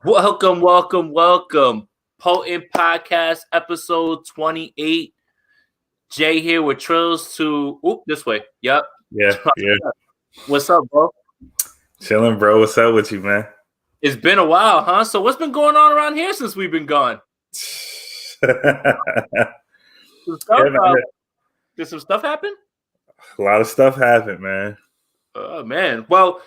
Welcome. Potent Podcast, episode 28. Jay here with Trills this way. Yep. Yeah. What's up, bro? Chilling, bro. What's up with you, man? It's been a while, huh? So what's been going on around here since we've been gone? Did some stuff happen? A lot of stuff happened, man. Oh, man. Well,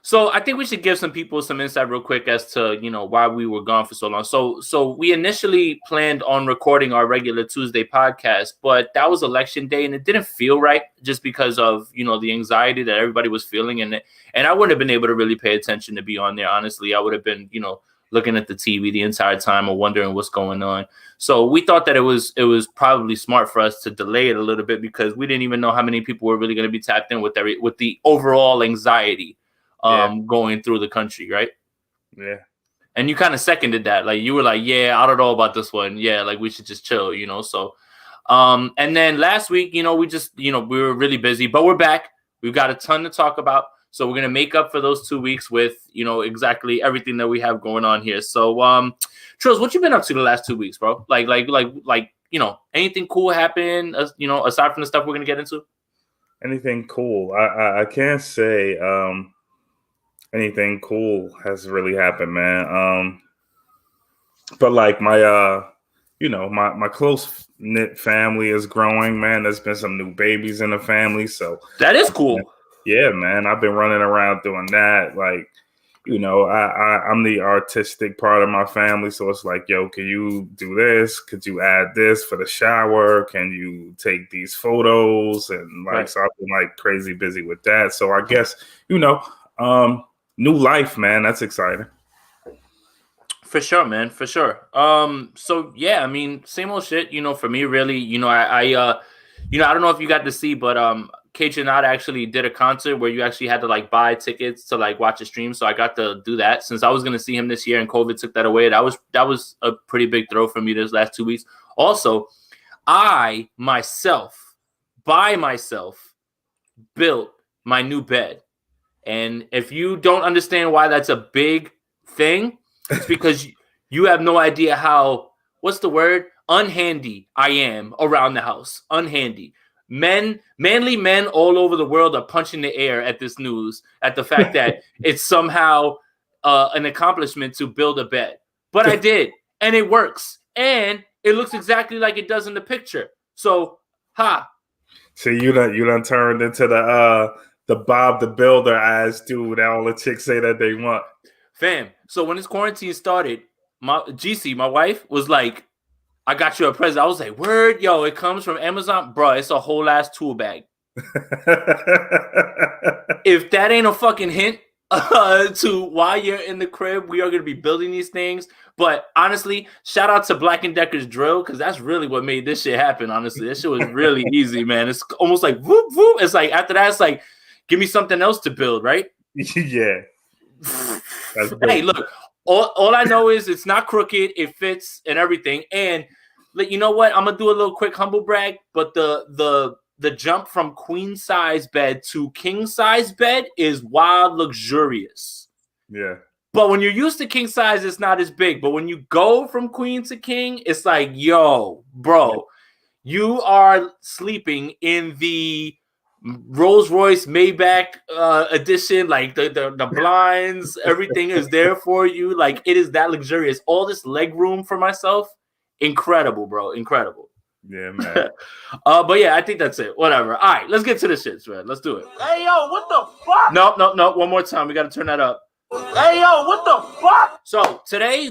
so I think we should give some people some insight real quick as to, why we were gone for so long. So we initially planned on recording our regular Tuesday podcast, but that was election day and it didn't feel right just because of, the anxiety that everybody was feeling. And I wouldn't have been able to really pay attention to be on there. Honestly, I would have been, looking at the TV the entire time or wondering what's going on. So we thought that it was probably smart for us to delay it a little bit because we didn't even know how many people were really going to be tapped in with the overall anxiety going through the country, right? Yeah. And you kind of seconded that. Like you were like, yeah, I don't know about this one. Yeah, like we should just chill, So and then last week, we just, we were really busy, but we're back. We've got a ton to talk about. So we're gonna make up for those 2 weeks with, exactly everything that we have going on here. So Trills, what you been up to the last 2 weeks, bro? Like, anything cool happen, aside from the stuff we're gonna get into? Anything cool? I can't say anything cool has really happened, man. But like my my close knit family is growing, man. There's been some new babies in the family, so that is cool. Yeah, man. I've been running around doing that. Like, I'm the artistic part of my family, so it's like, yo, can you do this? Could you add this for the shower? Can you take these photos? And So I've been like crazy busy with that. So I guess new life, man. That's exciting. For sure, man. For sure. So yeah, I mean, same old shit. For me, really. I don't know if you got to see, but Cage and I actually did a concert where you actually had to like buy tickets to like watch a stream. So I got to do that since I was going to see him this year and COVID took that away. That was a pretty big throw for me this last 2 weeks. Also, I myself built my new bed. And if you don't understand why that's a big thing, it's because you have no idea how, what's the word? Unhandy I am around the house. Unhandy. Manly men all over the world are punching the air at this news, at the fact that it's somehow an accomplishment to build a bed. But I did, and it works, and it looks exactly like it does in the picture. So, So you done turned into the Bob the Builder ass dude that all the chicks say that they want. Fam. So when this quarantine started, my wife was like, I got you a present. I was like, word, yo, it comes from Amazon. Bro, it's a whole ass tool bag. If that ain't a fucking hint to why you're in the crib, we are going to be building these things. But honestly, shout out to Black & Decker's drill, because that's really what made this shit happen, honestly. This shit was really easy, man. It's almost like, whoop, whoop. It's like, after that, it's like, give me something else to build, right? Yeah. Hey, look, all I know is it's not crooked. It fits and everything. And you know what? I'm gonna do a little quick humble brag, but the jump from queen size bed to king size bed is wild luxurious. Yeah. But when you're used to king size, it's not as big. But when you go from queen to king, it's like, yo, bro, you are sleeping in the Rolls Royce Maybach edition. Like the blinds, everything is there for you. Like it is that luxurious. All this leg room for myself. Incredible, bro. Incredible. Yeah, man. But yeah, I think that's it. Whatever. All right, let's get to the shits, man. Let's do it. Hey, yo, what the fuck? No. One more time. We got to turn that up. Hey, yo, what the fuck? So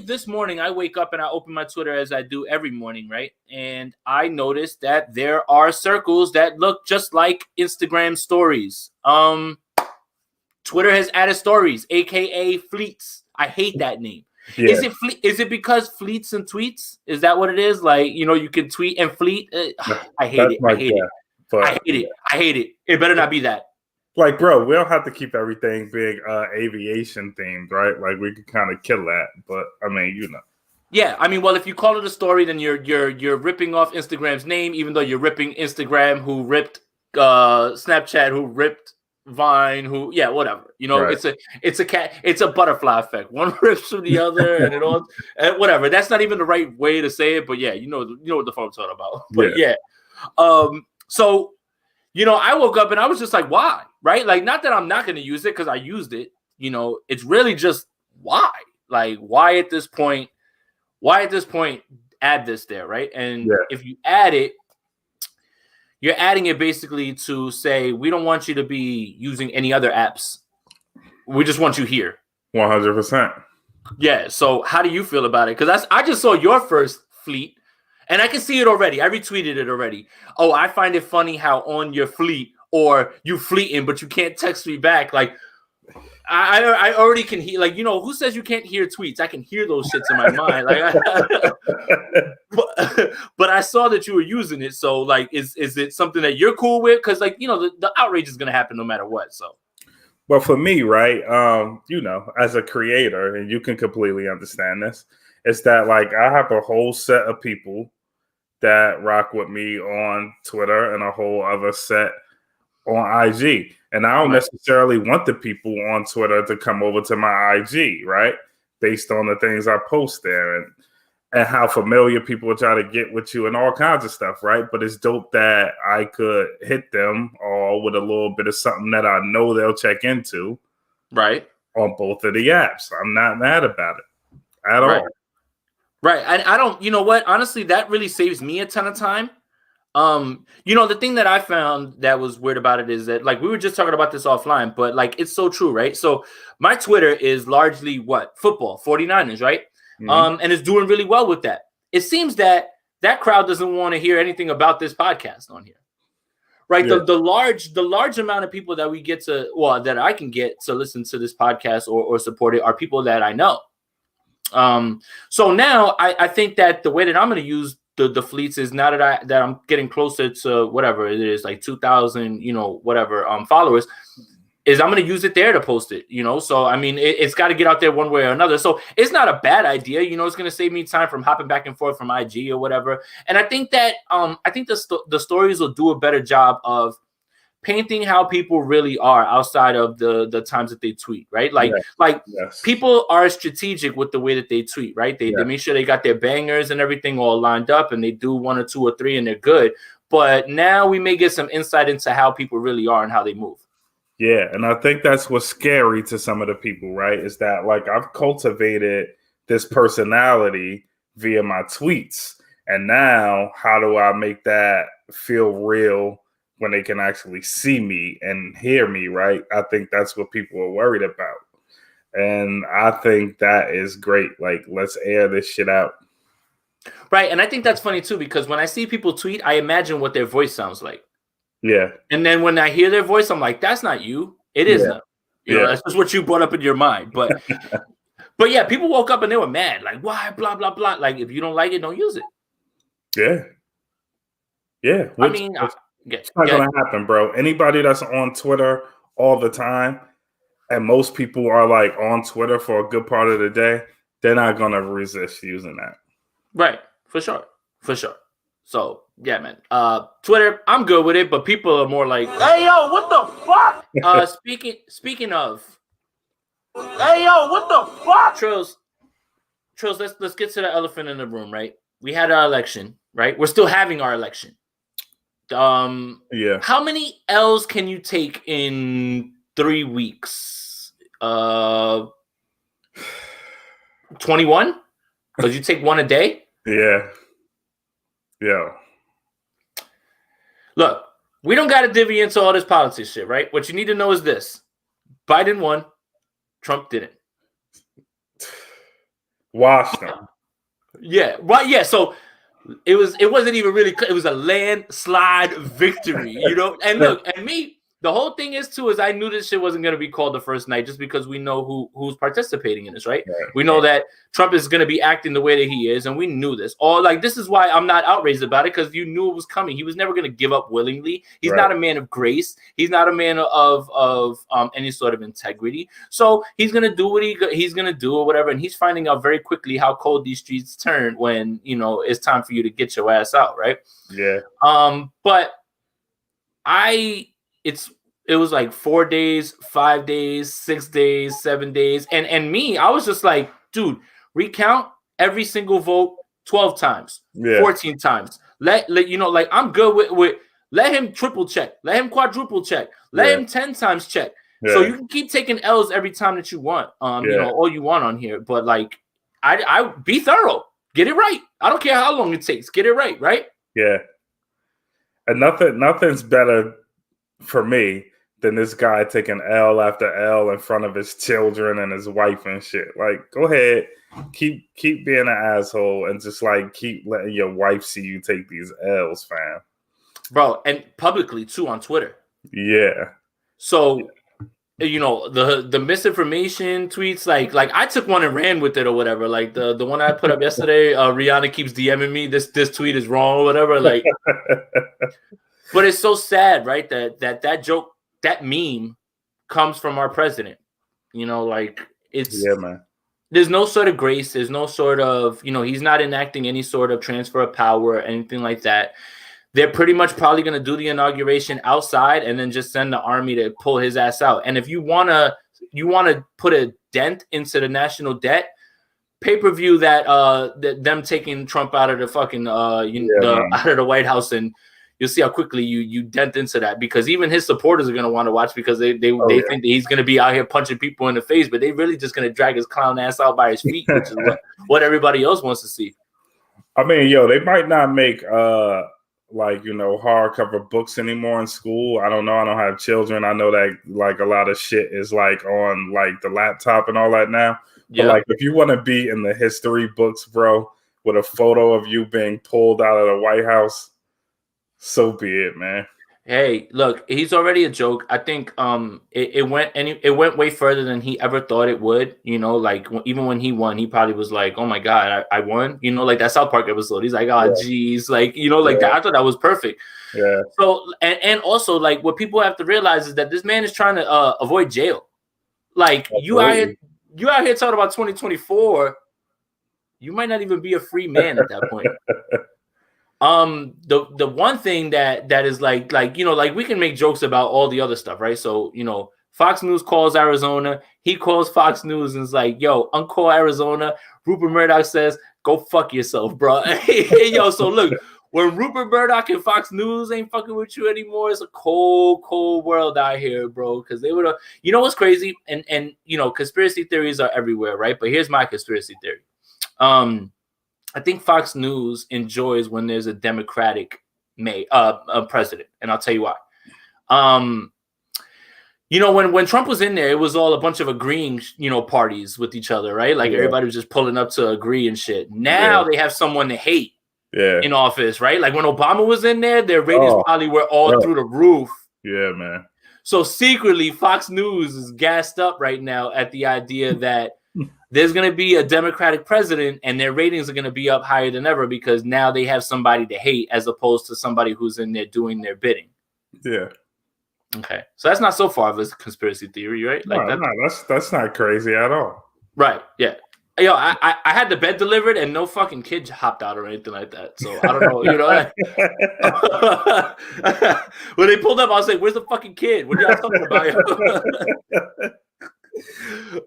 this morning, I wake up and I open my Twitter as I do every morning, right? And I noticed that there are circles that look just like Instagram stories. Twitter has added stories, aka fleets. I hate that name. Yeah. Is it because fleets and tweets? Is that what it is? Like, you can tweet and fleet. I hate it. It better not be that. Like, bro, we don't have to keep everything big aviation themed, right? Like, we could kind of kill that, but I mean, Yeah, I mean, well, if you call it a story, then you're ripping off Instagram's name, even though you're ripping Instagram, who ripped Snapchat, who ripped Vine, who, yeah, whatever. You know, Right. it's a butterfly effect. One rips from the other, and it all, and whatever. That's not even the right way to say it, but yeah, you know what the fuck I'm talking about. But yeah. So, you know, I woke up and I was just like, why? Right? Like, not that I'm not going to use it because I used it. You know, it's really just why? Like, why at this point? Add this there, right? And if you add it, you're adding it basically to say, we don't want you to be using any other apps. We just want you here. 100%. Yeah. So how do you feel about it? Because I just saw your first fleet, and I can see it already. I retweeted it already. Oh, I find it funny how on your fleet, or you fleeting, but you can't text me back. Like, I already can hear, like, you know, who says you can't hear tweets? I can hear those shits in my mind. Like, but I saw that you were using it. So, like, is it something that you're cool with? Because, like, you know, the outrage is going to happen no matter what. So, well, for me, right, you know, as a creator, and you can completely understand this, it's that, like, I have a whole set of people that rock with me on Twitter and a whole other set on IG. And I don't necessarily want the people on Twitter to come over to my IG, right? Based on the things I post there and how familiar people try to get with you and all kinds of stuff, right? But it's dope that I could hit them all with a little bit of something that I know they'll check into, right, on both of the apps. I'm not mad about it at all. Right. I don't, you know what? Honestly, that really saves me a ton of time. You know, the thing that I found that was weird about it is that, like, we were just talking about this offline, but, like, it's so true, right? So my Twitter is largely what? Football, 49ers, right? Mm-hmm. And it's doing really well with that. It seems that crowd doesn't want to hear anything about this podcast on here. Right. Yeah. The large amount of people that we get to, well, that I can get to listen to this podcast or support it are people that I know. So now I think that the way that I'm going to use the fleets is, now that I'm getting closer to whatever it is, like 2,000, you know, whatever, followers, is I'm going to use it there to post it, you know? So, I mean, it's got to get out there one way or another. So it's not a bad idea. You know, it's going to save me time from hopping back and forth from IG or whatever. And I think that, I think the stories will do a better job of painting how people really are outside of the times that they tweet, right? Like, people are strategic with the way that they tweet, right? They make sure they got their bangers and everything all lined up, and they do 1 or 2 or 3 and they're good. But now we may get some insight into how people really are and how they move. Yeah, and I think that's what's scary to some of the people, right? Is that, like, I've cultivated this personality via my tweets, and now how do I make that feel real when they can actually see me and hear me, right? I think that's what people are worried about. And I think that is great. Like, let's air this shit out. Right. And I think that's funny too, because when I see people tweet, I imagine what their voice sounds like. Yeah. And then when I hear their voice, I'm like, that's not you. It is not. You know, that's just what you brought up in your mind. But but yeah, people woke up and they were mad. Like, why? Blah, blah, blah. Like, if you don't like it, don't use it. Yeah. Yeah. I mean, it's not going to happen, bro. Anybody that's on Twitter all the time, and most people are, like, on Twitter for a good part of the day, they're not going to resist using that. Right. For sure. So, yeah, man. Twitter, I'm good with it, but people are more like, hey, yo, what the fuck? Speaking of, hey, yo, what the fuck? Trills, let's get to the elephant in the room, right? We had our election, right? We're still having our election. How many L's can you take in 3 weeks? 21? Because you take one a day? Yeah. Look, we don't got to divvy into all this politics shit, right? What you need to know is this: Biden won, Trump didn't. Washed them. Yeah, right. Yeah, so it wasn't even really. It was a landslide victory, you know. And look, and me, the whole thing is I knew this shit wasn't going to be called the first night, just because we know who's participating in this, right? We know that Trump is going to be acting the way that he is, and we knew this. This is why I'm not outraged about it, because you knew it was coming. He was never going to give up willingly. He's not a man of grace. He's not a man of any sort of integrity. So he's going to do what he's going to do or whatever, and he's finding out very quickly how cold these streets turn when, you know, it's time for you to get your ass out, right? Yeah. But it was like 4 days, 5 days, 6 days, 7 days. And me, I was just like, dude, recount every single vote 12 times, 14 times. Let you know, like I'm good with let him triple check, let him quadruple check, let him 10 times check. So you can keep taking L's every time that you want. You know, all you want on here. But like I be thorough. Get it right. I don't care how long it takes. Get it right, right? Yeah. And nothing's better for me than this guy taking L after L in front of his children and his wife and shit. Like, go ahead, keep being an asshole and just like keep letting your wife see you take these L's, fam. Bro, and publicly too on Twitter. Yeah. So, you know, the misinformation tweets, like I took one and ran with it or whatever. Like the one I put up yesterday, Rihanna keeps DMing me, this tweet is wrong or whatever. Like, but it's so sad, right? That joke, that meme comes from our president. You know, like it's man. There's no sort of grace. There's no sort of, you know, he's not enacting any sort of transfer of power or anything like that. They're pretty much probably going to do the inauguration outside and then just send the army to pull his ass out. And if you want to put a dent into the national debt, pay-per-view that them taking Trump out of the fucking out of the White House, and you'll see how quickly you dent into that, because even his supporters are going to want to watch, because they think that he's going to be out here punching people in the face, but they really just going to drag his clown ass out by his feet, which is what everybody else wants to see. I mean, they might not make like, you know, hardcover books anymore in school. I don't know. I don't have children. I know that like a lot of shit is like on like the laptop and all that now. Yeah. But like, if you want to be in the history books, bro, with a photo of you being pulled out of the White House, so be it, man. Hey, look, he's already a joke. I think it went way further than he ever thought it would. You know, like even when he won, he probably was like, "Oh my God, I won!" You know, like that South Park episode. He's like, "Oh, geez," like, you know, like that. I thought that was perfect. Yeah. So and also like what people have to realize is that this man is trying to avoid jail. Like you out here talking about 2024. You might not even be a free man at that point. The one thing that is like, you know, like we can make jokes about all the other stuff, right? So, you know, Fox News calls Arizona, he calls Fox News and is like, yo, uncall Arizona. Rupert Murdoch says, go fuck yourself, bro. Hey, yo, so look, when Rupert Murdoch and Fox News ain't fucking with you anymore, it's a cold, cold world out here, bro. Because they would have, you know what's crazy? And you know, conspiracy theories are everywhere, right? But here's my conspiracy theory. I think Fox News enjoys when there's a Democratic president, and I'll tell you why. You know, when Trump was in there, it was all a bunch of agreeing, you know, parties with each other, right? Like everybody was just pulling up to agree and shit. Now they have someone to hate in office, right? Like when Obama was in there, their ratings probably were all through the roof. Yeah, man. So secretly, Fox News is gassed up right now at the idea that there's going to be a Democratic president and their ratings are going to be up higher than ever, because now they have somebody to hate as opposed to somebody who's in there doing their bidding. Yeah. Okay. So that's not so far of a conspiracy theory, right? Like that's not crazy at all. Right. Yeah. Yo, I had the bed delivered and no fucking kid hopped out or anything like that. So I don't know, you know. When they pulled up, I was like, where's the fucking kid? What are y'all talking about?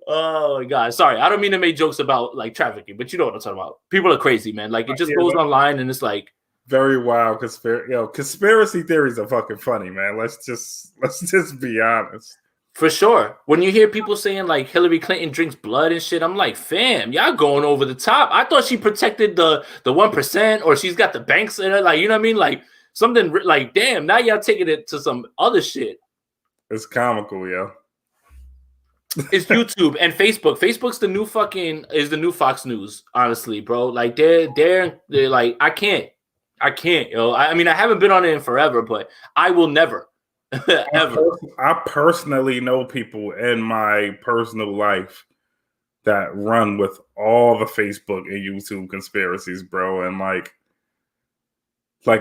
Oh my God. Sorry. I don't mean to make jokes about like trafficking, but you know what I'm talking about. People are crazy, man. Like it just goes online and it's like very wild conspiracy theories are fucking funny, man. Let's just be honest. For sure. When you hear people saying like Hillary Clinton drinks blood and shit, I'm like, fam, y'all going over the top. I thought she protected the 1%, or she's got the banks in her. Like, you know what I mean? Like something like, damn, now y'all taking it to some other shit. It's comical, yo. It's YouTube and Facebook. Facebook's the new Fox News, honestly, bro. Like they're like, I can't, yo. I mean, I haven't been on it in forever, but I will never, ever. I personally know people in my personal life that run with all the Facebook and YouTube conspiracies, bro. And like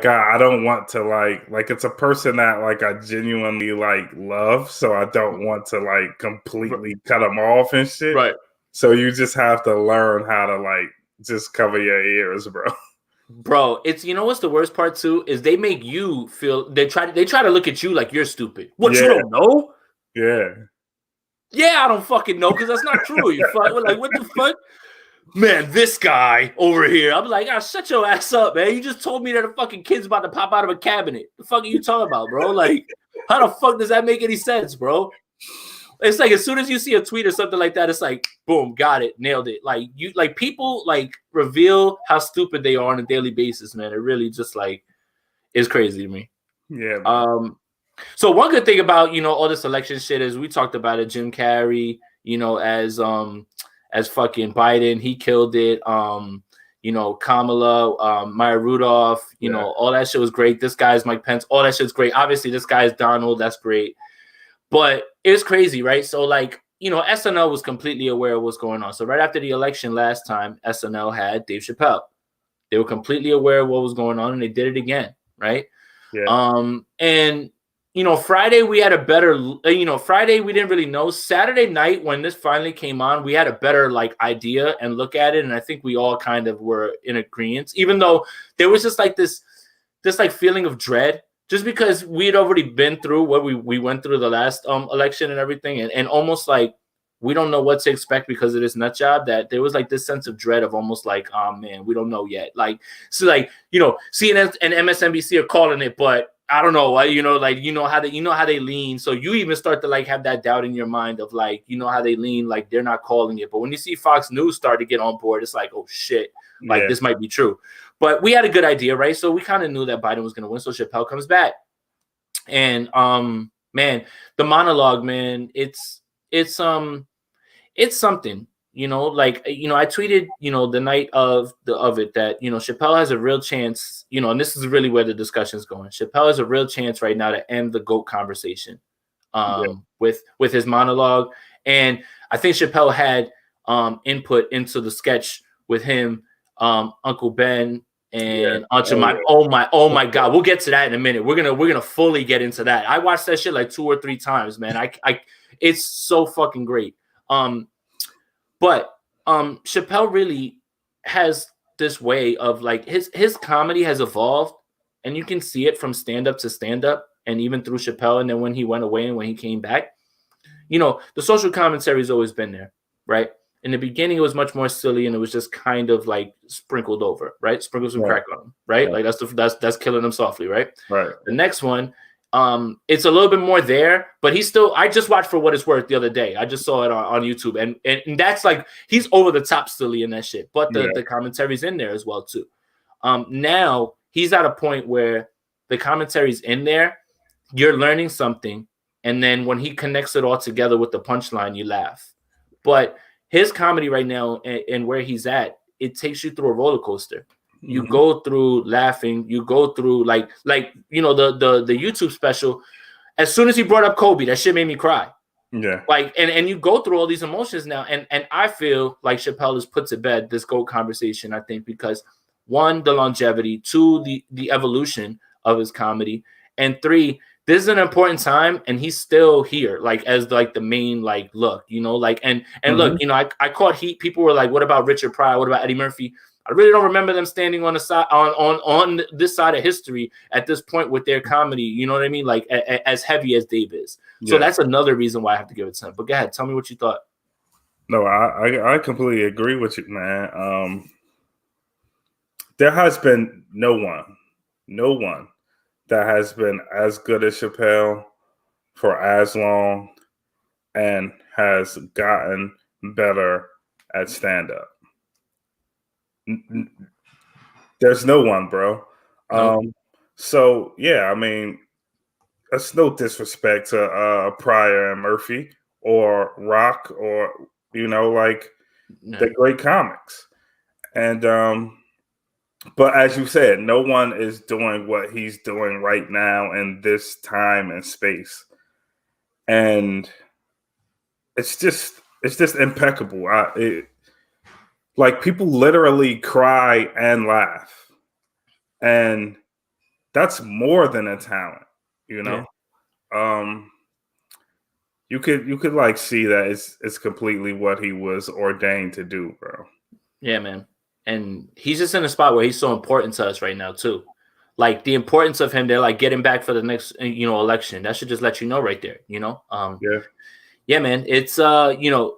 I don't want to like it's a person that like I genuinely like love, so I don't want to like completely cut them off and shit. Right. So you just have to learn how to like just cover your ears, bro. Bro, it's you know what's the worst part too is they make you feel they try to look at you like you're stupid. What you don't know? Yeah. Yeah, I don't fucking know because that's not true. You fuck like what the fuck? Man, this guy over here. I'm like, shut your ass up, man. You just told me that a fucking kid's about to pop out of a cabinet. The fuck are you talking about, bro? Like, how the fuck does that make any sense, bro? It's like as soon as you see a tweet or something like that, it's like, boom, got it, nailed it. Like you, like people, like reveal how stupid they are on a daily basis, man. It really just like is crazy to me. Yeah. Man. So one good thing about all this election shit is we talked about it. Jim Carrey, as fucking Biden, he killed it. Kamala, Maya Rudolph, all that shit was great. This guy's Mike Pence, all that shit's great. Obviously, this guy's Donald, that's great. But it's crazy, right? So, like, SNL was completely aware of what's going on. So right after the election last time, SNL had Dave Chappelle. They were completely aware of what was going on, and they did it again, right? Yeah. And Friday we had a better, Friday we didn't really know. Saturday night when this finally came on, we had a better like idea and look at it, and I think we all kind of were in agreement, even though there was just like this like feeling of dread, just because we had already been through what we went through the last election and everything, and almost like we don't know what to expect because of this nut job, that there was like this sense of dread of almost like, oh man, we don't know yet. Like, so like, CNN and MSNBC are calling it, but I don't know, how they lean. So you even start to like have that doubt in your mind of like, how they lean, like they're not calling it. But when you see Fox News start to get on board, it's like, oh shit, like this might be true. But we had a good idea, right? So we kind of knew that Biden was going to win. So Chappelle comes back, and man, the monologue, man, it's something, I tweeted, the night of it that, Chappelle has a real chance, and this is really where the discussion is going. Chappelle has a real chance right now to end the GOAT conversation with his monologue. And I think Chappelle had input into the sketch with him, Uncle Ben and Aunt Jemima. Oh my God. We'll get to that in a minute. We're gonna fully get into that. I watched that shit like 2 or 3 times, man. I it's so fucking great. But Chappelle really has this way of like his comedy has evolved, and you can see it from stand-up to stand-up, and even through Chappelle. And then when he went away and when he came back, the social commentary has always been there, right? In the beginning, it was much more silly, and it was just kind of like sprinkled over, right? Sprinkle some crack on him, right? Like that's killing him softly, right? Right. The next one, it's a little bit more there, but he's still. I just watched For What It's Worth the other day. I just saw it on YouTube, and that's like he's over the top silly in that shit. But the commentary's in there as well too. Now he's at a point where the commentary's in there. You're learning something, and then when he connects it all together with the punchline, you laugh. But his comedy right now and where he's at, it takes you through a roller coaster. You go through laughing, you go through like the YouTube special. As soon as he brought up Kobe, that shit made me cry. Yeah. Like and you go through all these emotions now, and I feel like Chappelle has put to bed this GOAT conversation, I think, because 1, the longevity, 2, the evolution of his comedy, and 3, this is an important time, and he's still here, like as like the main look, and look, I caught heat. People were like, "What about Richard Pryor? What about Eddie Murphy?" I really don't remember them standing on the side on this side of history at this point with their comedy. You know what I mean? Like as heavy as Dave is. So that's another reason why I have to give it to him. But go ahead, tell me what you thought. No, I completely agree with you, man. There has been no one that has been as good as Chappelle for as long and has gotten better at stand-up. There's no one, bro. So yeah, I mean, that's no disrespect to Pryor and Murphy or Rock or the great comics. And but as you said, no one is doing what he's doing right now in this time and space. And it's just impeccable. Like people literally cry and laugh. And that's more than a talent, Yeah. You could like see that it's completely what he was ordained to do, bro. Yeah, man. and he's just in a spot where he's so important to us right now too. Like the importance of him, they're like getting back for the next election. That should just let you know right there. Yeah, man. It's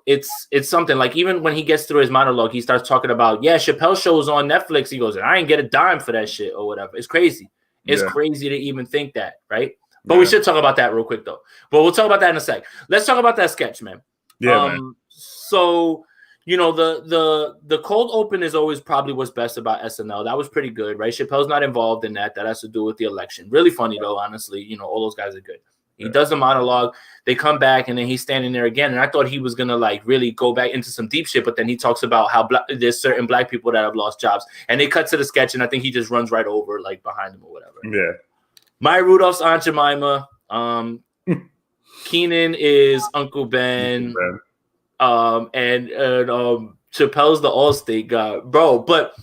it's something like even when he gets through his monologue, he starts talking about Chappelle show is on Netflix. He goes, I ain't get a dime for that shit or whatever. It's crazy. It's crazy to even think that, right? But we should talk about that real quick though. But we'll talk about that in a sec. Let's talk about that sketch, man. Yeah, man. So the cold open is always probably what's best about SNL. That was pretty good, right? Chappelle's not involved in that. That has to do with the election. Really funny though, honestly. All those guys are good. He does the monologue. They come back, and then he's standing there again. And I thought he was gonna like really go back into some deep shit, but then he talks about how there's certain black people that have lost jobs, and they cut to the sketch, and I think he just runs right over like behind them or whatever. Yeah. Maya Rudolph's Aunt Jemima. Keenan is Uncle Ben. And Chappelle's the Allstate guy, bro. But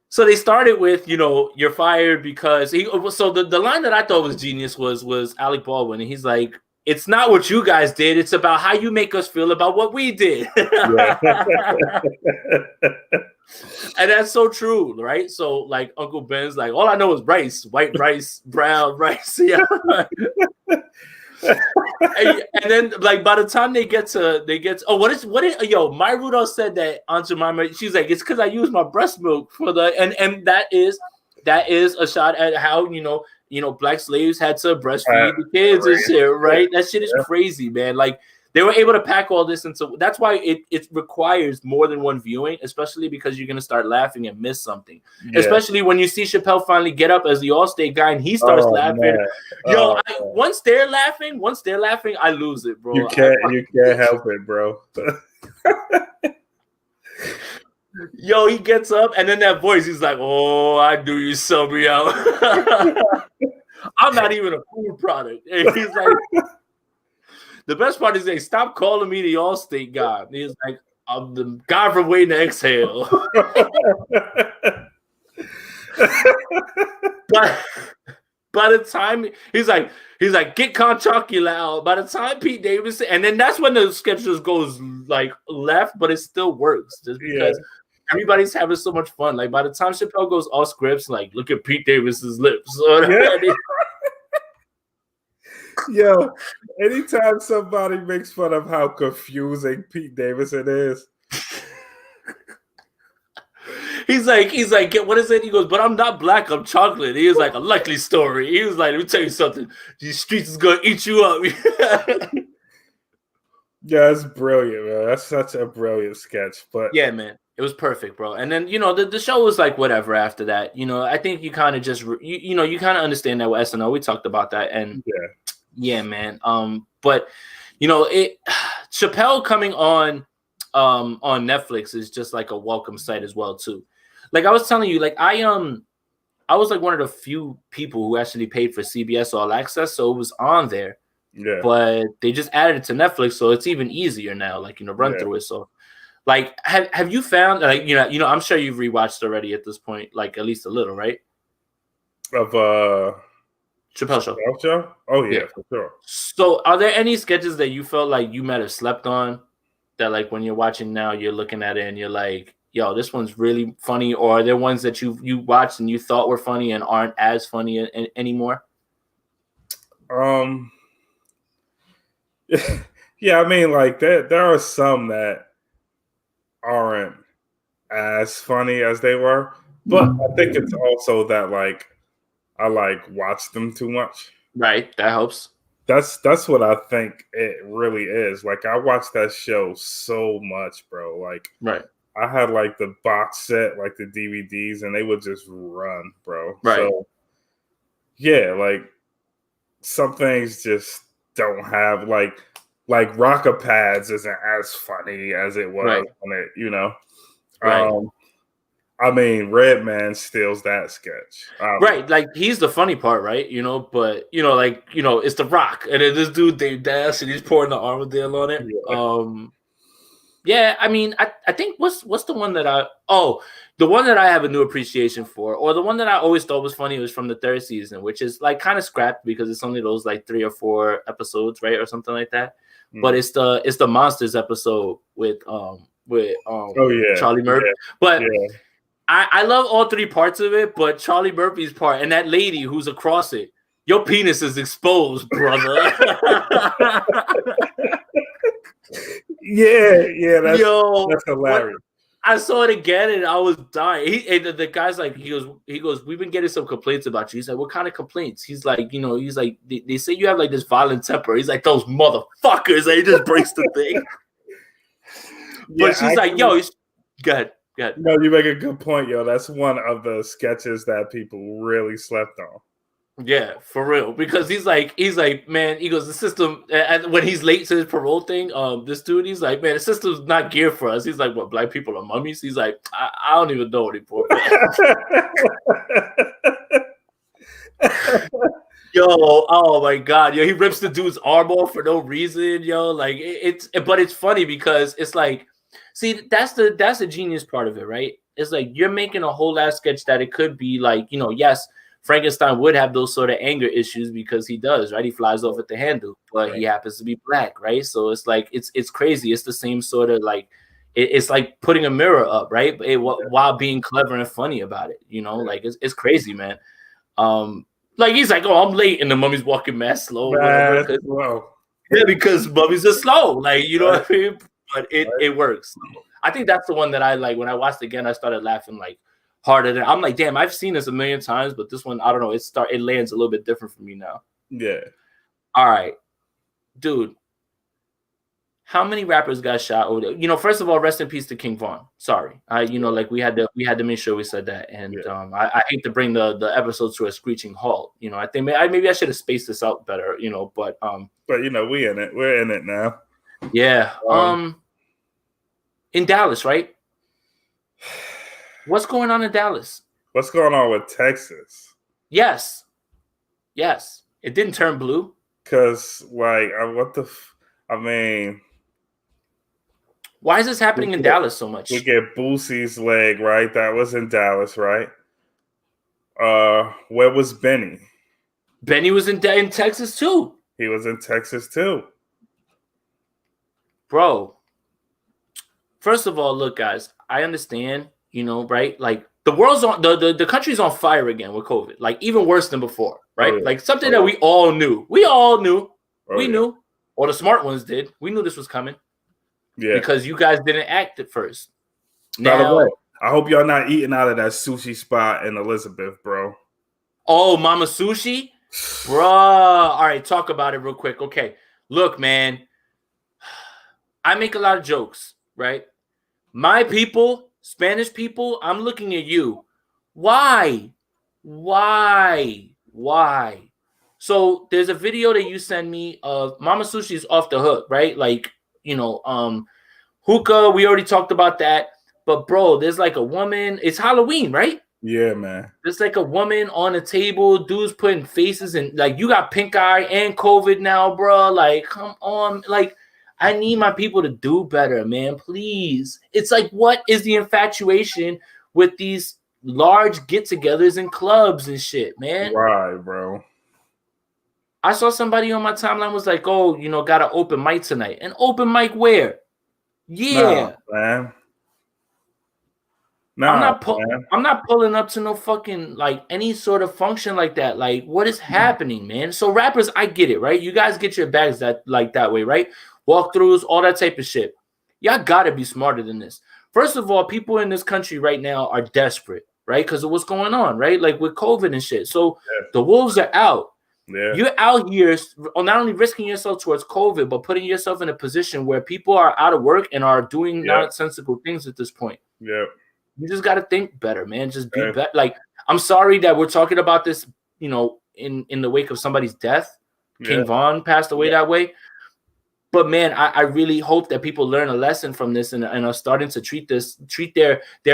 so they started with, you're fired because so the line that I thought was genius was Alec Baldwin, and he's like, it's not what you guys did, it's about how you make us feel about what we did. And that's so true, right? So like Uncle Ben's like, all I know is rice, white rice, brown rice. Yeah. and then like by the time they get Maya Rudolph said that Aunt Jemima, she's like, it's because I use my breast milk for the and that is a shot at how black slaves had to breastfeed the kids and shit, right? That shit is crazy, man. Like they were able to pack all this into. That's why it requires more than one viewing, especially because you're gonna start laughing and miss something. Yeah. Especially when you see Chappelle finally get up as the Allstate guy and he starts laughing. Once they're laughing, I lose it, bro. You can't help it, bro. Yo, he gets up and then that voice, he's like, "Oh, I knew you sell me out." I'm not even a food product. And he's like. The best part is they stop calling me the Allstate guy. He's like, I'm the guy from Waiting to Exhale. But by the time he's like, get Chocula out. By the time Pete Davidson, and then that's when the sketch just goes like left, but it still works just because everybody's having so much fun. Like by the time Chappelle goes off scripts, like look at Pete Davidson's lips. Yo, anytime somebody makes fun of how confusing Pete Davidson is, he's like, what is it? He goes, but I'm not black, I'm chocolate. He was like, a likely story. He was like, let me tell you something. These streets is gonna eat you up. Yeah, it's brilliant, man. That's such a brilliant sketch. But yeah, man. It was perfect, bro. And then, the show was like whatever after that. I think you kind of just, you kind of understand that with SNL. We talked about that. And yeah, man. But Chappelle coming on Netflix is just like a welcome sight as well, too. Like I was telling you, like I was like one of the few people who actually paid for CBS All Access, so it was on there. Yeah. But they just added it to Netflix, so it's even easier now, like run through it. So like have you found like I'm sure you've rewatched already at this point, like at least a little, right? Of Chappelle Show. Oh yeah, for sure. So are there any sketches that you felt like you might have slept on that like when you're watching now you're looking at it and you're like, yo, this one's really funny, or are there ones that you watched and you thought were funny and aren't as funny anymore? Yeah, I mean, like there are some that aren't as funny as they were, but I think it's also that like I like watch them too much. Right, that helps. That's what I think it really is. Like I watched that show so much, bro. Like right. I had like the box set, like the DVDs, and they would just run, bro. Right. So yeah, like some things just don't have like Rockapads isn't as funny as it was when it, Right. I mean, Redman steals that sketch. Right, like he's the funny part, right? But it's The Rock, and then this dude Dave Dash, and he's pouring the Armadale on it. Yeah. Yeah, I mean, I think what's the one that the one that I have a new appreciation for, or the one that I always thought was funny was from the third season, which is like kind of scrapped because it's only those like 3 or 4 episodes, right, or something like that. But it's the Monsters episode with Charlie Murphy. But I love all three parts of it, but Charlie Murphy's part and that lady who's across it, your penis is exposed, brother. Yeah, Yo, that's hilarious. I saw it again and I was dying. The guy's like, he goes, we've been getting some complaints about you. He's like, what kind of complaints? He's like, they say you have like this violent temper. He's like, those motherfuckers. And he just breaks the thing. Yeah, but she's like, yo, go ahead. No, you make a good point, yo. That's one of the sketches that people really slept on. Yeah, for real. Because he's like, man, he goes, the system, and when he's late to his parole thing, this dude, he's like, man, the system's not geared for us. He's like, what, black people are mummies? He's like, I don't even know anymore. Yo, oh my god, yo, he rips the dude's arm off for no reason, yo. Like but it's funny because it's like, see, that's the genius part of it, right? It's like you're making a whole ass sketch that it could be like, yes, Frankenstein would have those sort of anger issues because he does, right? He flies off at the handle, but he happens to be black, right? So it's like it's crazy. It's the same sort of like it's like putting a mirror up, right? While being clever and funny about it, like it's crazy, man. Like he's like, oh, I'm late, and the mummy's walking mad slow. Yeah, because mummies are slow, like what I mean. But it works. I think that's the one that I like. When I watched it again, I started laughing like harder than I'm like, damn, I've seen this a million times, but this one, I don't know, it lands a little bit different for me now. Yeah. All right, dude. How many rappers got shot? First of all, rest in peace to King Von. Sorry, like we had to make sure we said that, and I hate to bring the episode to a screeching halt. I think maybe I should have spaced this out better. But we in it. We're in it now. Yeah. In Dallas, right? What's going on in Dallas? What's going on with Texas? Yes. It didn't turn blue. Cause like, I mean, why is this happening in Dallas so much? We get Boosie's leg, right? That was in Dallas, right? Where was Benny? Benny was in Texas too. He was in Texas too. Bro. First of all, look, guys, I understand, right? Like the world's on the country's on fire again with COVID, like even worse than before, right? Like something that we all knew. We knew, or the smart ones did. We knew this was coming. Yeah. Because you guys didn't act at first. By the way, I hope y'all not eating out of that sushi spot in Elizabeth, bro. Oh, Mama Sushi? Bruh. All right, talk about it real quick. Okay. Look, man. I make a lot of jokes, right? My people, Spanish people, I'm looking at you. Why? So there's a video that you send me of Mama Sushi's off the hook, right? Like, hookah, we already talked about that. But bro, there's like a woman. It's Halloween, right? Yeah, man. There's like a woman on a table. Dudes putting faces and like you got pink eye and COVID now, bro. Like, come on. Like, I need my people to do better, man. Please. It's like, what is the infatuation with these large get-togethers and clubs and shit, man? Right, bro. I saw somebody on my timeline was like, oh, got an open mic tonight. An open mic where? Yeah. Nah, man. I'm not pulling up to no fucking like any sort of function like that. Like, what is happening, man? So rappers, I get it, right? You guys get your bags that way, right? Walkthroughs, all that type of shit. Y'all gotta be smarter than this. First of all, people in this country right now are desperate, right? Because of what's going on, right? Like with COVID and shit. So the wolves are out. Yeah. You're out here not only risking yourself towards COVID, but putting yourself in a position where people are out of work and are doing nonsensical things at this point. Yeah. You just got to think better, man. Just be better. Like, I'm sorry that we're talking about this, in the wake of somebody's death. King Von passed away that way. But man, I really hope that people learn a lesson from this and are starting to treat their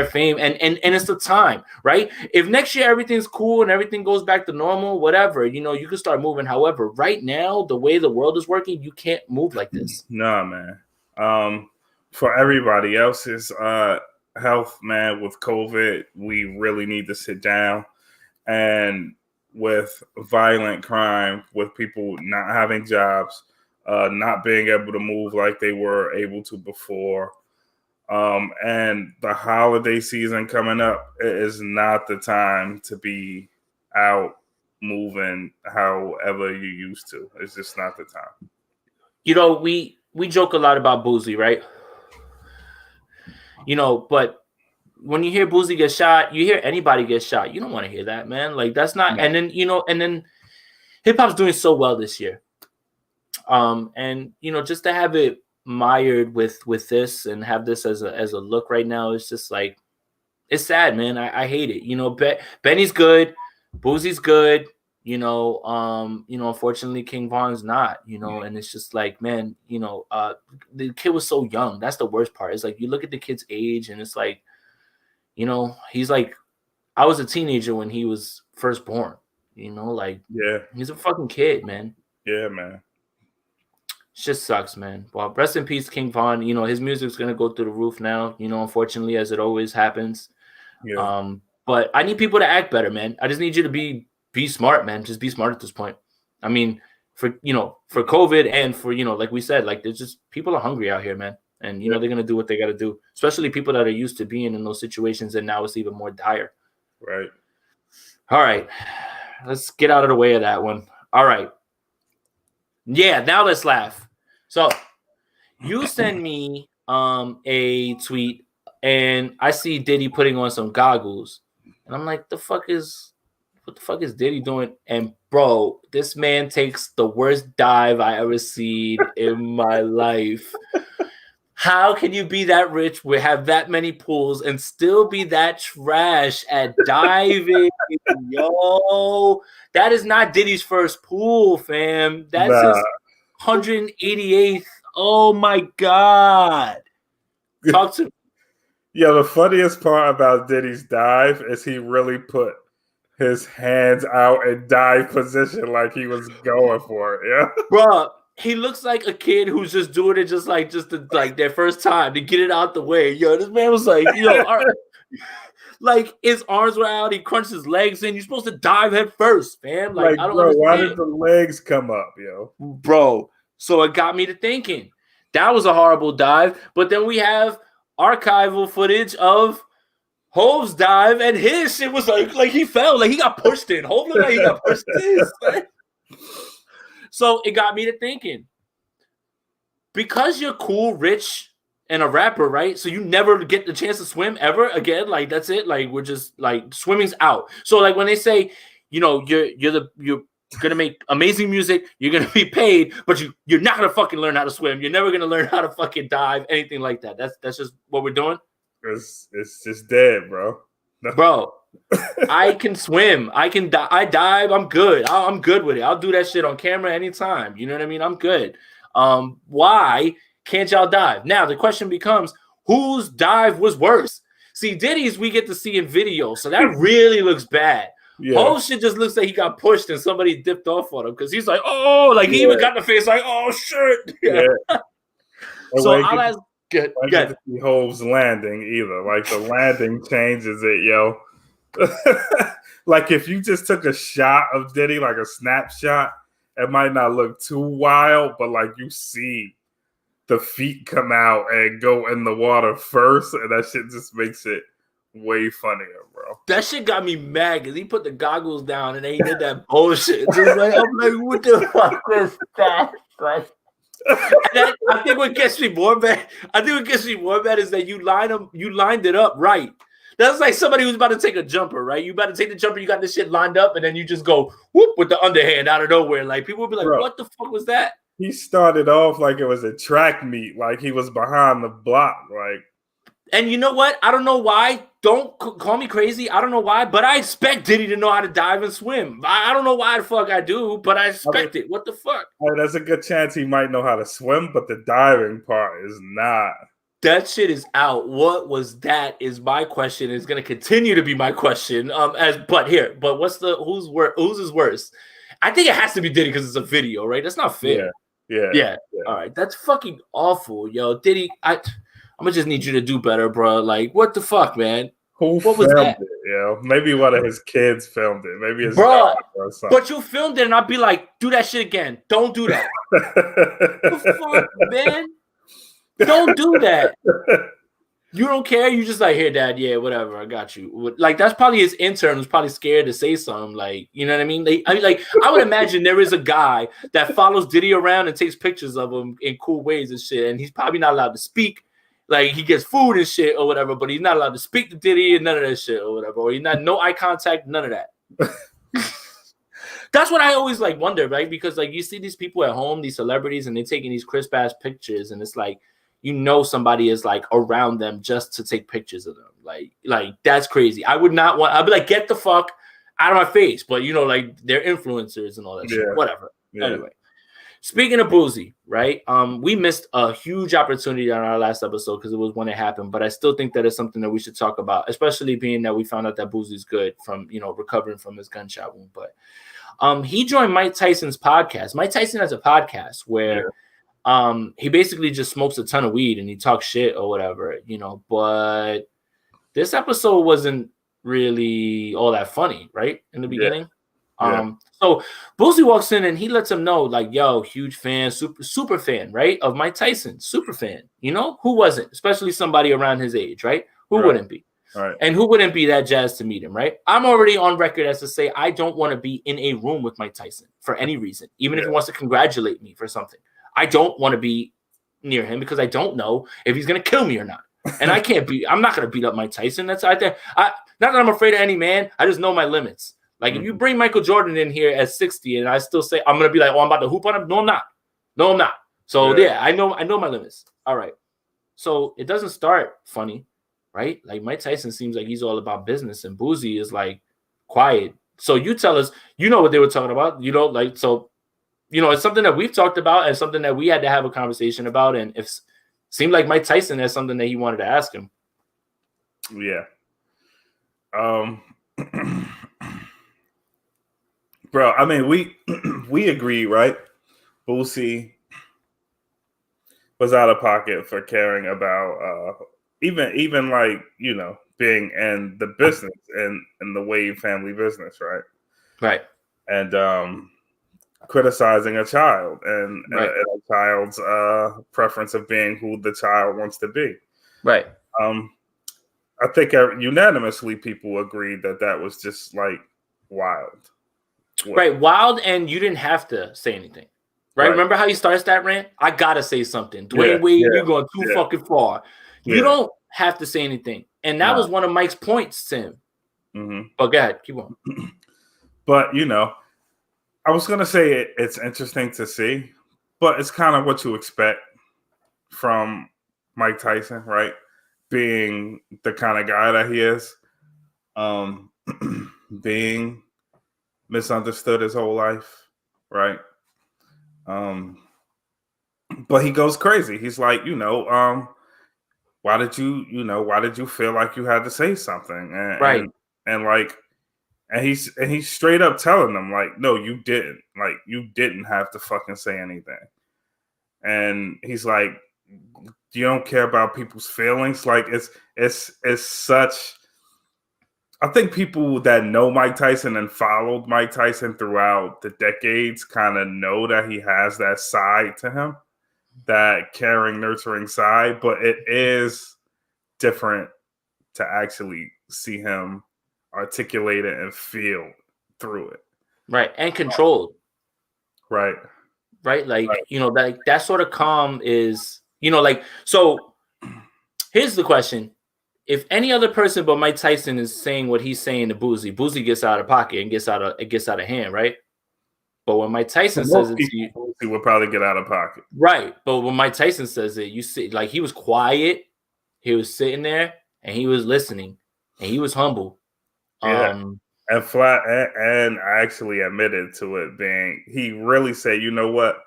fame and it's the time, right? If next year everything's cool and everything goes back to normal, whatever, you can start moving. However, right now, the way the world is working, you can't move like this. Nah, man. For everybody else's health, man, with COVID, we really need to sit down. And with violent crime, with people not having jobs, not being able to move like they were able to before, And the holiday season coming up, it is not the time to be out moving however you used to. It's just not the time. You know, we joke a lot about Boozy, right? You know, but when you hear Boozy get shot, you hear anybody get shot. You don't want to hear that, man. Like that's not. No. And then and then hip hop's doing so well this year. And just to have it mired with this and have this as a look right now, it's just like it's sad, man. I hate it. Benny's good, Boozy's good. Unfortunately, King Von's not. And it's just like, man, the kid was so young. That's the worst part. It's like you look at the kid's age, and it's like, he's like, I was a teenager when he was first born. Yeah, he's a fucking kid, man. Yeah, man. It just sucks, man. Well, rest in peace, King Von. His music's gonna go through the roof now. Unfortunately, as it always happens. Yeah. But I need people to act better, man. I just need you to be smart, man. Just be smart at this point. I mean, for COVID and for like we said, like there's just people are hungry out here, man. And they're gonna do what they gotta do, especially people that are used to being in those situations, and now it's even more dire. Right. All right. Let's get out of the way of that one. All right. Yeah, now let's laugh. So you send me a tweet and I see Diddy putting on some goggles. And I'm like, what the fuck is Diddy doing? And bro, this man takes the worst dive I ever seen in my life. How can you be that rich, we have that many pools, and still be that trash at diving? Yo, that is not Diddy's first pool, fam. That's his 188th. Oh my God. Talk to me. Yeah, the funniest part about Diddy's dive is he really put his hands out in dive position like he was going for it. Yeah. Bro, he looks like a kid who's just doing it just their first time to get it out the way. Yo, this man was like, like his arms were out, he crunched his legs in. You're supposed to dive head first, fam. Like I don't understand. Why did the legs come up, yo? Bro, so it got me to thinking. That was a horrible dive. But then we have archival footage of Hove's dive, and his shit was like he fell, like he got pushed in. Hove looked like he got pushed in. So it got me to thinking, because you're cool, rich, and a rapper, right? So you never get the chance to swim ever again. Like that's it. Like we're just like swimming's out. So like when they say, you're gonna make amazing music, you're gonna be paid, but you're not gonna fucking learn how to swim. You're never gonna learn how to fucking dive, anything like that. That's just what we're doing. It's just dead, bro. Bro. I can swim. I dive. I'm good. I'm good with it. I'll do that shit on camera anytime. You know what I mean? I'm good. Why can't y'all dive? Now the question becomes, whose dive was worse? See, Diddy's we get to see in video, so that really looks bad. Yeah. Whole shit just looks like he got pushed and somebody dipped off on him because he's like, oh, like he even got the face like, oh shit. Yeah. So I'll ask. Good. To see Hove's landing either. Like the landing changes it, yo. Like if you just took a shot of Diddy, like a snapshot, it might not look too wild, but like you see the feet come out and go in the water first, and that shit just makes it way funnier, bro. That shit got me mad because he put the goggles down and they did that bullshit. Just like, I'm like, what the fuck is that? Like, I think what gets me more mad is that you lined it up right. That's like somebody who's about to take a jumper, right? You about to take the jumper, you got this shit lined up, and then you just go whoop with the underhand out of nowhere. Like people will be like, bro, what the fuck was that? He started off like it was a track meet, like he was behind the block, like. And you know what? I don't know why. Don't call me crazy. I don't know why, but I expect Diddy to know how to dive and swim. I don't know why the fuck I do, but I expect it. What the fuck? There's a good chance he might know how to swim, but the diving part is not. That shit is out. What was that? Is my question. Is going to continue to be my question. But what's whose is worse? I think it has to be Diddy because it's a video, right? That's not fair. Yeah. All right, that's fucking awful, yo. Diddy, I'm gonna just need you to do better, bro. Like, what the fuck, man? What was that? It, yo? Maybe one of his kids filmed it. Maybe his bro. Or something. But you filmed it, and I'd be like, do that shit again. Don't do that. What the fuck, man? Don't do that. You don't care. You just like, here, Dad. Yeah, whatever. I got you. Like that's probably his intern who's probably scared to say something. Like, you know what I mean? I would imagine there is a guy that follows Diddy around and takes pictures of him in cool ways and shit, and he's probably not allowed to speak. Like he gets food and shit or whatever, but he's not allowed to speak to Diddy and none of that shit or whatever. Or he's not no eye contact, none of that. That's what I always like wonder, right? Because like you see these people at home, these celebrities, and they're taking these crisp ass pictures, and it's like, you know, somebody is like around them just to take pictures of them. Like that's crazy. I would not want. I'd be like, get the fuck out of my face. But you know, like they're influencers and all that shit. Whatever. Yeah. Anyway, speaking of Boozy, right? We missed a huge opportunity on our last episode because it was when it happened. But I still think that is something that we should talk about, especially being that we found out that Boozy's good from recovering from his gunshot wound. But he joined Mike Tyson's podcast. Mike Tyson has a podcast where he basically just smokes a ton of weed and he talks shit or whatever, but this episode wasn't really all that funny, right? In the beginning. So Boozy walks in and he lets him know, like, yo, huge fan, super fan, right? Of Mike Tyson, super fan. Who wasn't? Especially somebody around his age, right? Who wouldn't be? Right. And who wouldn't be that jazzed to meet him, right? I'm already on record as to say I don't want to be in a room with Mike Tyson for any reason, even if he wants to congratulate me for something. I don't want to be near him because I don't know if he's going to kill me or not. And I'm not going to beat up Mike Tyson. That's out there. Not that I'm afraid of any man. I just know my limits. Like if you bring Michael Jordan in here at 60 and I still say, I'm going to be like, oh, I'm about to hoop on him. No, I'm not. So I know my limits. All right. So it doesn't start funny, right? Like Mike Tyson seems like he's all about business and Boozy is like quiet. So you tell us, what they were talking about, it's something that we've talked about and something that we had to have a conversation about. And it seemed like Mike Tyson has something that he wanted to ask him. Yeah. Bro, I mean, we agree, right? Boosie was out of pocket for caring about even like, being in the business and in the Wade family business, right? Right. And criticizing a child and a child's preference of being who the child wants to be. Right. I think unanimously people agreed that was just like wild. Right. Wild, and you didn't have to say anything. Right? Remember how he starts that rant? I gotta say something. Dwayne Wade, you're going too fucking far. You don't have to say anything. And that was one of Mike's points to him. Mm-hmm. But go ahead, keep on. But I was going to say it's interesting to see, but it's kind of what you expect from Mike Tyson, right? Being the kind of guy that he is, being misunderstood his whole life, right? But he goes crazy. He's like, why did you feel like you had to say something? And he's straight up telling them, like, no, you didn't. Like, you didn't have to fucking say anything. And he's like, you don't care about people's feelings. Like, it's such. I think people that know Mike Tyson and followed Mike Tyson throughout the decades kind of know that he has that side to him, that caring, nurturing side. But it is different to actually see him articulate it and feel through it, right? And controlled, right? Like like that sort of calm is, so here's the question: if any other person but Mike Tyson is saying what he's saying to Boozy gets out of pocket and gets out of hand, right? But when Mike Tyson says it to you, he would probably get out of pocket, right? But when Mike Tyson says it, you see, like he was quiet, he was sitting there and he was listening and he was humble. And flat, and I actually admitted to it being, he really said, you know what,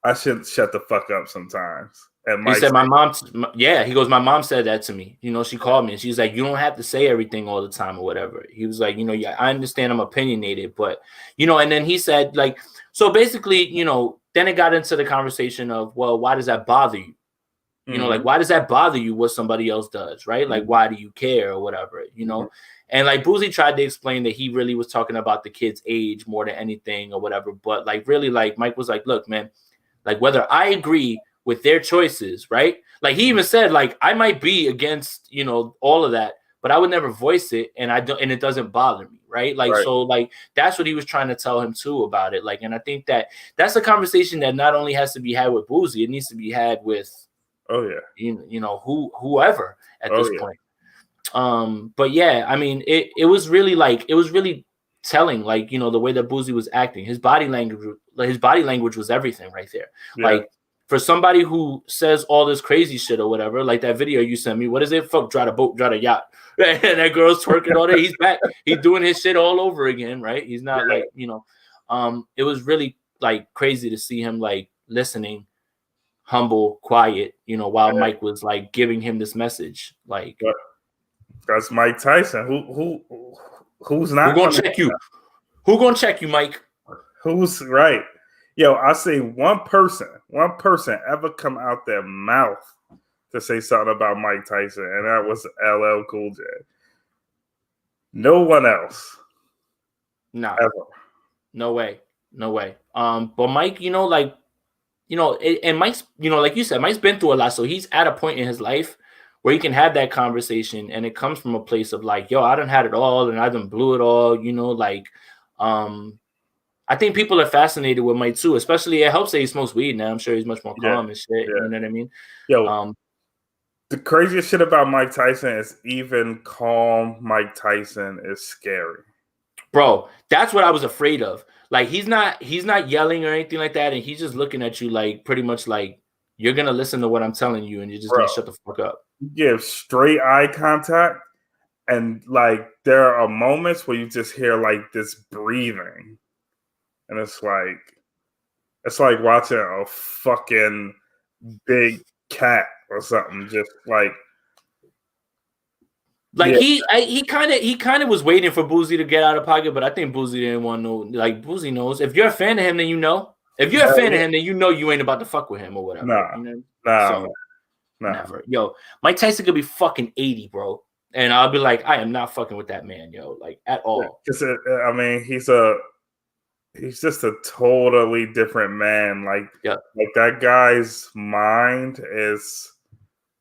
I should shut the fuck up sometimes. And he said, he goes, my mom said that to me. She called me and she's like, you don't have to say everything all the time or whatever. He was like, I understand I'm opinionated, but, and then he said, like, so basically, then it got into the conversation of, well, why does that bother you? Like, why does that bother you what somebody else does, right? Like, why do you care or whatever, And like Boozy tried to explain that he really was talking about the kid's age more than anything or whatever. But like, really, like Mike was like, look, man, like whether I agree with their choices, right? Like he even said, like, I might be against, you know, all of that, but I would never voice it, and I don't, and it doesn't bother me, right? Like, so like that's what he was trying to tell him too about it. Like, and I think that that's a conversation that not only has to be had with Boozy, it needs to be had with you know whoever at this point. But yeah, I mean, it was really telling, like, you know, the way that Boozy was acting, his body language was everything right there. Like, for somebody who says all this crazy shit or whatever, like that video you sent me, what is it? Fuck, drive a boat, drive a yacht. And that girl's twerking all day. He's back. He's doing his shit all over again, right? He's not like, you know, it was really like crazy to see him like listening, humble, quiet, you know, while Mike was like giving him this message. Like, that's Mike Tyson. Who's not gonna check you? Who gonna check you, Mike? Who's right? Yo, I say one person ever come out their mouth to say something about Mike Tyson, and that was LL Cool J. No one else. No. Ever. No way. But Mike, you know, like, you know, and Mike's, you know, like you said, Mike's been through a lot, so he's at a point in his life where he can have that conversation, and it comes from a place of like, yo, I done had it all, and I done blew it all, you know, like, I think people are fascinated with Mike too, especially it helps that he smokes weed now. I'm sure he's much more calm and shit. You know what I mean? Yo, the craziest shit about Mike Tyson is even calm Mike Tyson is scary. Bro, that's what I was afraid of. Like, he's not yelling or anything like that, and he's just looking at you like pretty much like you're gonna listen to what I'm telling you, and you're just gonna shut the fuck up. You give straight eye contact, and like there are moments where you just hear like this breathing. And it's like watching a fucking big cat or something. Just like he kind of was waiting for Boozy to get out of pocket, but I think Boozy didn't want to know. Like, Boozy knows, if you're a fan of him, then you know. If you're a fan of him, then you know you ain't about to fuck with him or whatever. Nah. Never. Yo, Mike Tyson could be fucking 80, bro, and I'll be like, I am not fucking with that man, yo, like at all. I mean, he's just a totally different man. Like that guy's mind is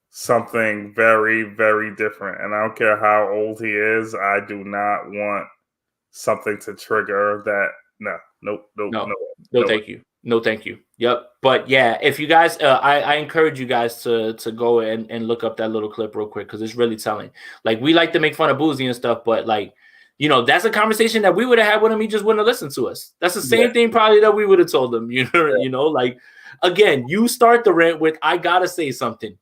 something very, very different. And I don't care how old he is. I do not want something to trigger that. No, thank you. No, thank you. Yep. But yeah, if you guys, I encourage you guys to go and look up that little clip real quick, because it's really telling. Like, we like to make fun of Boozy and stuff, but like, you know, that's a conversation that we would have had with him. He just wouldn't have listened to us. That's the same thing probably that we would have told him. You know, like, again, you start the rant with, I gotta say something.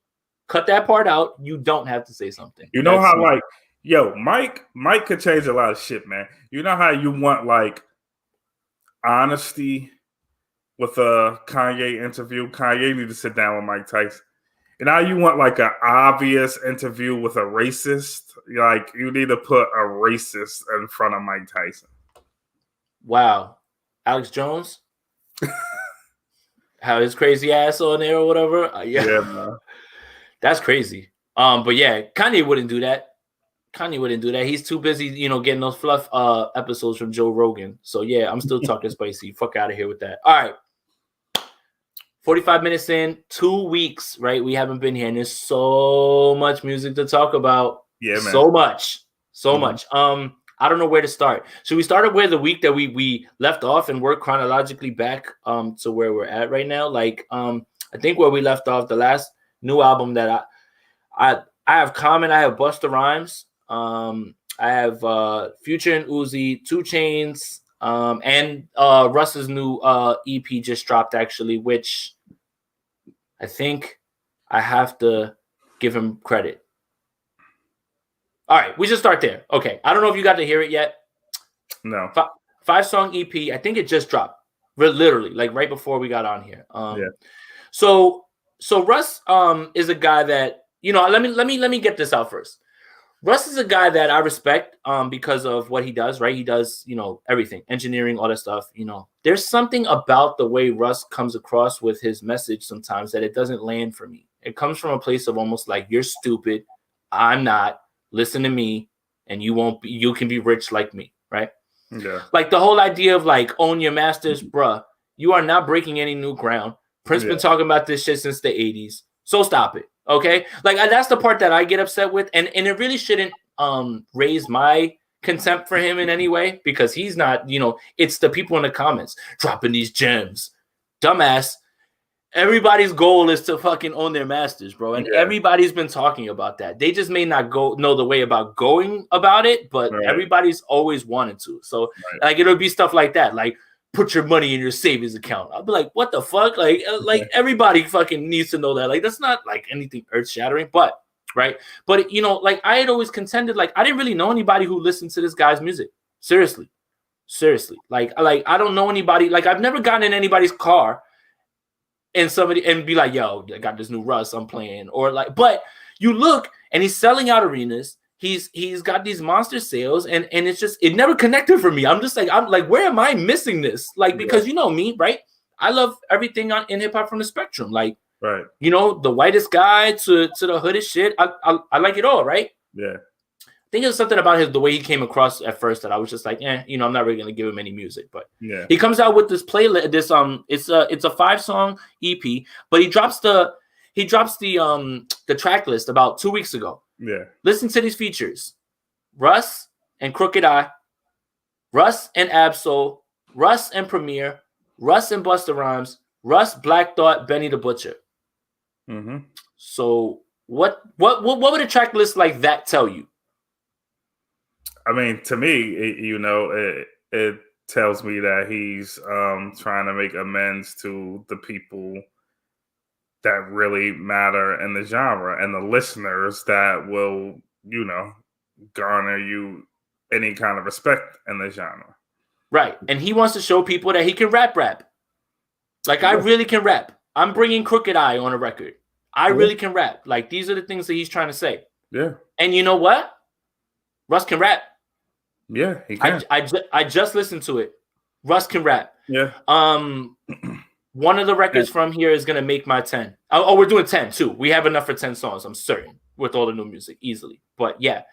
Cut that part out. You don't have to say something. You know how like, yo, Mike could change a lot of shit, man. You know how you want like honesty with a Kanye interview? Kanye need to sit down with Mike Tyson. And now you want like an obvious interview with a racist. Like, you need to put a racist in front of Mike Tyson. Wow. Alex Jones? Have his crazy ass on there or whatever? Yeah, man. That's crazy. But yeah, Kanye wouldn't do that. He's too busy, you know, getting those fluff episodes from Joe Rogan. So yeah, I'm still talking spicy. Fuck out of here with that. All right. 45 minutes in, 2 weeks, right? We haven't been here, and there's so much music to talk about. Yeah, man. So much. I don't know where to start. Should we start where the week that we left off and work chronologically back to where we're at right now? Like, I think where we left off, the last new album that I have Common, I have Busta Rhymes, I have Future and Uzi, 2 Chainz, and Russ's new EP just dropped, actually, which I think I have to give him credit. All right, we just start there. Okay, I don't know if you got to hear it yet. No. 5-song EP. I think it just dropped, literally, like right before we got on here. So Russ is a guy that, you know, let me get this out first. Russ is a guy that I respect because of what he does, right? He does, you know, everything, engineering, all that stuff. You know, there's something about the way Russ comes across with his message sometimes that it doesn't land for me. It comes from a place of almost like, you're stupid, I'm not, listen to me, and you can be rich like me, right? Yeah. Like the whole idea of like, own your masters, bruh, you are not breaking any new ground. Prince been talking about this shit since the 80s. So stop it. Okay? Like that's the part that I get upset with. And it really shouldn't raise my contempt for him in any way, because he's not, it's the people in the comments dropping these gems. Dumbass. Everybody's goal is to fucking own their masters, bro. And everybody's been talking about that. They just may not know the way about going about it, but everybody's always wanted to. So like it'll be stuff like that. Like, put your money in your savings account. I'll be like, what the fuck? Like everybody fucking needs to know that. Like, that's not like anything earth shattering, but right. But like I had always contended, like I didn't really know anybody who listened to this guy's music. Seriously. Like I don't know anybody. Like I've never gotten in anybody's car and be like, yo, I got this new Russ I'm playing. Or like, but you look and he's selling out arenas. He's got these monster sales and it's just, it never connected for me. I'm like, where am I missing this? Like, because you know me, right? I love everything in hip hop from the spectrum. Like, the whitest guy to the hoodest shit. I like it all, right? Yeah. I think it was something about the way he came across at first that I was just like, I'm not really gonna give him any music. But he comes out with this playlist. It's a 5-song EP, but he drops the track list about 2 weeks ago. Yeah. Listen to these features: Russ and Crooked I, Russ and Absol, Russ and Premier, Russ and Busta Rhymes, Russ, Black Thought, Benny the Butcher. Mm-hmm. So what would a track list like that tell you? I mean, to me, it tells me that he's trying to make amends to the people that really matter in the genre and the listeners that will, garner you any kind of respect in the genre. Right. And he wants to show people that he can rap. Like, I really can rap. I'm bringing Crooked I on a record. I really can rap. Like, these are the things that he's trying to say. Yeah. And you know what? Russ can rap. Yeah, he can. I just listened to it. Russ can rap. Yeah. One of the records from here is gonna make my 10. Oh, we're doing 10 too. We have enough for 10 songs, I'm certain, with all the new music easily. But yeah,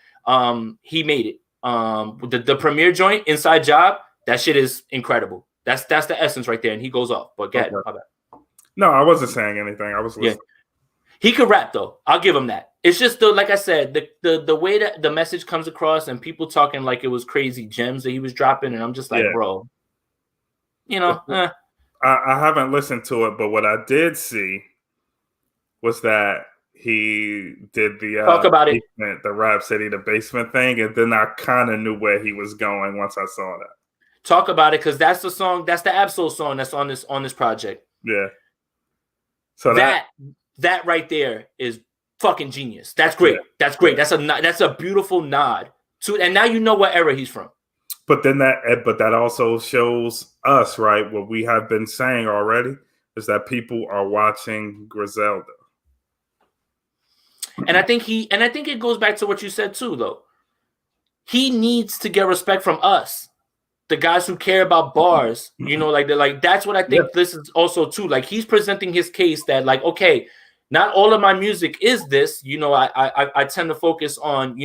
he made it. The premiere joint, Inside Job, that shit is incredible. That's the essence right there, and he goes off. But go ahead. No, I wasn't saying anything. I was listening. Yeah. He could rap though. I'll give him that. It's just like I said, the way that the message comes across and people talking like it was crazy gems that he was dropping, and I'm just like, bro, I haven't listened to it, but what I did see was that he did the talk about basement, the Rap City, the basement thing, and then I kind of knew where he was going once I saw that. Talk about it, because that's the song, that's the Absol song that's on this project. Yeah. So that right there is fucking genius. That's great. Yeah. That's great. That's a beautiful nod to, and now you know what era he's from. But then that also shows us, right, what we have been saying already, is that people are watching Griselda. And I think it goes back to what you said too, though. He needs to get respect from us, the guys who care about bars. Like that's what I think this is also too. Like, he's presenting his case that, like, okay, not all of my music is this. I tend to focus on,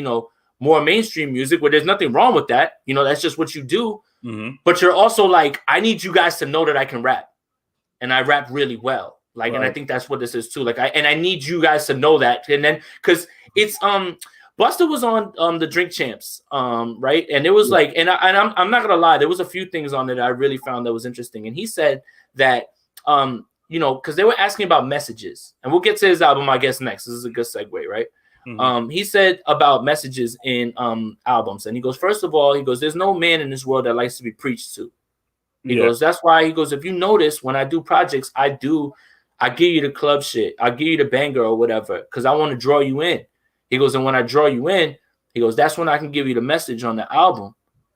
more mainstream music, where there's nothing wrong with that. That's just what you do. Mm-hmm. But you're also like, I need you guys to know that I can rap, and I rap really well. Like, right. And I think that's what this is too. Like, I need you guys to know that. And then, because it's Busta was on the Drink Champs, right? And it was like, and I'm not gonna lie, there was a few things on it that I really found that was interesting. And he said that because they were asking about messages, and we'll get to his album, I guess, next. This is a good segue, right? Mm-hmm. He said about messages in albums, and he goes, first of all, there's no man in this world that likes to be preached to. He goes, that's why, he goes, if you notice, when I do projects, I give you the club shit, I give you the banger or whatever, because I want to draw you in. He goes, and when I draw you in, he goes, that's when I can give you the message on the album.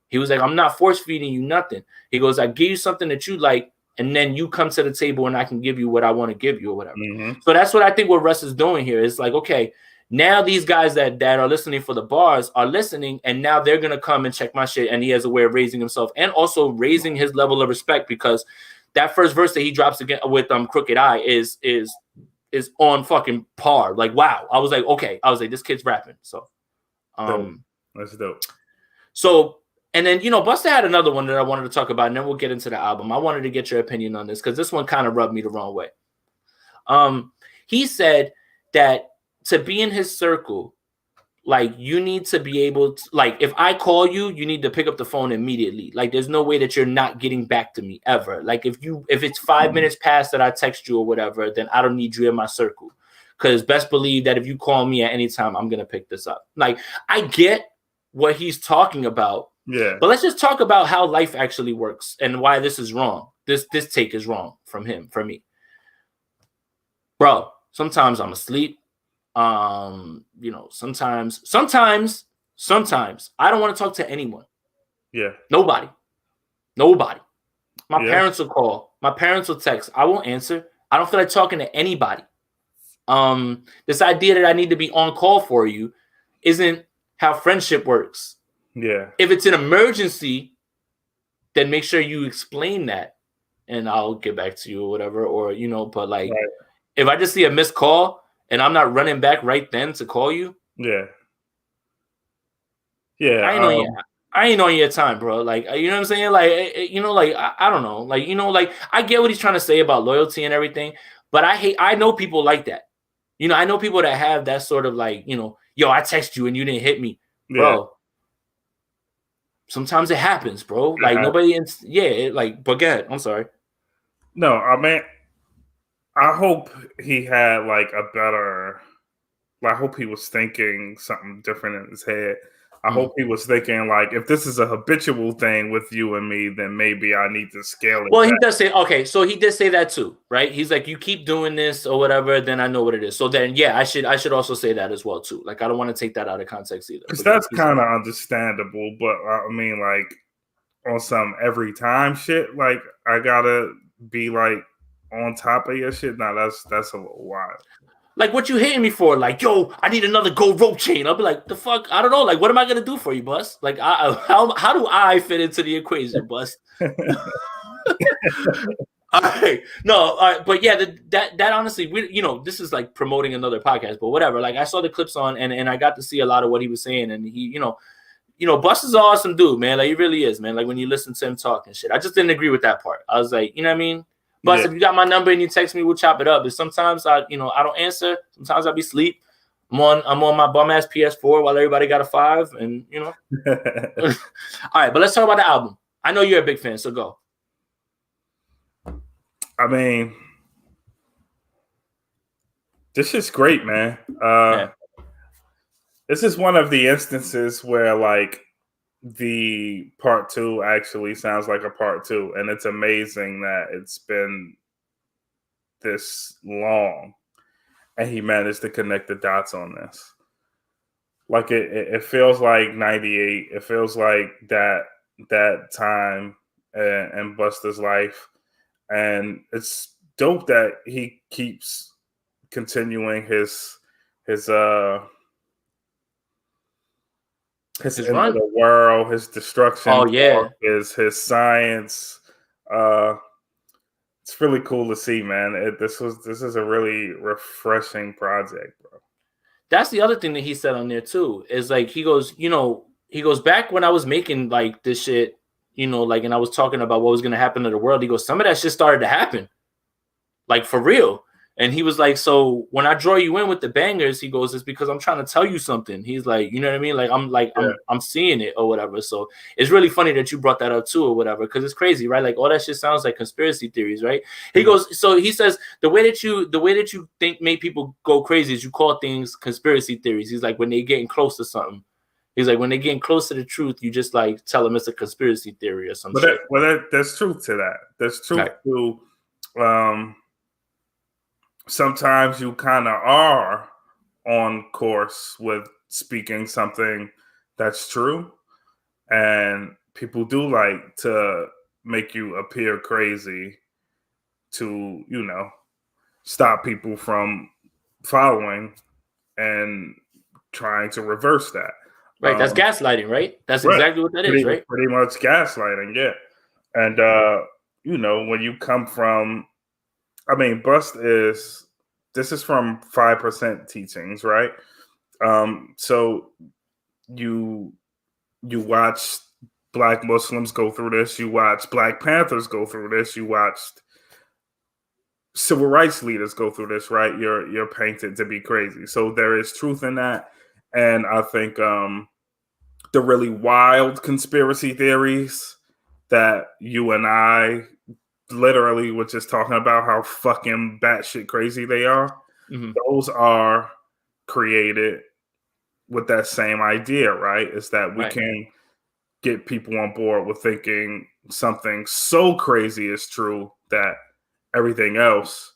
He was like, I'm not force feeding you nothing. He goes, I give you something that you like, and then you come to the table and I can give you what I want to give you or whatever. Mm-hmm. So that's what I think what Russ is doing here. It's like, okay, now these guys that are listening for the bars are listening, and now they're going to come and check my shit, and he has a way of raising himself and also raising his level of respect, because that first verse that he drops again with Crooked I is on fucking par. Like, wow. I was like, okay. I was like, this kid's rapping. So that's dope. So, and then, Busta had another one that I wanted to talk about, and then we'll get into the album. I wanted to get your opinion on this, because this one kind of rubbed me the wrong way. He said that to be in his circle, like you need to be able to, like if I call you, you need to pick up the phone immediately. Like there's no way that you're not getting back to me ever. Like if it's 5 minutes past that I text you or whatever, then I don't need you in my circle. Because best believe that if you call me at any time, I'm gonna pick this up. Like I get what he's talking about. Yeah. But let's just talk about how life actually works and why this is wrong. This take is wrong from me. Bro, sometimes I'm asleep. Sometimes I don't want to talk to anyone. Yeah. Nobody. My parents will call. My parents will text. I won't answer. I don't feel like talking to anybody. This idea that I need to be on call for you isn't how friendship works. Yeah. If it's an emergency, then make sure you explain that and I'll get back to you or whatever. Or, but like if I just see a missed call and I'm not running back right then to call you. Yeah. Yeah. I ain't on your time, bro. Like, you know what I'm saying? Like, I don't know. Like, I get what he's trying to say about loyalty and everything, but I know people like that. I know people that have that sort of like, yo, I text you and you didn't hit me, bro. Yeah. Sometimes it happens, bro. Like nobody, but go ahead. I'm sorry. No, I mean, I hope he had like a better, I hope he was thinking something different in his head. I hope he was thinking like, if this is a habitual thing with you and me, then maybe I need to scale it. Well, he does say, okay, so he did say that too, right? He's like, you keep doing this or whatever, then I know what it is. So then, yeah, I should also say that as well too. Like, I don't want to take that out of context either. Because that's kind of understandable, but I mean, like on some every time shit, like I gotta be like on top of your shit. Now that's a little wild. Like, what you hitting me for? Like, yo, I need another gold rope chain. I'll be like, the fuck? I don't know. Like, what am I gonna do for you, Bus? Like, how do I fit into the equation, Bus? All right, no, all right, but yeah, that honestly, this is like promoting another podcast, but whatever. Like, I saw the clips on, and I got to see a lot of what he was saying, and he, Bus is an awesome dude, man. Like, he really is, man. Like, when you listen to him talk and shit, I just didn't agree with that part. I was like, you know what I mean? But if you got my number and you text me, we'll chop it up. But sometimes I don't answer. Sometimes I'll be asleep. I'm on my bum ass PS4 while everybody got a 5, and All right, but let's talk about the album. I know you're a big fan, so go. I mean, this is great, man. This is one of the instances where like the part 2 actually sounds like a part 2, and it's amazing that it's been this long and he managed to connect the dots on this. Like it feels like 98. It feels like that time in Busta's life, and it's dope that he keeps continuing his into the world, his destruction. Oh yeah, his science. It's really cool to see, man. This is a really refreshing project, bro. That's the other thing that he said on there too. Is like he goes back when I was making like this shit, like, and I was talking about what was gonna happen to the world. He goes, some of that shit started to happen, like for real. And he was like, so when I draw you in with the bangers, he goes, it's because I'm trying to tell you something. He's like, you know what I mean? Like, I'm seeing it or whatever. So it's really funny that you brought that up too or whatever, because it's crazy, right? Like all that shit sounds like conspiracy theories, right? He goes, so he says the way that you think make people go crazy is you call things conspiracy theories. He's like, when they getting close to something. He's like, when they're getting close to the truth, you just like tell them it's a conspiracy theory or some shit. There's truth to that. There's truth to sometimes you kind of are on course with speaking something that's true, and people do like to make you appear crazy to, stop people from following and trying to reverse that. Right, that's gaslighting, right? That's exactly what that is, right? Pretty much gaslighting, yeah. And when you come from, I mean, this is from 5% teachings, right? So you watch Black Muslims go through this, you watch Black Panthers go through this, you watched civil rights leaders go through this, right? You're painted to be crazy. So there is truth in that. And I think the really wild conspiracy theories that you and I literally were just talking about how fucking batshit crazy they are, those are created with that same idea, right? Is that we can get people on board with thinking something so crazy is true that everything else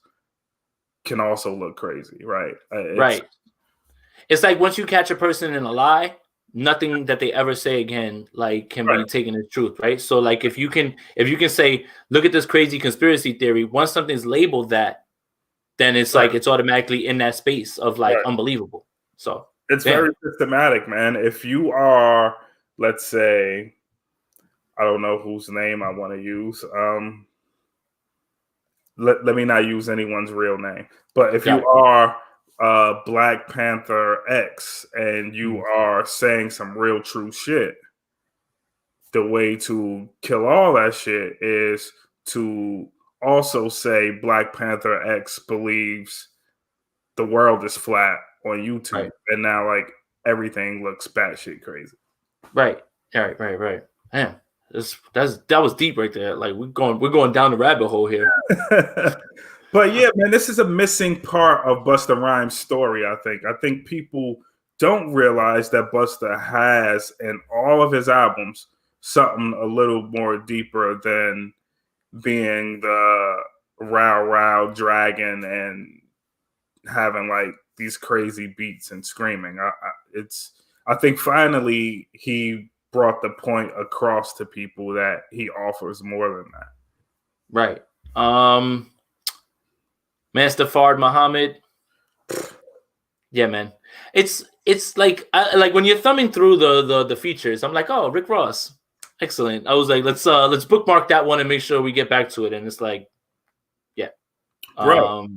can also look crazy, right? It's like once you catch a person in a lie, nothing that they ever say again can be taken as truth, right? So like if you can say, look at this crazy conspiracy theory, once something's labeled that, then it's like it's automatically in that space of like unbelievable. So it's very systematic, man. If you are, let's say, I don't know whose name I want to use. Let me not use anyone's real name. But if you are Black Panther X and you are saying some real true shit, the way to kill all that shit is to also say Black Panther X believes the world is flat on YouTube, and now like everything looks batshit crazy. Right. Man, that was deep right there. Like we're going down the rabbit hole here. But yeah, man, this is a missing part of Busta Rhymes' story. I think people don't realize that Busta has in all of his albums something a little more deeper than being the row dragon and having like these crazy beats and screaming. I think finally he brought the point across to people that he offers more than that. Right. Master Fard Muhammad. Yeah, man. It's like like when you're thumbing through the features, I'm like, oh, Rick Ross. Excellent. I was like, let's bookmark that one and make sure we get back to it. And it's like, yeah. Bro,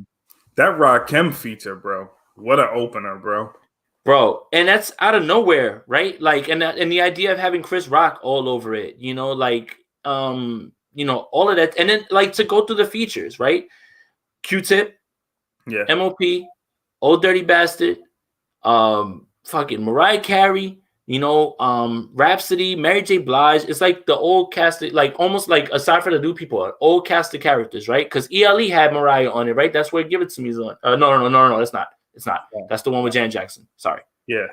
that Rakim feature, bro. What an opener, bro. Bro, and that's out of nowhere, right? Like, and the idea of having Chris Rock all over it, like, all of that, and then like to go through the features, right? Q-Tip, MOP, Old Dirty Bastard, fucking Mariah Carey, Rhapsody, Mary J. Blige. It's like the old cast, like almost like aside from the new people, an old cast of characters, right? Because ELE had Mariah on it, right? That's where Give It To Me is on. No, that's not. It's not. That's the one with Janet Jackson. Sorry. Yeah.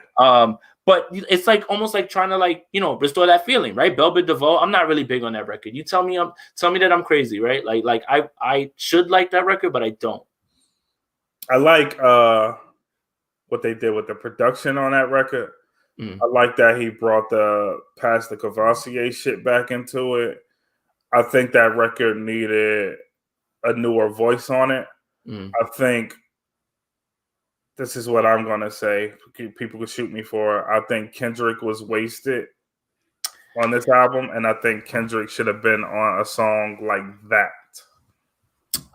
But it's like almost like trying to restore that feeling, right? Belbit DeVoe. I'm not really big on that record. You tell me that I'm crazy, right? Like I should like that record, but I don't. I like what they did with the production on that record. I like that he brought the Pastor Cavassier shit back into it. I think that record needed a newer voice on it. I think this is what I'm going to say. People can shoot me for it. I think Kendrick was wasted on this album, and I think Kendrick should have been on a song like that.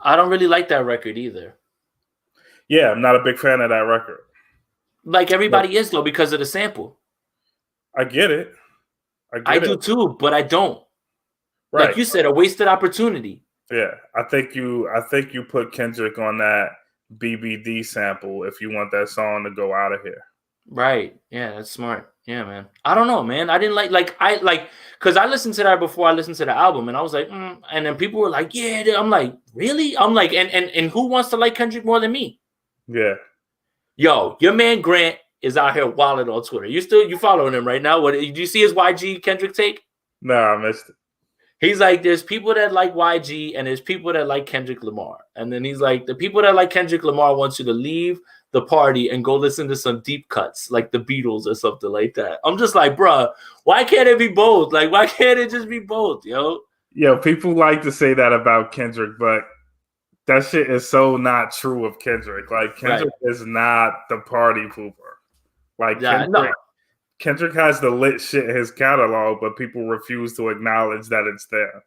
I don't really like that record either. Yeah, I'm not a big fan of that record. Like everybody is, though, because of the sample. I get it. I do too, but I don't. Right. Like you said, a wasted opportunity. Yeah, I think you put Kendrick on that BBD sample if you want that song to go out of here. Right. Yeah, that's smart. Yeah, man. I don't know, man. I didn't because I listened to that before I listened to the album, and I was like, and then people were like, yeah. I'm like, really? I'm like, and who wants to like Kendrick more than me? Yeah. Yo, your man Grant is out here wilding on Twitter. You following him right now? What did you see his YG Kendrick take? No, I missed it. He's like, there's people that like YG and there's people that like Kendrick Lamar. And then he's like, the people that like Kendrick Lamar want you to leave the party and go listen to some deep cuts like the Beatles or something like that. I'm just like, bruh, why can't it be both? Like, why can't it just be both, yo? Yo, people like to say that about Kendrick, but that shit is so not true of Kendrick. Like, Kendrick is not the party pooper. Like, Kendrick has the lit shit in his catalog, but people refuse to acknowledge that it's there.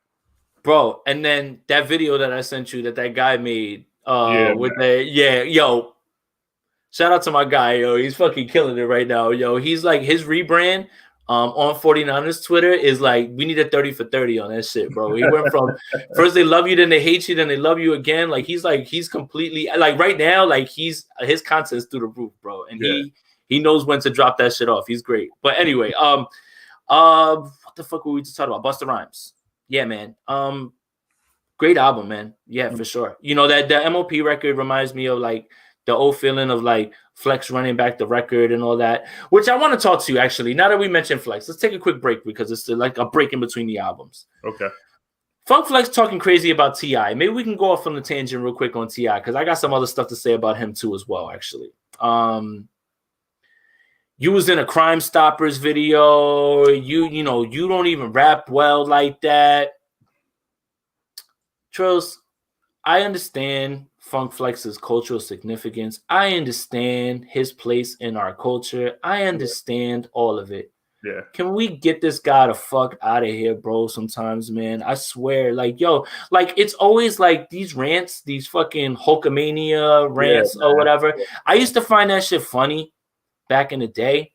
Bro, and then that video that I sent you that guy made shout out to my guy, yo. He's fucking killing it right now, yo. He's like his rebrand on 49ers Twitter is like, we need a 30 for 30 on that shit, bro. He went from first they love you, then they hate you, then they love you again. Like he's completely like right now, like his content's through the roof, bro. And he knows when to drop that shit off. He's great. But anyway, what the fuck were we just talking about? Busta Rhymes. Yeah, man. Great album, man. Yeah, for sure. You know, that the MOP record reminds me of like the old feeling of like Flex running back the record and all that, which I want to talk to you actually. Now that we mentioned Flex, let's take a quick break because it's like a break in between the albums. Okay. Funk Flex talking crazy about T.I. Maybe we can go off on the tangent real quick on T.I. because I got some other stuff to say about him too as well, actually. You was in a Crime Stoppers video. You know, you don't even rap well like that. Trills, I understand Funk Flex's cultural significance. I understand his place in our culture. I understand all of it. Yeah. Can we get this guy the fuck out of here, bro? Sometimes, man. I swear, like, yo, like it's always like these rants, these fucking Hulkamania rants or whatever. I used to find that shit funny back in the day.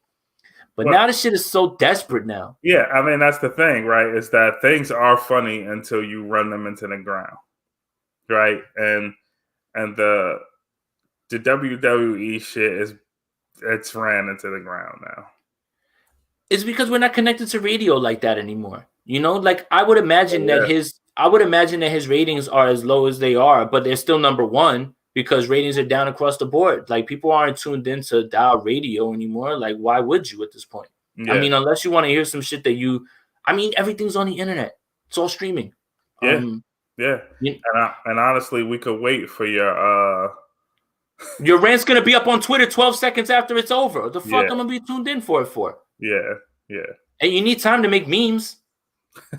But now this shit is so desperate now. Yeah, I mean, that's the thing, right? Is that things are funny until you run them into the ground, right? And the WWE shit it's ran into the ground now. It's because we're not connected to radio like that anymore. You know, like I would imagine that his ratings are as low as they are, but they're still number one. Because ratings are down across the board. Like people aren't tuned into dial radio anymore. Like why would you at this point? Yeah. I mean, unless you want to hear some shit that everything's on the internet. It's all streaming. Yeah. And honestly, we could wait for your rant's gonna be up on Twitter 12 seconds after it's over. The fuck I'm gonna be tuned in for it for? Yeah. And you need time to make memes.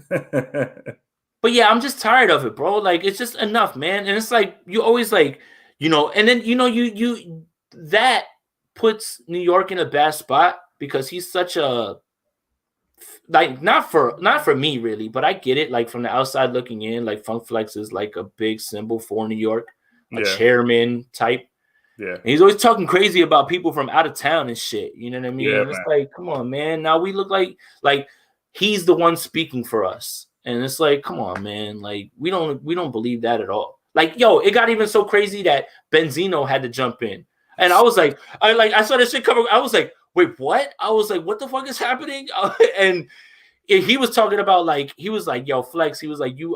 But yeah, I'm just tired of it, bro. Like it's just enough, man. And it's like you always like. You know, and then you that puts New York in a bad spot because he's such a like not for me really, but I get it. Like from the outside looking in, like Funk Flex is like a big symbol for New York, a chairman type. Yeah, and he's always talking crazy about people from out of town and shit. You know what I mean? Yeah, it's like, come on, man. Now we look like he's the one speaking for us, and it's like, come on, man. Like we don't believe that at all. Like, yo, it got even so crazy that Benzino had to jump in. And I was like, I saw this shit cover. I was like, wait, what? I was like, what the fuck is happening? And he was talking about like, he was like, yo, Flex. He was like, you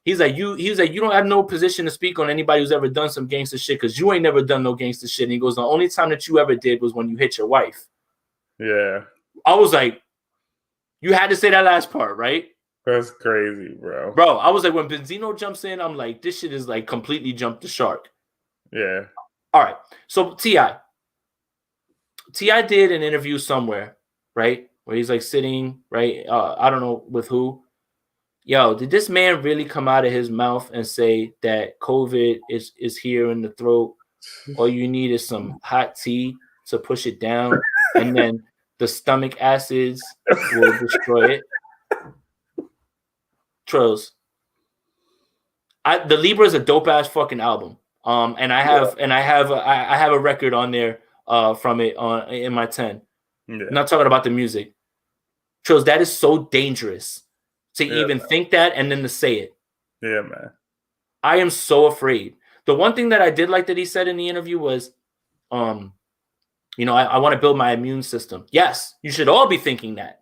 don't have no position to speak on anybody who's ever done some gangster shit because you ain't never done no gangster shit. And he goes, the only time that you ever did was when you hit your wife. Yeah. I was like, you had to say that last part, right? That's crazy, bro. Bro, I was like, when Benzino jumps in, I'm like, this shit is like completely jumped the shark. Yeah. All right. So T.I. did an interview somewhere, right? Where he's like sitting, right? I don't know with who. Yo, did this man really come out of his mouth and say that COVID is here in the throat? All you need is some hot tea to push it down, and then the stomach acids will destroy it. Trills. The Libra is a dope ass fucking album. And I have a record on there from it in my 10. Yeah. I'm not talking about the music. Trills, that is so dangerous to even think that and then to say it. Yeah, man. I am so afraid. The one thing that I did like that he said in the interview was, I want to build my immune system. Yes, you should all be thinking that.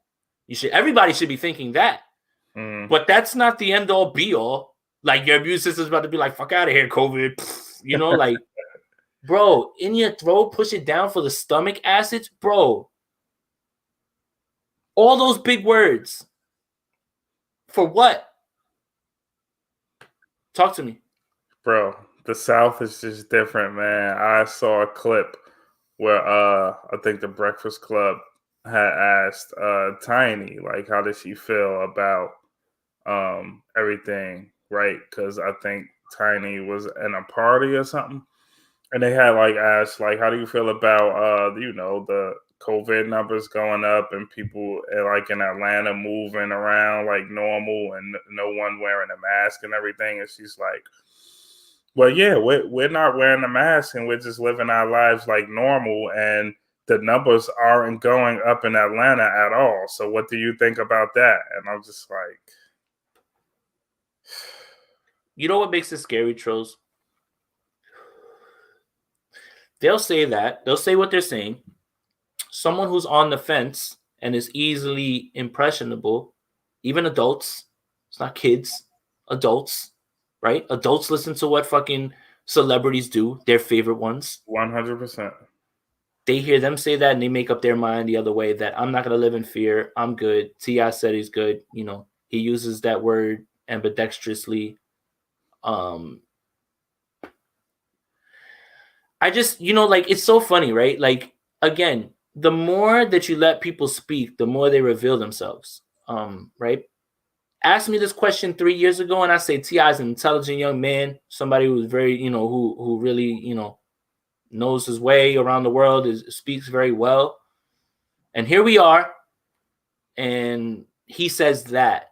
Everybody should be thinking that. But that's not the end all be all. Like your immune system's about to be like, fuck out of here, COVID. You know, like, bro, in your throat, push it down for the stomach acids, bro. All those big words. For what? Talk to me. Bro, the South is just different, man. I saw a clip where I think the Breakfast Club had asked Tiny, like, how does she feel about everything, right? Because I think Tiny was in a party or something, and they had like asked, like, how do you feel about the COVID numbers going up and people like in Atlanta moving around like normal and no one wearing a mask and everything? And she's like, well, yeah, we're not wearing a mask and we're just living our lives like normal, and the numbers aren't going up in Atlanta at all. So what do you think about that? And I'm just like, you know what makes it scary, Trills? They'll say that. They'll say what they're saying. Someone who's on the fence and is easily impressionable, even adults, it's not kids, adults, right? Adults listen to what fucking celebrities do, their favorite ones. 100%. They hear them say that and they make up their mind the other way that I'm not going to live in fear. I'm good. T.I. said he's good. You know, he uses that word ambidextrously. I just, like, it's so funny, right? Like, again, the more that you let people speak, the more they reveal themselves, right? Ask me this question 3 years ago, and I say T.I. is an intelligent young man, somebody who's very, who really, knows his way around the world, speaks very well. And here we are, and he says that.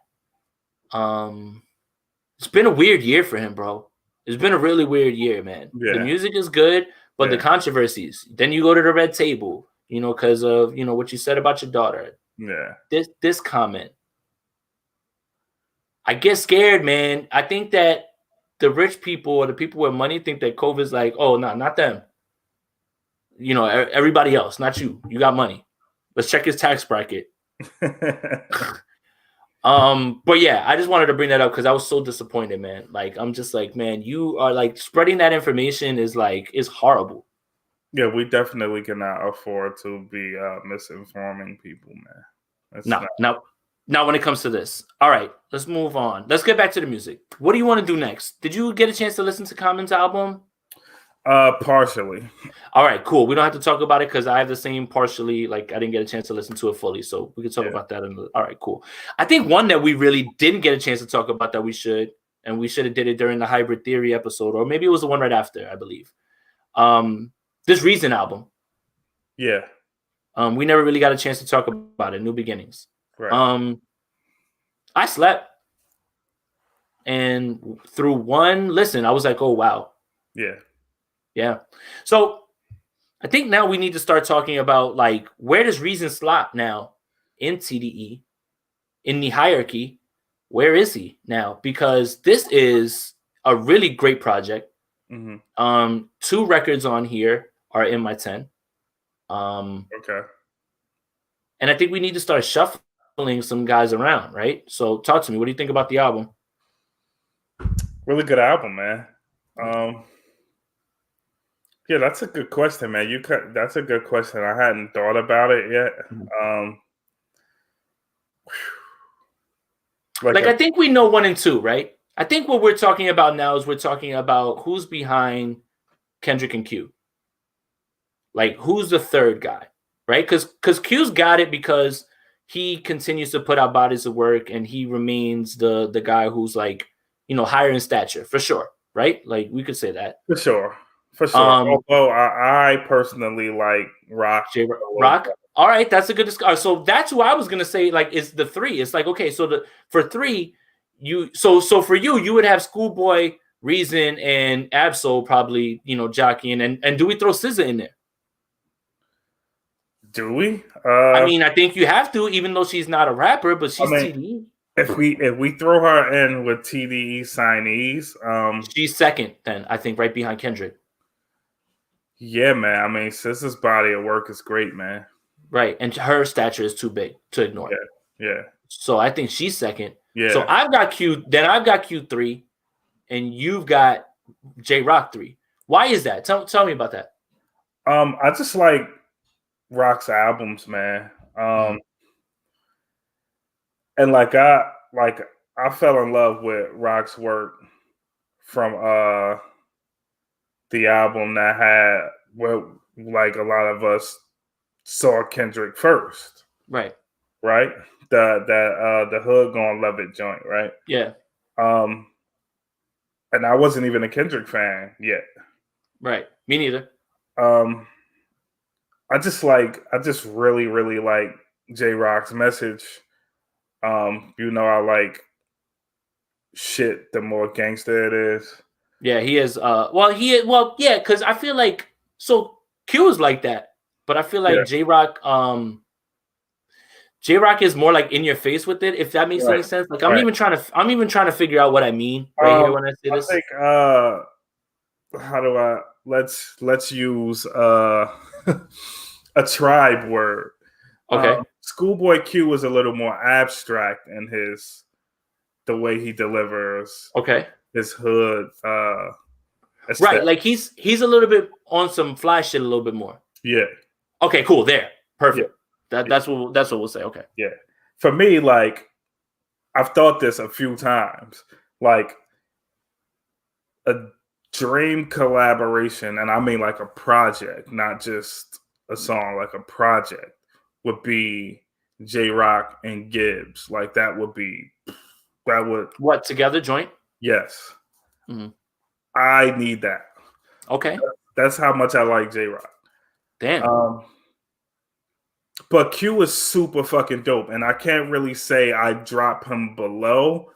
It's been a weird year for him, bro. It's been a really weird year, man. Yeah. The music is good, but the controversies. Then you go to the red table, because of, what you said about your daughter. Yeah. This comment. I get scared, man. I think that the rich people or the people with money think that COVID's like, oh, no, not them. Everybody else, not you. You got money. Let's check his tax bracket. But yeah, I just wanted to bring that up because I was so disappointed, man. Like, I'm just like, man, you are like spreading that information is horrible. Yeah, we definitely cannot afford to be misinforming people, man. Not when it comes to this. All right, let's move on. Let's get back to the music. What do you want to do next? Did you get a chance to listen to Common's album? Partially. All right, cool. We don't have to talk about it because I have the same partially. Like, I didn't get a chance to listen to it fully, so we can talk about that. All right, cool. I think one that we really didn't get a chance to talk about that we should have did it during the Hybrid Theory episode, or maybe it was the one right after, I believe. This Reason album. Yeah. We never really got a chance to talk about it. New Beginnings. Right. I slept, and through one listen, I was like, oh wow. Yeah. So I think now we need to start talking about, like, where does Reason slot now in TDE, in the hierarchy? Where is he now? Because this is a really great project. Mm-hmm. 2 records on here are in my 10. Okay. And I think we need to start shuffling some guys around, right? So talk to me. What do you think about the album? Really good album, man. Yeah, that's a good question, man. That's a good question. I hadn't thought about it yet. I think we know 1 and 2, right? I think what we're talking about now is we're talking about who's behind Kendrick and Q. Like, who's the third guy, right? Because Q's got it because he continues to put out bodies of work and he remains the guy who's, like, higher in stature, for sure, right? Like, we could say that. For sure. Although I personally like Rock. Rock. All right, that's a good discussion. So that's who I was gonna say. Like, is the 3? It's like, okay, so for 3, so for you would have Schoolboy, Reason, and Absol probably jockeying, and do we throw SZA in there? Do we? I mean, I think you have to, even though she's not a rapper, but she's TDE. If we throw her in with TDE signees, she's second then, I think, right behind Kendrick. Yeah, man. I mean, SZA's body of work is great, man. Right, and her stature is too big to ignore. Yeah. So I think she's second. Yeah. So I've got Q. Then I've got Q3, and you've got J Rock 3. Why is that? Tell me about that. I just like Rock's albums, man. And I fell in love with Rock's work from the album that had like a lot of us saw Kendrick first. Right. The Hood Gonna Love It joint, right? Yeah. And I wasn't even a Kendrick fan yet. Right. Me neither. I just really, really like J Rock's message. I like shit, the more gangster it is. Yeah, he is. Because I feel like, so Q is like that. but I feel like J-Rock is more like in your face with it, if that makes any sense. Like I'm even trying to figure out what I mean here when I say this. I think how do I let's use a tribe word. Okay. Schoolboy Q was a little more abstract in the way he delivers. Okay. His hood. Right, like he's a little bit on some fly shit a little bit more. Yeah. Okay, cool. There. Perfect. Yeah. That's what we'll say. Okay. Yeah. For me, like I've thought this a few times. Like a dream collaboration, and I mean like a project, not just a song, like a project would be J-Rock and Gibbs. Like that would what, together joint? Yes. Mm-hmm. I need that. Okay. That's how much I like J-Rock. Damn. But Q is super fucking dope, and I can't really say I drop him below.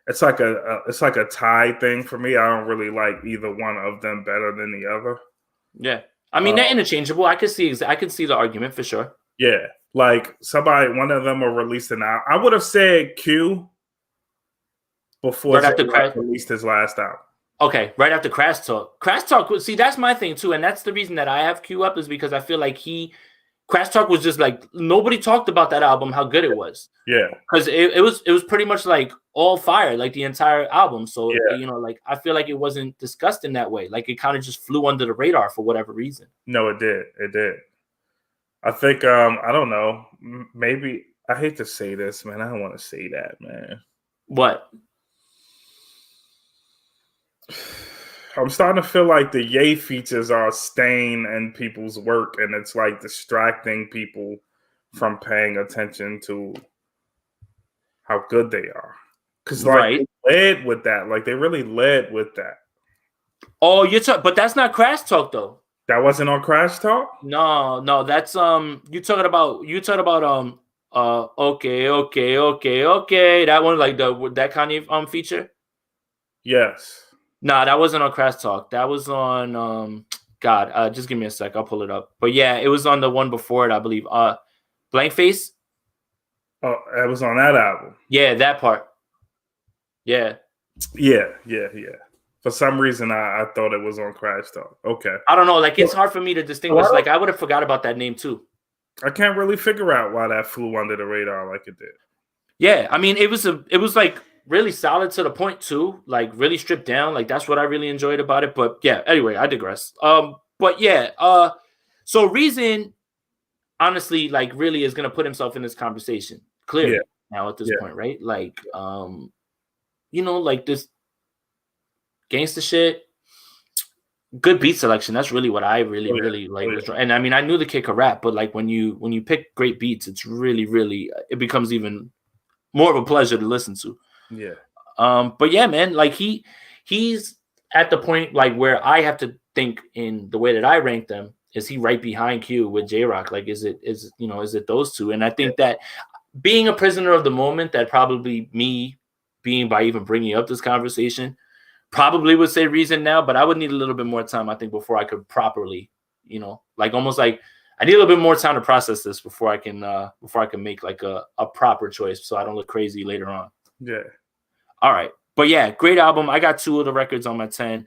It's like a tie thing for me. I don't really like either one of them better than the other. Yeah, I mean they're interchangeable. I can see the argument for sure. Yeah, like one of them will release an album. I would have said Q before J-Rock released his last album. Okay, right after Crash Talk. Crash Talk, see, that's my thing too, and that's the reason that I have Q up is because I feel like Crash Talk was just like nobody talked about that album, how good it was. Yeah, because it was pretty much like all fire, like the entire album. So like I feel like it wasn't discussed in that way. Like it kind of just flew under the radar for whatever reason. No, it did. It did. I think I don't know. Maybe I hate to say this, man. I don't want to say that, man. What? I'm starting to feel like the Ye features are staying in people's work, and it's like distracting people from paying attention to how good they are. Because they led with that. Like they really led with that. Oh, but that's not Crash Talk though. That wasn't on Crash Talk? No, that's you talking about okay. That one, like that Kanye feature? Yes. Nah, that wasn't on Crash Talk. That was on God, just give me a sec, I'll pull it up. But yeah, it was on the one before it, I believe. Blank Face. Oh, it was on that album. Yeah, that part. Yeah. For some reason, I thought it was on Crash Talk. Okay. I don't know. Like, it's hard for me to distinguish. Like, I would have forgot about that name, too. I can't really figure out why that flew under the radar like it did. Yeah, I mean, it was like really solid to the point, too. Like, really stripped down. Like, that's what I really enjoyed about it. But, yeah, anyway, I digress. But, yeah, so Reason, honestly, like, really is going to put himself in this conversation. Clearly now at this point, right? Like, like this gangster shit, good beat selection. That's really what I really like. And I mean, I knew the kid could rap, but like when you pick great beats, it's really it becomes even more of a pleasure to listen to. Yeah. But yeah, man, like he's at the point like where I have to think in the way that I rank them. Is he right behind Q with J-Rock? Like, is it those two? And I think that being a prisoner of the moment, that probably me being by even bringing up this conversation probably would say Reason now, but I would need a little bit more time, I think, before I could properly, like almost like I need a little bit more time to process this before I can make like a proper choice so I don't look crazy later on. Yeah. All right. But yeah, great album. I got 2 of the records on my 10.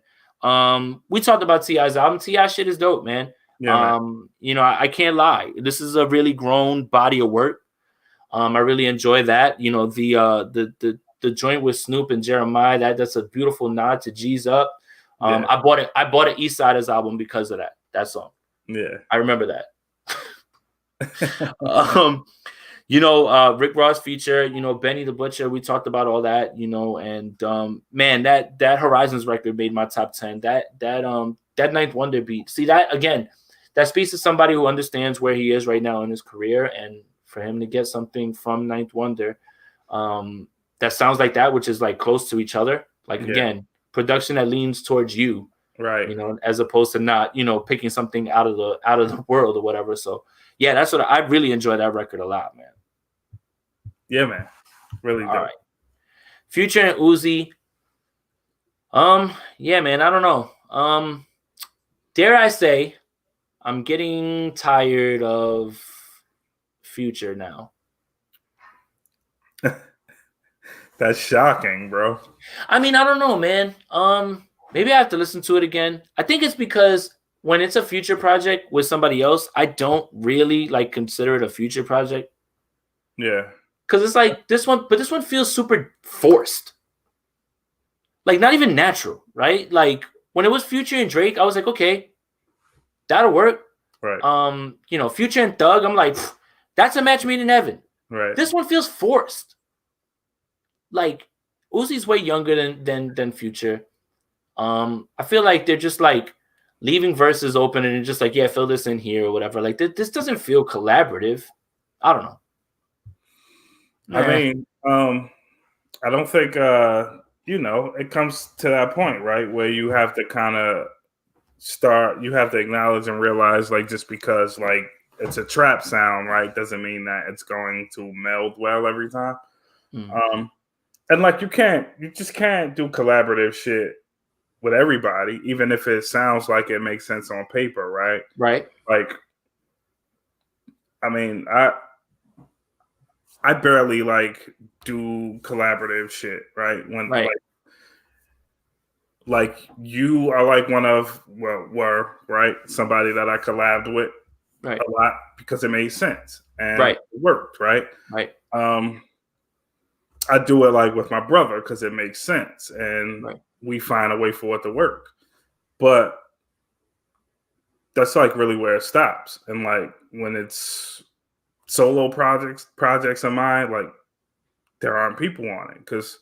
We talked about T.I.'s album. T.I. shit is dope, man. Yeah, I can't lie. This is a really grown body of work. I really enjoy that. The joint with Snoop and Jeremiah, that's a beautiful nod to G's Up. I bought an East Siders album because of that song. Yeah. I remember that. Rick Ross feature, Benny the Butcher, we talked about all that, and man, that Horizons record made my top 10. That Ninth Wonder beat. See that again, that speaks to somebody who understands where he is right now in his career, and for him to get something from Ninth Wonder, that sounds like that, which is like close to each other. Like again, production that leans towards you, right? As opposed to not, picking something out of the world or whatever. So yeah, that's what I really enjoy that record a lot, man. Yeah, man, really dope. All right. Future and Uzi. Yeah, man, I don't know. Dare I say, I'm getting tired of Future now. That's shocking, bro. I mean, I don't know, man. Maybe I have to listen to it again. I think it's because when it's a Future project with somebody else, I don't really like consider it a Future project. Yeah. Because it's like this one, but this one feels super forced. Like not even natural, right? Like when it was Future and Drake, I was like, okay, that'll work. Right. Future and Thug, I'm like, that's a match made in heaven. Right. This one feels forced. Like Uzi's way younger than Future. I feel like they're just like leaving verses open and just like, yeah, fill this in here or whatever. Like this doesn't feel collaborative. I don't know. I mean, I don't think it comes to that point, right, where you have to kind of you have to acknowledge and realize, like, just because like it's a trap sound, right, doesn't mean that it's going to meld well every time. And like you just can't do collaborative shit with everybody, even if it sounds like it makes sense on paper, right? Right. Like, I mean, I barely like do collaborative shit, right? When like you are like one of were right somebody that I collabed with a lot because it made sense and it worked, right? Right. I do it like with my brother because it makes sense and we find a way for it to work. But that's like really where it stops. And like when it's solo projects of mine, like there aren't people on it because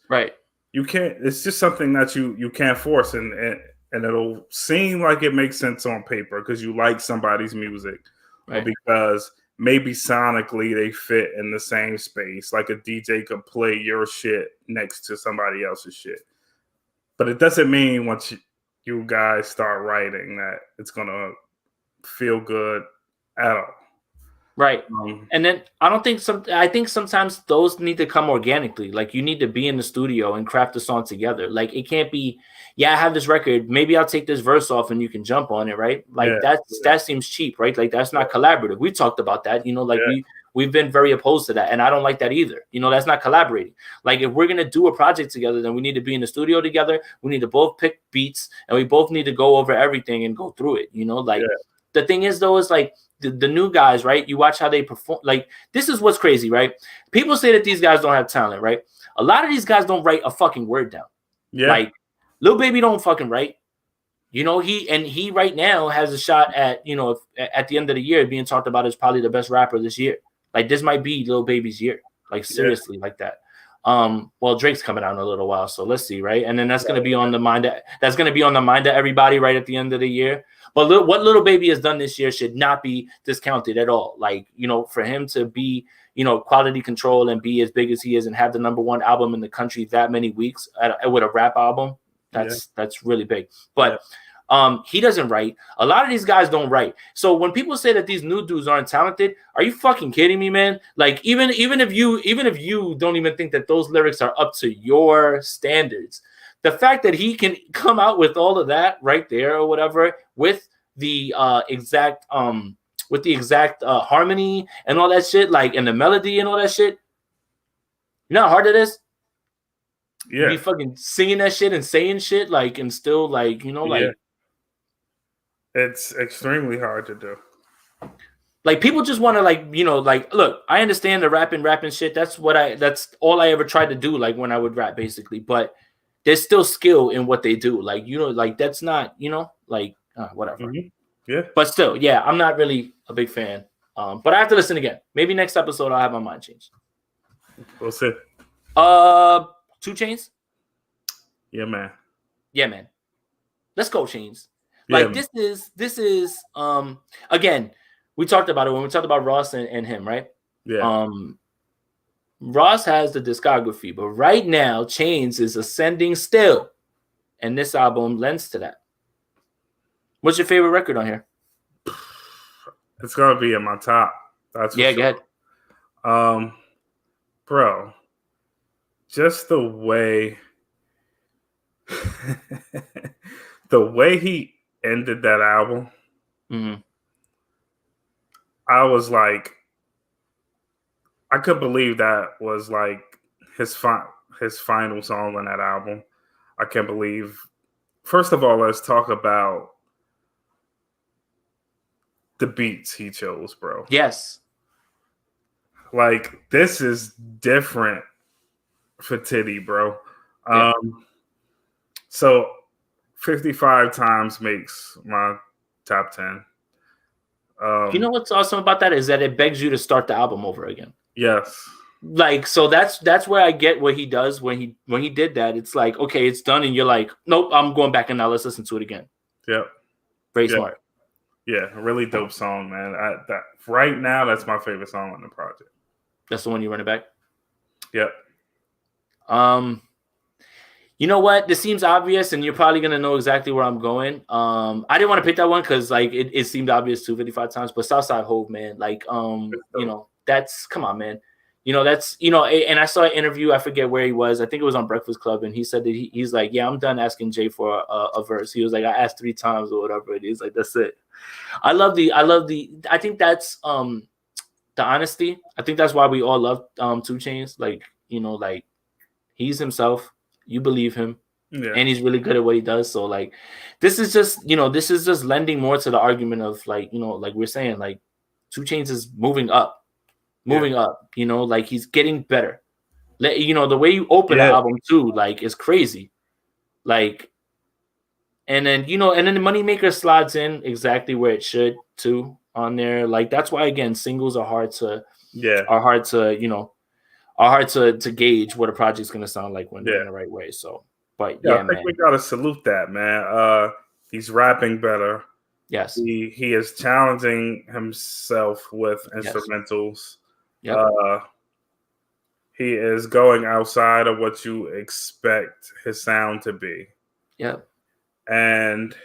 you can't. It's just something that you can't force, and it'll seem like it makes sense on paper because you like somebody's music, or because maybe sonically they fit in the same space. Like a DJ could play your shit next to somebody else's shit, but it doesn't mean once you guys start writing that it's gonna feel good at all. Right. And then I think sometimes those need to come organically. Like you need to be in the studio and craft the song together. Like it can't be, I have this record, maybe I'll take this verse off and you can jump on it, right? Like that seems cheap, right? Like that's not collaborative. We talked about that, we've been very opposed to that. And I don't like that either. That's not collaborating. Like if we're gonna do a project together, then we need to be in the studio together. We need to both pick beats and we both need to go over everything and go through it. The thing is though, is like the new guys, right? You watch how they perform. Like this is what's crazy, right? People say that these guys don't have talent, right? A lot of these guys don't write a fucking word down. Yeah. Like Lil Baby don't fucking write. He right now has a shot at at the end of the year being talked about as probably the best rapper this year. Like this might be Lil Baby's year. Like seriously, like that. Well, Drake's coming out in a little while, so let's see, right? And then that's gonna be on the mind. That's gonna be on the mind of everybody right at the end of the year. But what Lil Baby has done this year should not be discounted at all. Like, for him to be, quality control and be as big as he is and have the #1 album in the country that many weeks with a rap album, that's really big. But he doesn't write. A lot of these guys don't write. So when people say that these new dudes aren't talented, are you fucking kidding me, man? Like even if you don't even think that those lyrics are up to your standards, the fact that he can come out with all of that right there or whatever with the exact harmony and all that shit, like and the melody and all that shit, you know how hard it is? Yeah. Be fucking singing that shit and saying shit like and still like, like it's extremely hard to do. Like people just want to like look, I understand the rapping shit. That's all I ever tried to do, like when I would rap basically, but there's still skill in what they do. Like, like that's not, like whatever. Mm-hmm. Yeah. But still, I'm not really a big fan. But I have to listen again. Maybe next episode I'll have my mind changed. We'll see. 2 Chainz? Yeah, man. Yeah, man. Let's go, Chainz. Like this is again, we talked about it when we talked about Ross and him, right? Yeah. Ross has the discography, but right now Chainz is ascending still, and this album lends to that. What's your favorite record on here? It's gonna be in my top. That's go ahead. Bro, just the way the way he ended that album, I was like, I could believe that was like his final song on that album. I can't believe. First of all, let's talk about the beats he chose, bro. Yes. Like, this is different for Titty, bro. Yeah. So 55 times makes my top 10. You know what's awesome about that is that it begs you to start the album over again. Yes. Like, so that's where I get what he does when he did that. It's like, okay, it's done, and you're like, nope, I'm going back and now let's listen to it again. Yep. Very smart. Yeah, a really dope song, man. That right now, that's my favorite song on the project. That's the one you run it back. Yep. You know what? This seems obvious, and you're probably gonna know exactly where I'm going. I didn't want to pick that one because like it seemed obvious 255 times, but Southside Hove, man, like you know, that's come on, man. You know, that's and I saw an interview, I forget where he was, I think it was on Breakfast Club, and he said that he's like, yeah, I'm done asking Jay for a verse. He was like, I asked 3 times or whatever it is. Like, that's it. I think that's the honesty. I think that's why we all love 2 Chainz. Like, like he's himself. You believe him, and he's really good at what he does. So like, this is just lending more to the argument of like, like we're saying, like 2 Chainz is moving up. Like he's getting better. The way you open the album too, like, is crazy. Like, and then the Moneymaker slides in exactly where it should too on there. Like, that's why again, singles are hard to gauge what a project's gonna sound like when they're in the right way. So, but I think we gotta salute that, man. He's rapping better. Yes, he is challenging himself with instrumentals. Yep. He is going outside of what you expect his sound to be. Yep. And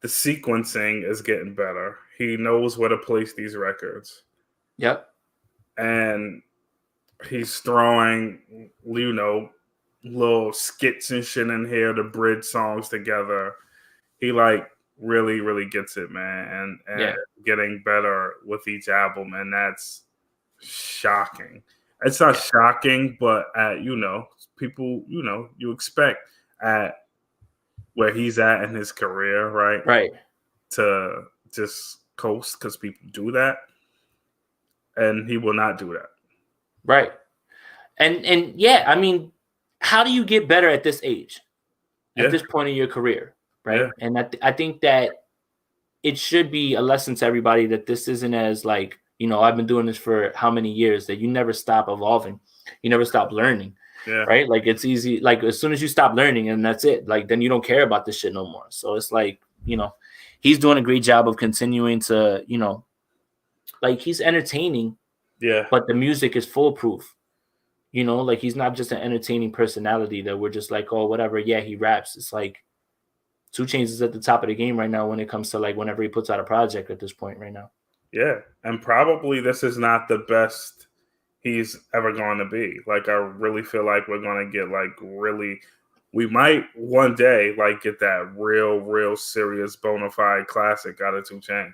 the sequencing is getting better. He knows where to place these records. Yep. And he's throwing, little skits and shit in here to bridge songs together. He like really, really gets it, man. And getting better with each album. And that's shocking. It's not shocking, but people, you expect at where he's at in his career, right? Right. To just coast because people do that. And he will not do that. Right. And yeah, I mean, how do you get better at this age? At this point in your career, right? Yeah. And I think that it should be a lesson to everybody that this isn't as like, I've been doing this for how many years, that you never stop evolving. You never stop learning. Yeah. Right? Like, it's easy. Like, as soon as you stop learning and that's it, like, then you don't care about this shit no more. So it's like, he's doing a great job of continuing to, like, he's entertaining. Yeah. But the music is foolproof. Like, he's not just an entertaining personality that we're just like, oh, whatever. Yeah, he raps. It's like 2 Chainz is at the top of the game right now when it comes to like whenever he puts out a project at this point right now. Yeah. And probably this is not the best he's ever going to be. Like, I really feel like we're going to get like we might one day like get that real serious bona fide classic out of 2 Chainz.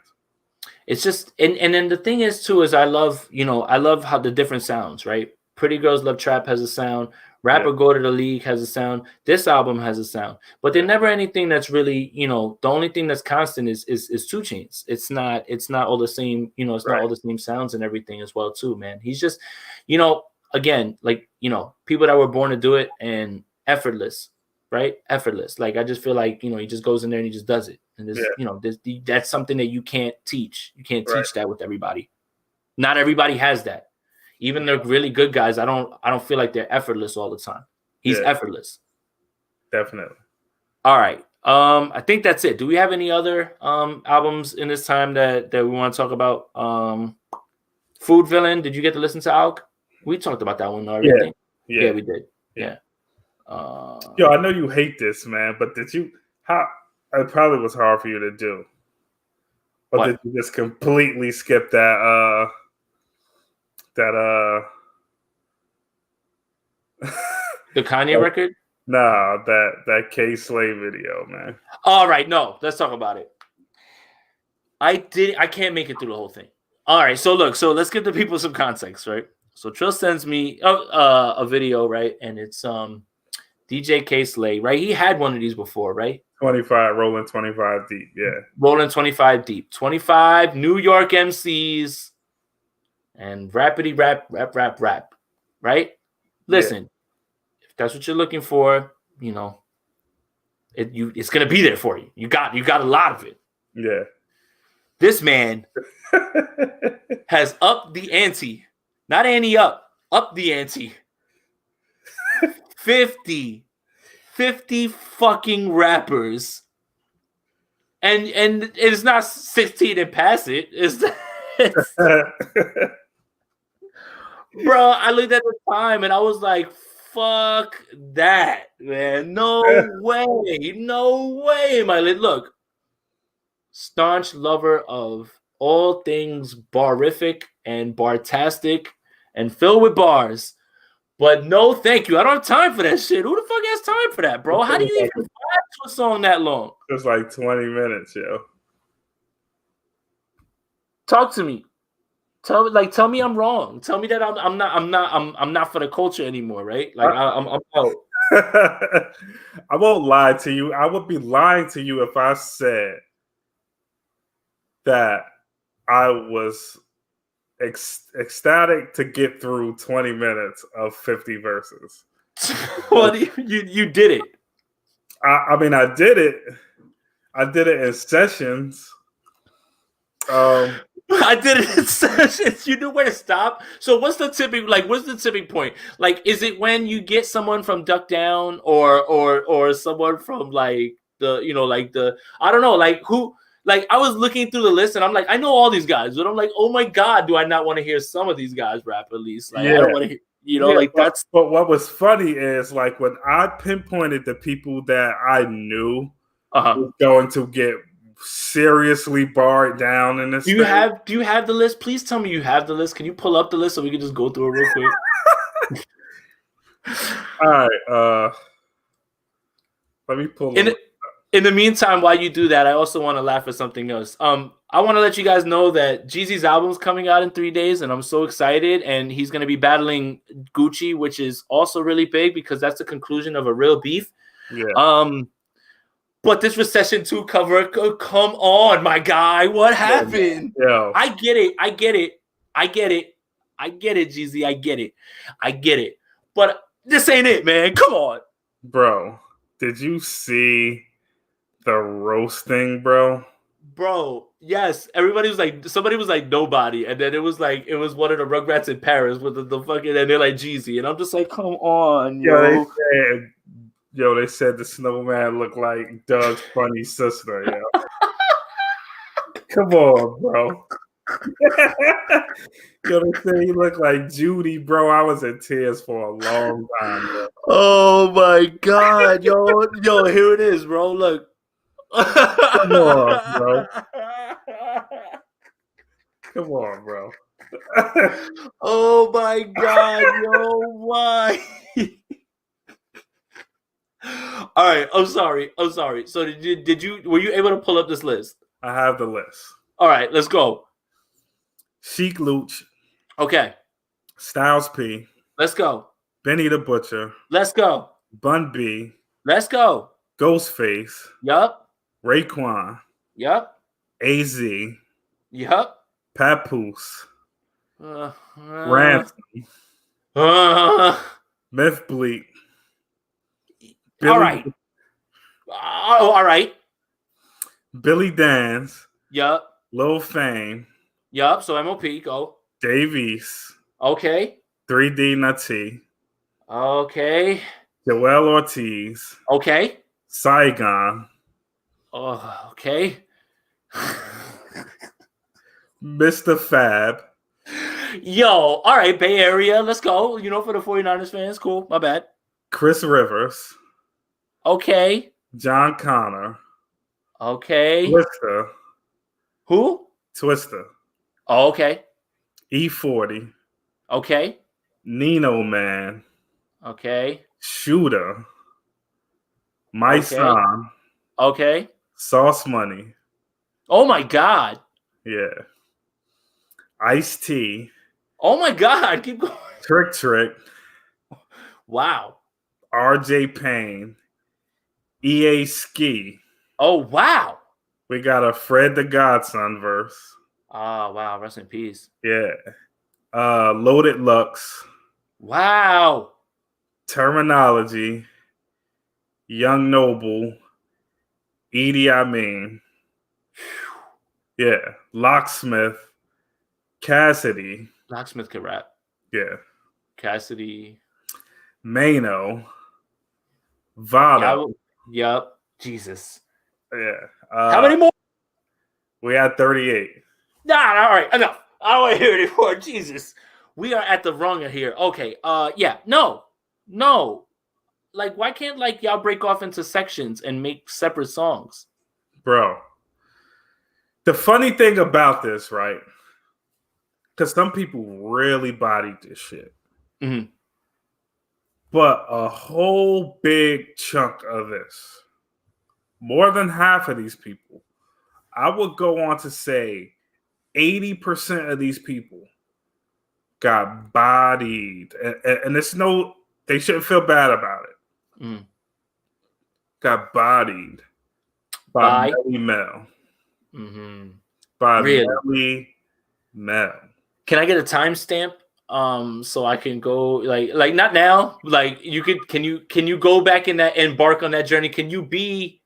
It's just, and then the thing is too, is I love how the different sounds, right? Pretty Girls Love Trap has a sound. Rapper Go to the League has a sound. This album has a sound. But there's never anything that's really, the only thing that's constant is 2 Chainz. It's not all the same, it's not all the same sounds and everything as well too, man. He's just, again, like, people that were born to do it and effortless, right? Effortless. Like, I just feel like, he just goes in there and he just does it. And this, that's something that you can't teach. You can't teach that with everybody. Not everybody has that. Even the really good guys, I don't feel like they're effortless all the time. He's effortless. Definitely. All right. I think that's it. Do we have any other albums in this time that we want to talk about? Food Villain. Did you get to listen to Alk? We talked about that one already. Yeah, we did. Yeah. Yo, I know you hate this, man, but did you? How? It probably was hard for you to do. But did you just completely skip that? The Kanye record? Nah, that K-Slay video, man. All right, no, let's talk about it. I can't make it through the whole thing. All right, so look, so let's give the people some context, right? So Trill sends me a video, right? And it's DJ K Slay, right? He had one of these before, right? 25, rolling 25 deep, yeah. Rolling 25 deep. 25 New York MCs and rapidy rap, right? Listen, if that's what you're looking for, you know, it's gonna be there for you. You got a lot of it. Yeah. This man has upped the ante. Not ante up the ante. 50 fucking rappers. And it's not 16 and pass it. It's bro, I looked at the time and I was like, fuck that, man. No way, my look. Staunch lover of all things barific and bartastic and filled with bars. But no, thank you. I don't have time for that shit. Who the fuck has time for that, bro? How do you even vibe to a song that long? It's like 20 minutes, yo. Talk to me. Tell me I'm wrong. Tell me that I'm not for the culture anymore, right? Like I'm out. I won't lie to you. I would be lying to you if I said that I was ecstatic to get through 20 minutes of 50 verses. Well, you did it. I mean, I did it. I did it in sessions. I did it in sessions. You knew where to stop. So what's the tipping point? Like, is it when you get someone from Duck Down or someone from like the, you know, like the, I don't know, like who, like I was looking through the list and I'm like, I know all these guys, but I'm like, oh my God, do I not want to hear some of these guys rap at least? Like, I don't want to hear, you know, like that's. But what was funny is like when I pinpointed the people that I knew was going to get seriously barred down in this. Do you have the list? Please tell me you have the list. Can you pull up the list so we can just go through it real quick? All right. Let me pull it. In the meantime, while you do that, I also want to laugh at something else. I want to let you guys know that Jeezy's album's coming out in 3 days, and I'm so excited. And he's going to be battling Gucci, which is also really big because that's the conclusion of a real beef. Yeah. But this Recession 2 cover, come on, my guy. What happened? Yeah. I get it, Jeezy. I get it. But this ain't it, man. Come on. Bro, did you see the roasting, bro? Bro, yes. Somebody was like nobody. And then it was one of the Rugrats in Paris with the fucking, and they're like Jeezy. And I'm just like, come on, yo. They said the snowman looked like Doug's funny sister, yo. Come on, bro. They said he looked like Judy, bro. I was in tears for a long time, bro. Oh my God, yo, here it is, bro. Look. Come on, bro. Come on, bro. Oh my God, yo, why? All right, I'm sorry. So were you able to pull up this list? I have the list. All right, let's go. Sheik Luch. Okay. Styles P. Let's go. Benny the Butcher. Let's go. Bun B. Let's go. Ghostface. Yup. Raekwon. Yup. AZ. Yup. Papoose. Ransom. Myth Bleak. All right. All right. Billy Danz. Yup. Lil Fame. Yup. So MOP, go. Davies. Okay. 3D Nutty. Okay. Joel Ortiz. Okay. Saigon. Oh, okay. Mr. Fab. Yo, all right, Bay Area. Let's go. You know, for the 49ers fans. Cool. My bad. Chris Rivers. Okay. John Connor. Okay. Twister. Who? Twister. Oh, okay. E40. Okay. Nino Man. Okay. Shooter. My Son. Okay. Sauce Money. Oh my God. Yeah. Ice-T, Oh my God, keep going. Trick, Wow. RJ Payne, EA Ski. Oh wow. We got a Fred the Godson verse. Oh wow, rest in peace. Yeah. Loaded Lux, Wow. Terminology, Young Noble, Edie Amin. Yeah. Locksmith, Cassidy. Locksmith could rap. Yeah. Cassidy. Mano, Vado. Yup. Jesus. Yeah. How many more? We had 38. Nah, all right, enough. I don't want to hear it anymore. Jesus. We are at the wrong here. Okay. Yeah. No. Like, why can't like y'all break off into sections and make separate songs? Bro. The funny thing about this, right? Because some people really bodied this shit. Mm-hmm. But a whole big chunk of this, more than half of these people, I would go on to say 80% of these people got bodied. And it's no, they shouldn't feel bad about it. Mm. Got bodied by Melly Mel. Mm-hmm. By Really? Melly Mel. Can I get a timestamp? So I can go like not now. Like can you go back in that, embark on that journey? Can you be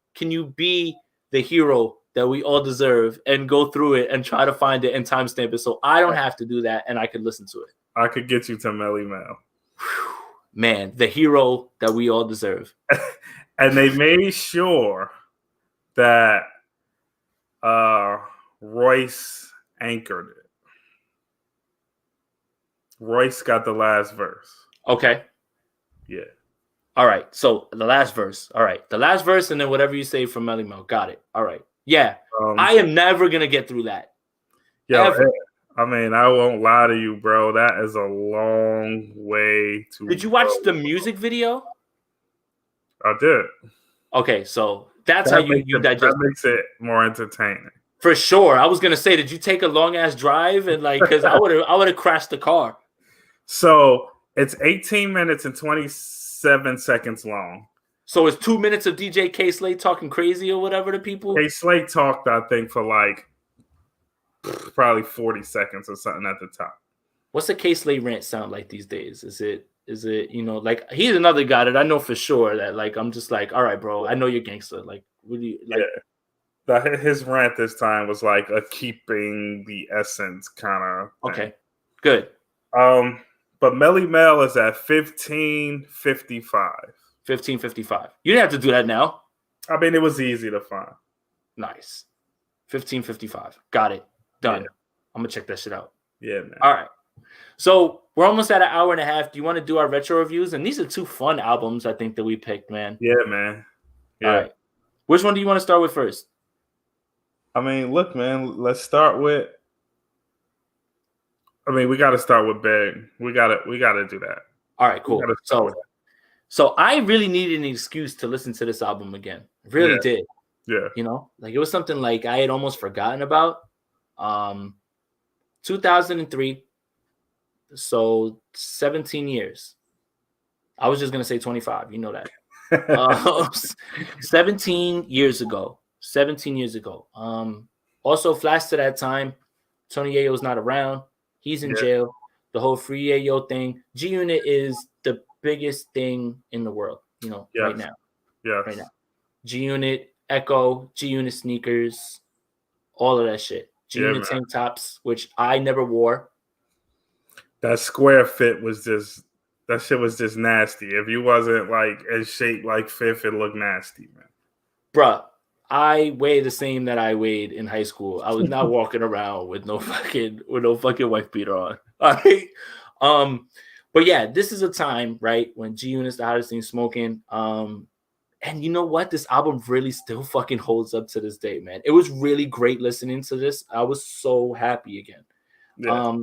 the hero that we all deserve and go through it and try to find it and timestamp it so I don't have to do that and I can listen to it? I could get you to Melly Mel. Man, the hero that we all deserve. And they made sure that Royce anchored it. Royce got the last verse. Okay. Yeah. All right. So the last verse. All right. The last verse and then whatever you say from Melly Mel. Got it. All right. Yeah. I am never going to get through that. Yeah. I mean, I won't lie to you, bro. That is a long way to Did you watch the music video? I did. Okay. So that's how you digest. That makes it more entertaining. For sure. I was going to say, did you take a long ass drive? And like, because I would have crashed the car. So it's 18 minutes and 27 seconds long. So it's 2 minutes of DJ K Slate talking crazy or whatever to people. K Slate talked, I think, for like probably 40 seconds or something at the top. What's a K Slate rant sound like these days? Is it like he's another guy that I know for sure that like I'm just like, all right, bro, I know you're gangster. Like, what do you like? Yeah. His rant this time was like a keeping the essence kind of thing. Okay, good. But Melly Mel is at 15:55. 15:55. You didn't have to do that now. I mean, it was easy to find. Nice. 15:55. Got it. Done. Yeah. I'm gonna check that shit out. Yeah, man. All right. So we're almost at an hour and a half. Do you want to do our retro reviews? And these are two fun albums, I think, that we picked, man. Yeah, man. Yeah. All right. Which one do you want to start with first? I mean, look, man. Let's start with. I mean, we got to start with Big. We got to do that. All right, cool. So I really needed an excuse to listen to this album again. Really did. Yeah. You know, like it was something like I had almost forgotten about. 2003. So 17 years. I was just going to say 25. You know that. 17 years ago. 17 years ago. Also, flash to that time, Tony Yayo's not around. He's in jail. The whole Free Yayo thing. G Unit is the biggest thing in the world, you know, right now. Yeah. Right now. G Unit, Echo, G Unit sneakers, all of that shit. G Unit tank tops, which I never wore. That square fit was just that shit was just nasty. If you wasn't like in shape like Fifth, it looked nasty, man. Bruh, I weigh the same that I weighed in high school. I was not walking around with no fucking wife beater on. All right. But yeah, this is a time, right, when G Unit's the hottest thing smoking. And you know what? This album really still fucking holds up to this day, man. It was really great listening to this. I was so happy again. Yeah.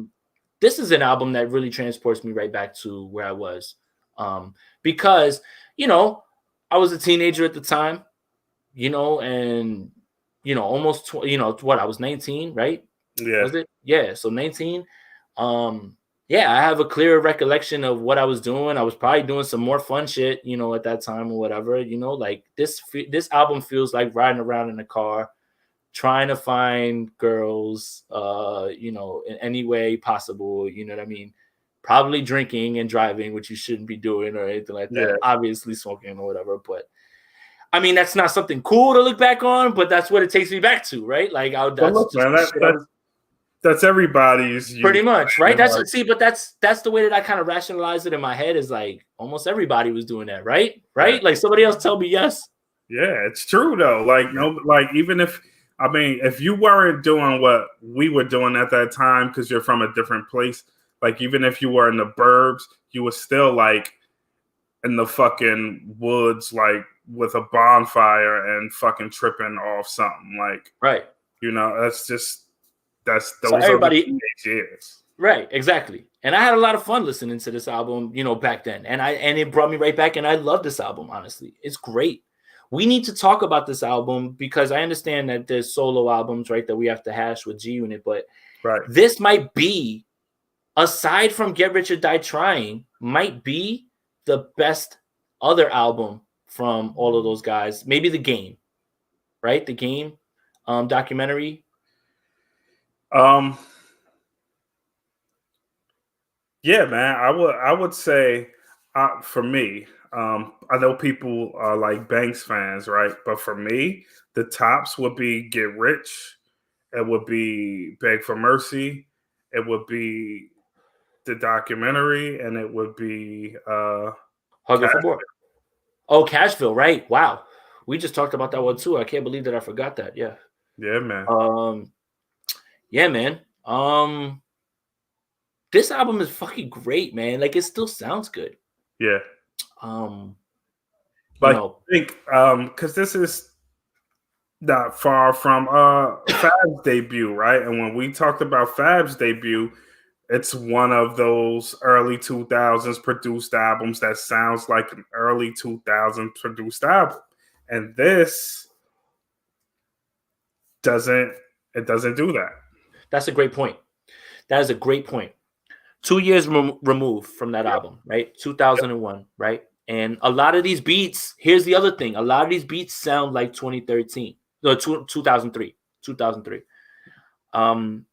This is an album that really transports me right back to where I was. Because, you know, I was a teenager at the time, you know, and, you know, almost, I was 19, right? Yeah. Was it? Yeah. So 19. Yeah, I have a clear recollection of what I was doing. I was probably doing some more fun shit, at that time or whatever. Like this album feels like riding around in a car, trying to find girls, in any way possible. You know what I mean? Probably drinking and driving, which you shouldn't be doing or anything like that. Yeah. Obviously smoking or whatever, but I mean that's not something cool to look back on, but that's what it takes me back to, right? Like that's everybody's pretty much, right? But that's the way that I kind of rationalize it in my head is like almost everybody was doing that, right? Right? Yeah. Like somebody else tell me yes. Yeah, it's true though. Like even if you weren't doing what we were doing at that time because you're from a different place, like even if you were in the burbs, you were still like in the fucking woods, like with a bonfire and fucking tripping off something. Like, right. Those everybody, are the teenage years. Right, exactly. And I had a lot of fun listening to this album, back then. And it brought me right back. And I love this album, honestly. It's great. We need to talk about this album because I understand that there's solo albums, right, that we have to hash with G Unit. But this might be, aside from Get Rich or Die Trying, might be the best other album from all of those guys. Maybe The Game, right? The Game documentary. Yeah, man. I would say for me, I know people are like Banks fans, right? But for me, the tops would be Get Rich, it would be Beg for Mercy, it would be the documentary, and it would be Hugger for More. Oh, Cashville, right? Wow. We just talked about that one too. I can't believe that I forgot that. Yeah. Yeah, man. Yeah, man. This album is fucking great, man. Like it still sounds good. Yeah. I think because this is not far from Fab's debut, right? And when we talked about Fab's debut, it's one of those early 2000s produced albums that sounds like an early 2000s produced album. And this doesn't do that. That's a great point. That is a great point. 2 years removed from that album, right? 2001, right? And a lot of these beats, here's the other thing. A lot of these beats sound like 2013. No, 2003.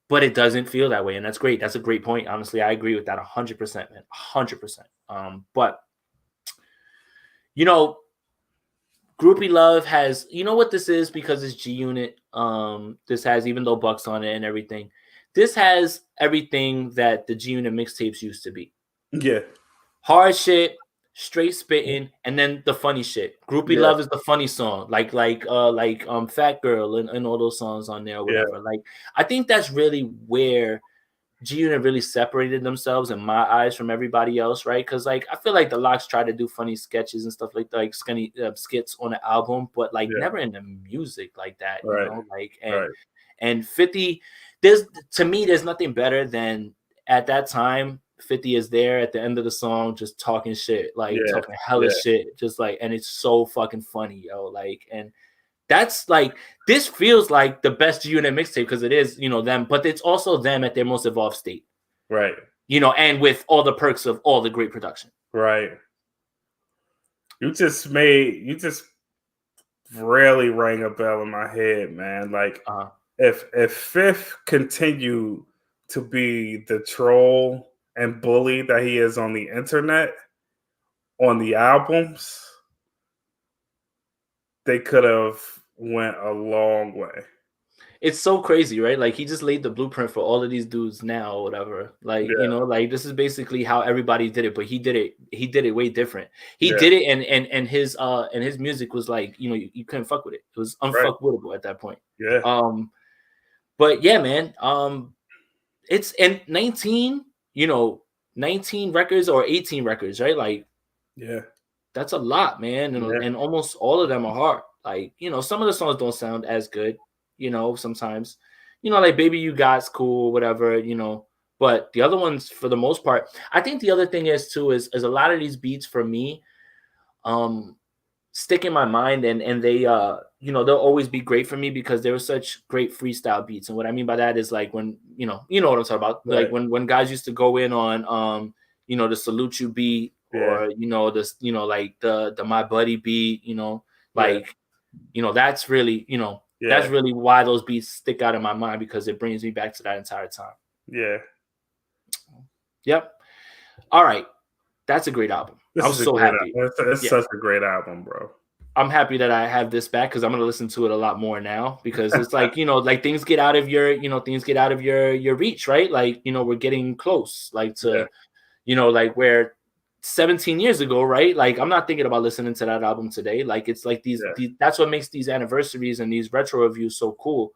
But it doesn't feel that way. And that's great. That's a great point. Honestly, I agree with that 100%, man. 100%. But, Groupie Love has, what this is because it's G Unit. This has, even though Buck's on it and everything, this has everything that the G Unit mixtapes used to be. Yeah. Hard shit, straight spitting, and then the funny shit. Groupie Love is the funny song, like Fat Girl and all those songs on there or whatever. Yeah. Like, I think that's really where G Unit really separated themselves in my eyes from everybody else, right? Because like I feel like the Lox tried to do funny sketches and stuff like skinny skits on the album, but like never in the music like that, and 50. To me, there's nothing better than at that time. 50 is there at the end of the song, just talking shit, talking hella shit, just like, and it's so fucking funny, yo. Like, and that's like, this feels like the best G Unit mixtape because it is, them, but it's also them at their most evolved state, right? And with all the perks of all the great production, right? You just really rang a bell in my head, man. Like, if Fifth continued to be the troll and bully that he is on the internet, on the albums, they could have went a long way. It's so crazy, right? Like he just laid the blueprint for all of these dudes now or whatever. Like, like this is basically how everybody did it, but he did it way different. He did it and his music was like, you couldn't fuck with it. It was unfuckwittable at that point. Yeah. But yeah, man. It's in 19 records or 18 records, right? Like, yeah, that's a lot, man. And almost all of them are hard. Like, some of the songs don't sound as good, sometimes, like Baby You Got's cool, whatever, but the other ones, for the most part, I think the other thing is too, is a lot of these beats for me, stick in my mind, and they they'll always be great for me because they were such great freestyle beats. And what I mean by that is like when you know what I'm talking about, Right. like when guys used to go in on the Salute You beat, or this like the My Buddy beat, like that's really that's really why those beats stick out in my mind, because it brings me back to that entire time. Yeah. Yep. All right. That's a great album. I'm so happy. It's such a great album, bro. I'm happy that I have this back because I'm gonna listen to it a lot more now, because it's like like things get out of your your reach, right? Like we're getting close, like to like where 17 years ago, right? Like I'm not thinking about listening to that album today. Like it's like these that's what makes these anniversaries and these retro reviews so cool,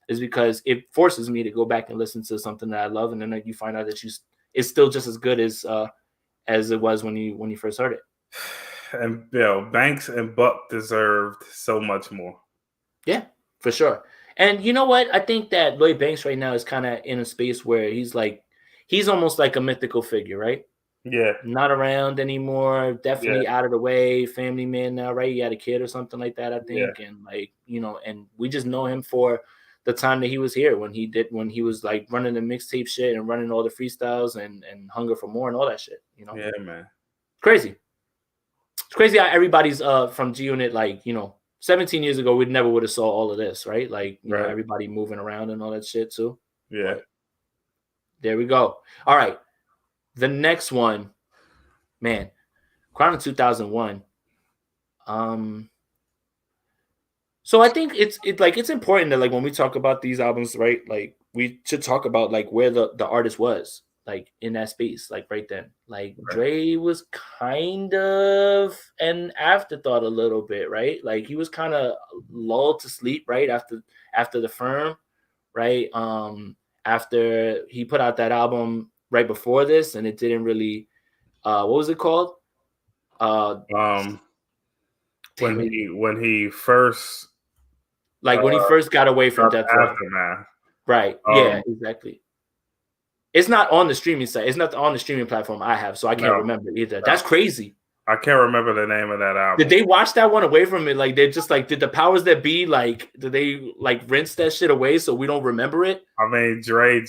is because it forces me to go back and listen to something that I love, and then you find out that it's still just as good as it was when you first heard it. And Banks and Buck deserved so much more. Yeah, for sure. And you know what? I think that Lloyd Banks right now is kind of in a space where he's almost like a mythical figure, right? Yeah. Not around anymore. Definitely out of the way. Family man now, right? He had a kid or something like that, I think. Yeah. And like, and we just know him for the time that he was here, when he was like running the mixtape shit and running all the freestyles and Hunger for More and all that shit, Yeah, man. Crazy. It's crazy how everybody's from G Unit, like 17 years ago, we never would have saw all of this, right? Like you know, everybody moving around and all that shit too. Yeah. But there we go. All right, the next one, man, Crown of 2001. So I think it's important that like when we talk about these albums, right? Like we should talk about like where the artist was, like in that space, like right then. Like Dre was kind of an afterthought a little bit, right? Like he was kind of lulled to sleep right after the Firm, right? After he put out that album right before this, and it didn't really what was it called? When he first when he first got away from Death Row. Aftermath. Right. Yeah, exactly. It's not on the streaming site. It's not on the streaming platform I have, so I can't remember either. No. That's crazy. I can't remember the name of that album. Did they watch that one away from it? Like they just like, did the powers that be like, did they like rinse that shit away so we don't remember it? I mean, Dre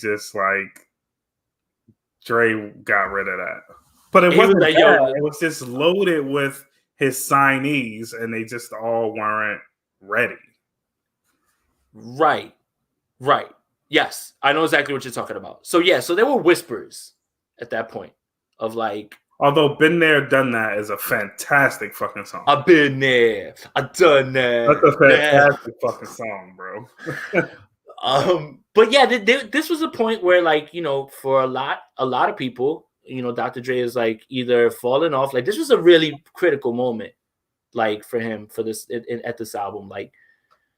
got rid of that. But it wasn't like, it was just loaded with his signees, and they just all weren't ready. Right. Yes, I know exactly what you're talking about. So yeah, so there were whispers at that point of like, although Been There, Done That is a fantastic fucking song. I've been there, I've done that. That's a fantastic fucking song, bro. But yeah, this was a point where like, for a lot of people, Dr. Dre is like either falling off. Like this was a really critical moment, like for him for this at this album, like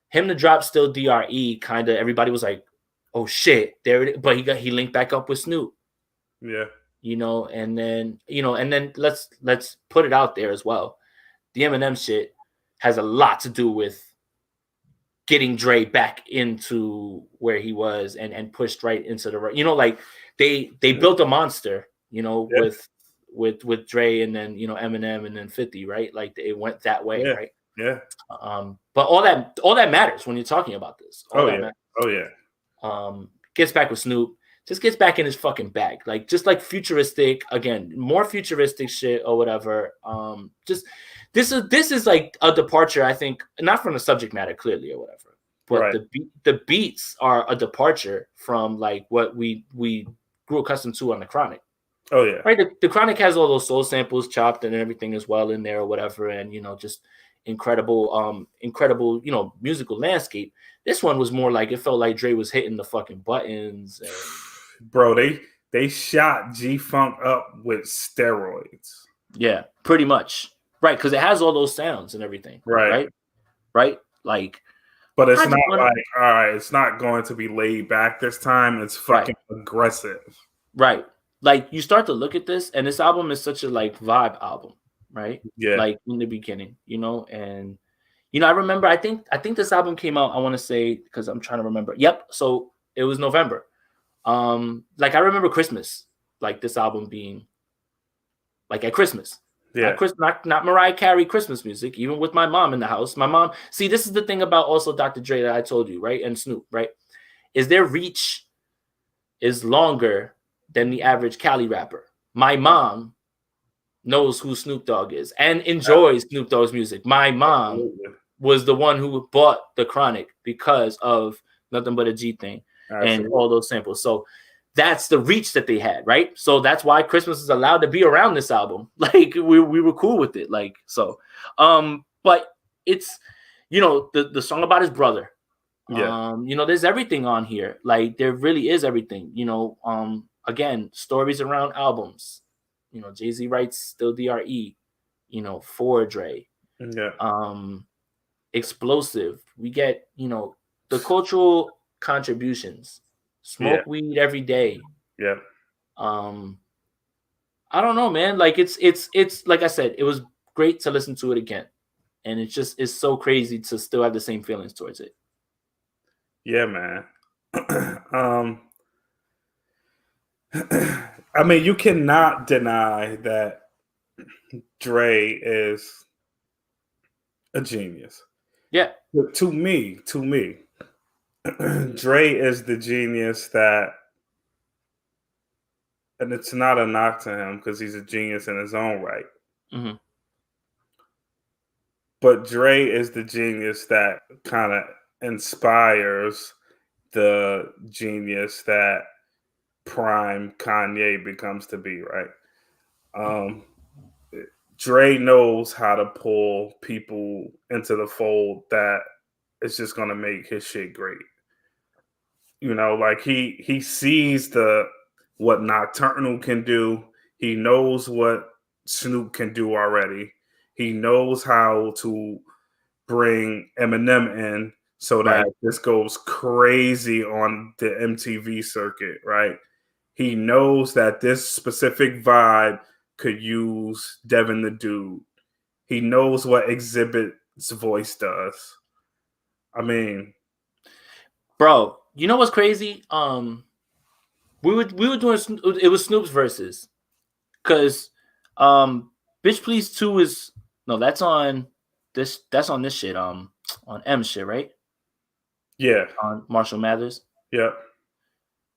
him to drop Still DRE. Kind of everybody was like, oh shit, there it is. But he linked back up with Snoop. Yeah. And then let's put it out there as well. The Eminem shit has a lot to do with getting Dre back into where he was and pushed right into the right. Like they built a monster, with Dre and then Eminem and then 50, right? Like it went that way, right? Yeah. But all that matters when you're talking about this. Gets back with Snoop, just gets back in his fucking bag, like just like futuristic again, more futuristic shit or whatever. Just this is like a departure, I think, not from the subject matter clearly or whatever, but the beats are a departure from like what we grew accustomed to on the Chronic. Oh yeah, right. The Chronic has all those soul samples chopped and everything as well in there or whatever, and just incredible, musical landscape. This one was more like it felt like Dre was hitting the fucking buttons. And... Bro, they shot G-Funk up with steroids. Yeah, pretty much. Right, because it has all those sounds and everything. Right. Like, but it's not like, all right, it's not going to be laid back this time. It's fucking aggressive. Right. Like you start to look at this, and this album is such a like vibe album, right? Yeah. Like in the beginning, and I remember I think this album came out, I want to say, because I'm trying to remember. Yep. So it was November. Like I remember Christmas, like this album being like at Christmas. Yeah. Not Mariah Carey Christmas music, even with my mom in the house. My mom, see, this is the thing about also Dr. Dre that I told you, right? And Snoop, right? Is their reach is longer than the average Cali rapper. My mom knows who Snoop Dogg is and enjoys Snoop Dogg's music. My mom was the one who bought The Chronic because of Nothing But a G Thing and all those samples. So that's the reach that they had, right? So that's why Christmas is allowed to be around this album. Like we were cool with it. Like so. But it's the song about his brother. Yeah. There's everything on here. Like there really is everything. Again, stories around albums. Jay-Z writes Still DRE, for Dre. Yeah. Explosive. We get, the cultural contributions. Smoke weed every day. Yeah. I don't know, man. Like it's like I said, it was great to listen to it again. And it's so crazy to still have the same feelings towards it. Yeah, man. I mean, you cannot deny that Dre is a genius. Yeah. But to me, Dre is the genius that, and it's not a knock to him because he's a genius in his own right. Mm-hmm. But Dre is the genius that kind of inspires the genius that prime Kanye becomes to be, right? Dre knows how to pull people into the fold that is just gonna make his shit great. Like he sees what Nocturnal can do. He knows what Snoop can do already. He knows how to bring Eminem in so that this goes crazy on the MTV circuit, right? He knows that this specific vibe could use Devin the Dude. He knows what Exhibit's voice does. I mean, bro, you know what's crazy? We were doing it was Snoop's verses, because Bitch Please 2 is that's on this shit on M shit, right? Yeah, on Marshall Mathers. Yeah.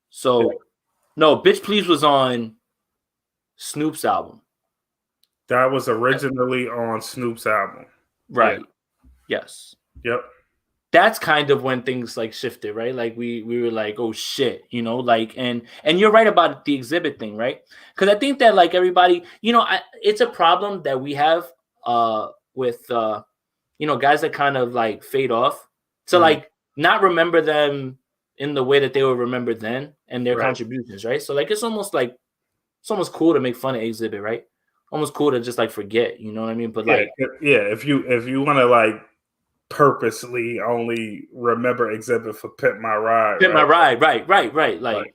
So no, Bitch Please was on Snoop's album. That was originally on Snoop's album. Right. Yeah. Yes. Yep. That's kind of when things like shifted, right? Like we were like, oh shit, like and you're right about the Exhibit thing, right? Because I think that like everybody, it's a problem that we have with guys that kind of like fade off to like not remember them in the way that they were remembered then and their contributions, right? So like it's almost cool to make fun of Exhibit, right? Almost cool to just like forget, you know what I mean? But like if you want to like purposely only remember Exhibit for Pimp My Ride. Pimp My Ride, right. Like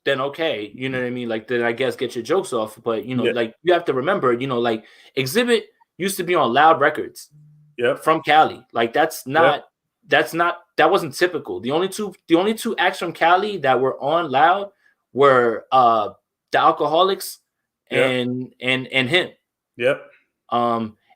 then okay, you know what I mean? Like then I guess get your jokes off. But like you have to remember, like Exhibit used to be on Loud Records. Yep. From Cali. Like that wasn't typical. The only two acts from Cali that were on Loud were the Alcoholics and him. Yep.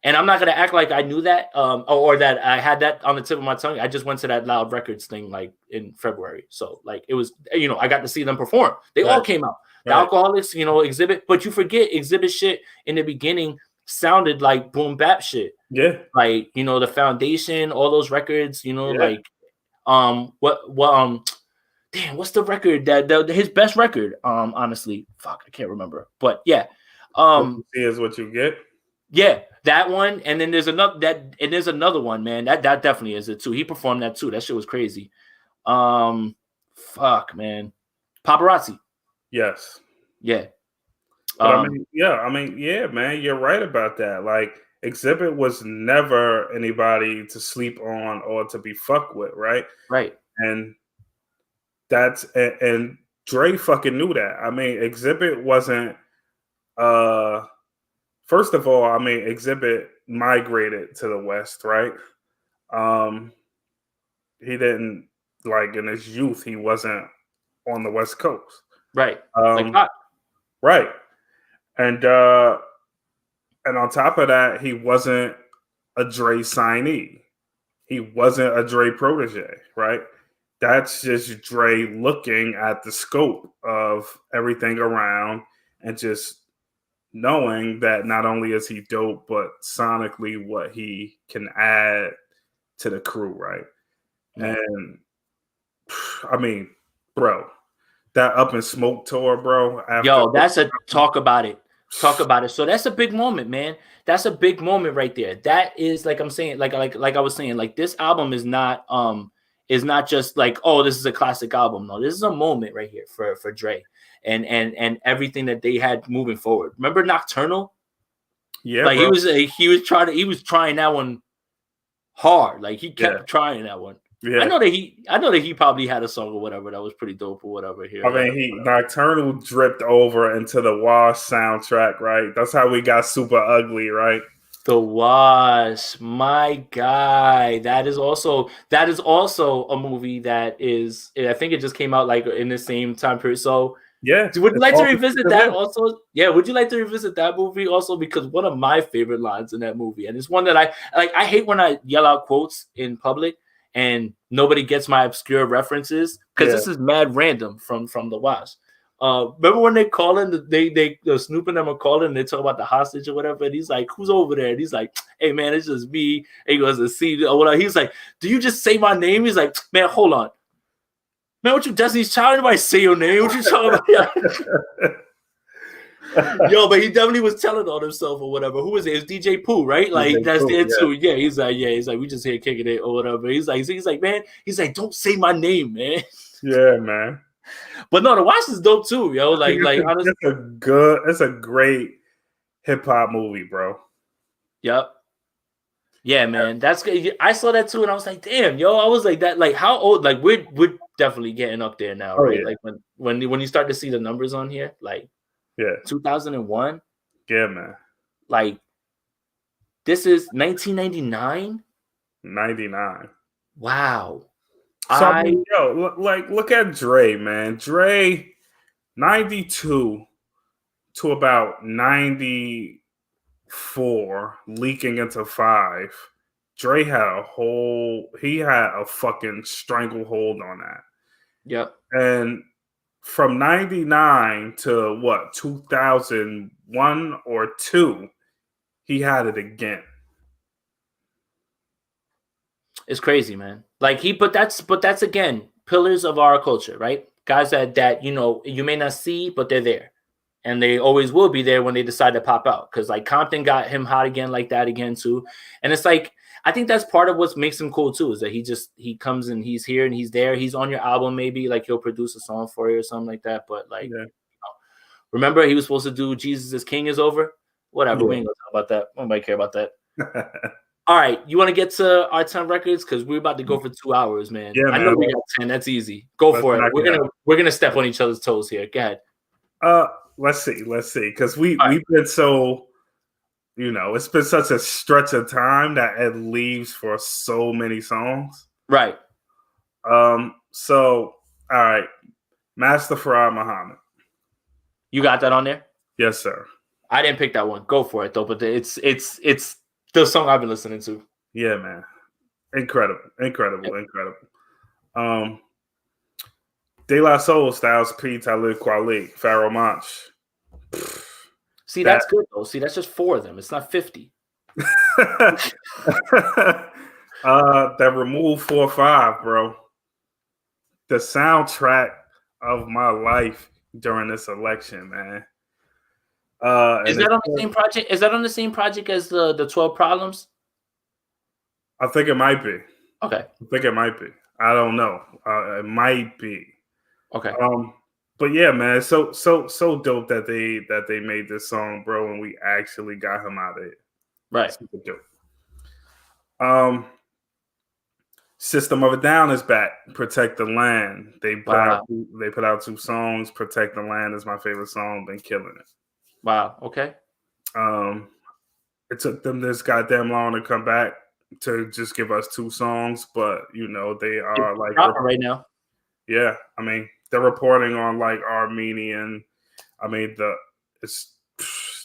And I'm not gonna act like I knew that, or that I had that on the tip of my tongue. I just went to that Loud Records thing like in February, so like it was, I got to see them perform. They all came out. The Alcoholics, Exhibit, but you forget Exhibit shit in the beginning sounded like boom bap shit. Yeah, like the Foundation, all those records. Like damn, what's the record that his best record? Honestly, fuck, I can't remember. But yeah, see is what you get. Yeah, that one, and then there's another one, man. That definitely is it too. He performed that too. That shit was crazy. Fuck, man. Paparazzi. Yes. Yeah. But man, you're right about that. Like Exhibit was never anybody to sleep on or to be fucked with, right? Right. And and Dre fucking knew that. I mean, Exhibit wasn't first of all, Exhibit migrated to the West, right? He didn't, like, in his youth, he wasn't on the West Coast. Right. Right. And And on top of that, he wasn't a Dre signee. He wasn't a Dre protege, right? That's just Dre looking at the scope of everything around and just knowing that not only is he dope, but sonically what he can add to the crew, right? Yeah. And I mean, bro, that Up in Smoke tour, bro. Yo, that's a talk about it. Talk about it. So that's a big moment, man. That's a big moment right there. That is like I'm saying, like I was saying, like this album is not just like, oh, this is a classic album. No, this is a moment right here for Dre and everything that they had moving forward. Remember Nocturnal? Yeah, like bro. he was trying that one hard. Like he kept trying that one. Yeah. I know that he probably had a song or whatever that was pretty dope or whatever here. I mean, Nocturnal dripped over into the Wash soundtrack, right? That's how we got Super Ugly, right? The Wash, my guy. That is also a movie that is. I think it just came out like in the same time period. So yeah, would you like to revisit that also? Yeah, would you like to revisit that movie also? Because one of my favorite lines in that movie, and it's one that I like. I hate when I yell out quotes in public and nobody gets my obscure references because this is mad random from The Wash. Remember when they call in, the Snoop and them are calling and they talk about the hostage or whatever, and he's like, who's over there? And he's like, hey man, it's just me. And he goes to see or whatever. He's like, do you just say my name? He's like, man, hold on. Man, what you Destiny's Child? Anybody say your name? What you talking about? Yo, but he definitely was telling on himself or whatever. Who was it? It's DJ Pooh, right? Like DJ that's there too. Yeah, he's like, we just here kicking it or whatever. He's like, man, don't say my name, man. Yeah, man. But no, The Wash is dope too, yo. Like honestly, it's a great hip hop movie, bro. Yep. Yeah, man. That's good. I saw that too, and I was like, damn, yo. I was like that. Like, how old? Like, we're definitely getting up there now, right? Yeah. Like when you start to see the numbers on here, like. Yeah. 2001. Yeah, man. Like, this is 1999. 99. Wow. So look at Dre, man. Dre, 92 to about 94, leaking into 5. Dre had a fucking stranglehold on that. Yep. And from 99 to 2001 or 2, he had it again. It's crazy, man. Like but that's again pillars of our culture, right? Guys that you may not see, but they're there, and they always will be there when they decide to pop out. Because like Compton got him hot again, like that again too, and it's like I think that's part of what makes him cool too, is that he comes and he's here and he's there. He's on your album, maybe like he'll produce a song for you or something like that. But like, remember he was supposed to do Jesus is King is over. Whatever, we ain't gonna talk about that. Nobody care about that. All right, you want to get to our 10 records because we're about to go for 2 hours, man. Yeah, I know we got 10. That's easy. Go for it. We're gonna step on each other's toes here. Go ahead. Let's see, because we've been so. It's been such a stretch of time that it leaves for so many songs. Right. So, all right. Master Farad Muhammad. You got that on there? Yes, sir. I didn't pick that one. Go for it, though. But it's the song I've been listening to. Yeah, man. Incredible. De La Soul, Styles P, Talib Kweli, Pharoah Monch. See, that's good though. See, that's just 4 of them. It's not 50. That Remove 4-5, bro. The soundtrack of my life during this election, man. Is that on the same project? Is that on the same project as the 12 Problems? I think it might be. Okay. I think it might be. I don't know. It might be. Okay. But yeah, man, so dope that they made this song, bro, and we actually got him out of it. Right. Super dope. System of a Down is back. Protect the Land. They put out 2 songs. Protect the Land is my favorite song. Been killing it. Wow. Okay. It took them this goddamn long to come back to just give us 2 songs, but they are like right now. Yeah, I mean they're reporting on like Armenian. I mean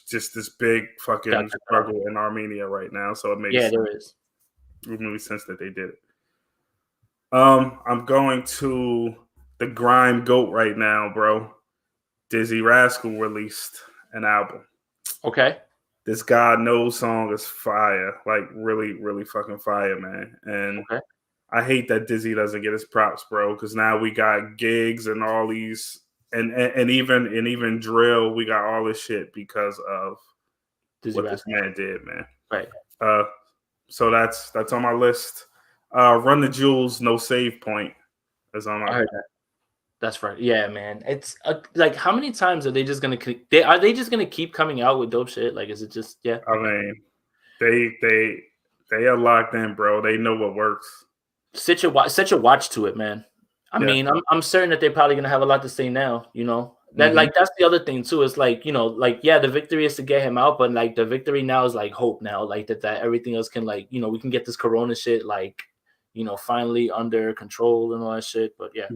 just this big fucking struggle in Armenia right now. So it makes there is. It makes sense that they did it. I'm going to the grime goat right now, bro. Dizzy Rascal released an album. Okay. This God Knows song is fire, like really, really fucking fire, man. And I hate that Dizzy doesn't get his props, bro, because now we got gigs and all these, and even drill. We got all this shit because of Dizzy what Rascal. This man did, man. Right. So that's on my list. Run the Jewels, No Save Point is on my. I heard that. That's right. Yeah, man. It's like, how many times are they just gonna? Are they just gonna keep coming out with dope shit? Like, is it just I mean, they are locked in, bro. They know what works. Set your watch to it, man. I mean, I'm certain that they're probably gonna have a lot to say now. You know that like that's the other thing too. It's like, the victory is to get him out, but like the victory now is like hope now, like that everything else can like we can get this corona shit like finally under control and all that shit. But yeah.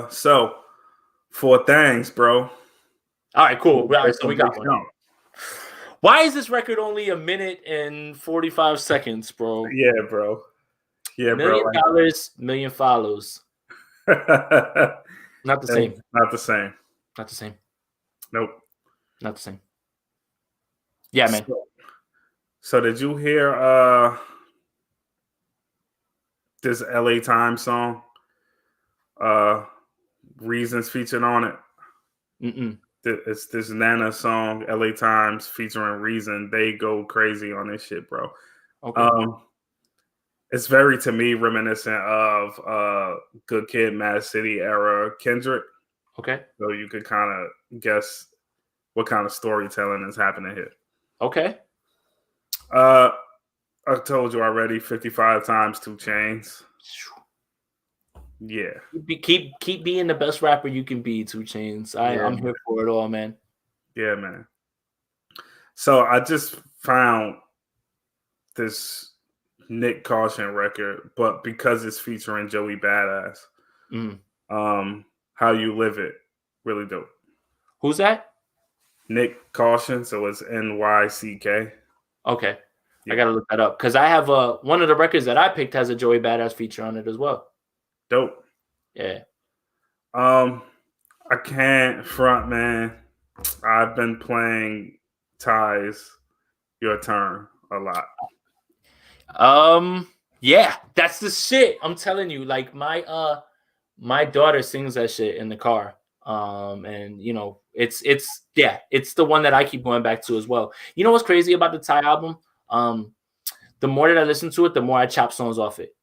So 4 things, bro. All right, cool. All right, so we got one. Why is this record only 1 minute and 45 seconds, bro? Yeah, bro. Yeah, $1 million, bro. million follows. Not the same. Not the same. Not the same. Nope. Not the same. Yeah, man. So did you hear this LA Times song? Reasons featured on it. It's this Nana song, LA Times featuring Reason. They go crazy on this shit, bro. Okay. It's very, to me, reminiscent of Good Kid, Mad City era Kendrick. Okay. So you could kind of guess what kind of storytelling is happening here. Okay. I told you already, 55 times 2 Chainz. Yeah. Keep being the best rapper you can be, 2 Chainz. I'm here for it all, man. Yeah, man. So I just found this Nick Caution record, but because it's featuring Joey Badass, How You Live It, really dope. Who's that? Nick Caution, so it's NYCK. Okay. Yeah. I gotta look that up because I have one of the records that I picked has a Joey Badass feature on it as well. Dope. Yeah. I can't front, man. I've been playing Ty's Your Turn a lot. Yeah, that's the shit. I'm telling you, like my daughter sings that shit in the car. And it's the one that I keep going back to as well. You know what's crazy about the Ty album? The more that I listen to it, the more I chop songs off it.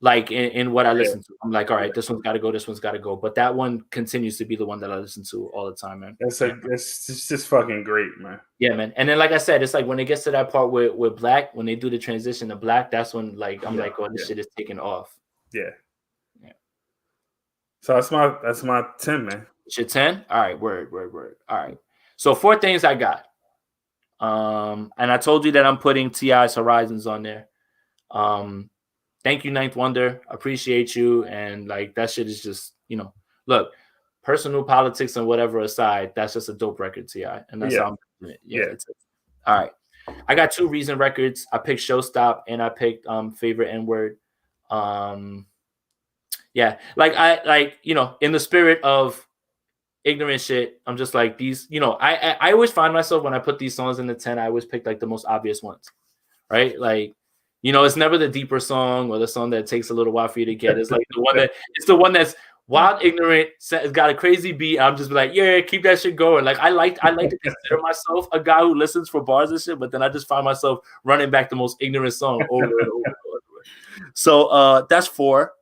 Like in what I listen to, I'm like, all right, this one's got to go, this one's got to go. But that one continues to be the one that I listen to all the time, man. It's just fucking great, man. Yeah, man. And then, like I said, it's like when it gets to that part with Black, when they do the transition to Black, that's when like I'm like, oh, this shit is taking off. Yeah. So that's my 10, man. It's your 10? All right, word. All right. So 4 things I got. And I told you that I'm putting T.I.'s Horizons on there. Thank you, Ninth Wonder. Appreciate you. And like that shit is just, look, personal politics and whatever aside, that's just a dope record, T.I. And that's how I'm doing it. Yeah. All right. I got 2 Reason records. I picked Showstop and I picked Favorite N-Word. Yeah. Like in the spirit of ignorant shit, I'm just like these, I always find myself when I put these songs in the 10, I always pick like the most obvious ones. Right? Like, it's never the deeper song or the song that takes a little while for you to get. It's like the one that's wild, ignorant, it's got a crazy beat. I'm just like, yeah, keep that shit going. Like I like to consider myself a guy who listens for bars and shit, but then I just find myself running back the most ignorant song over and over. So that's 4.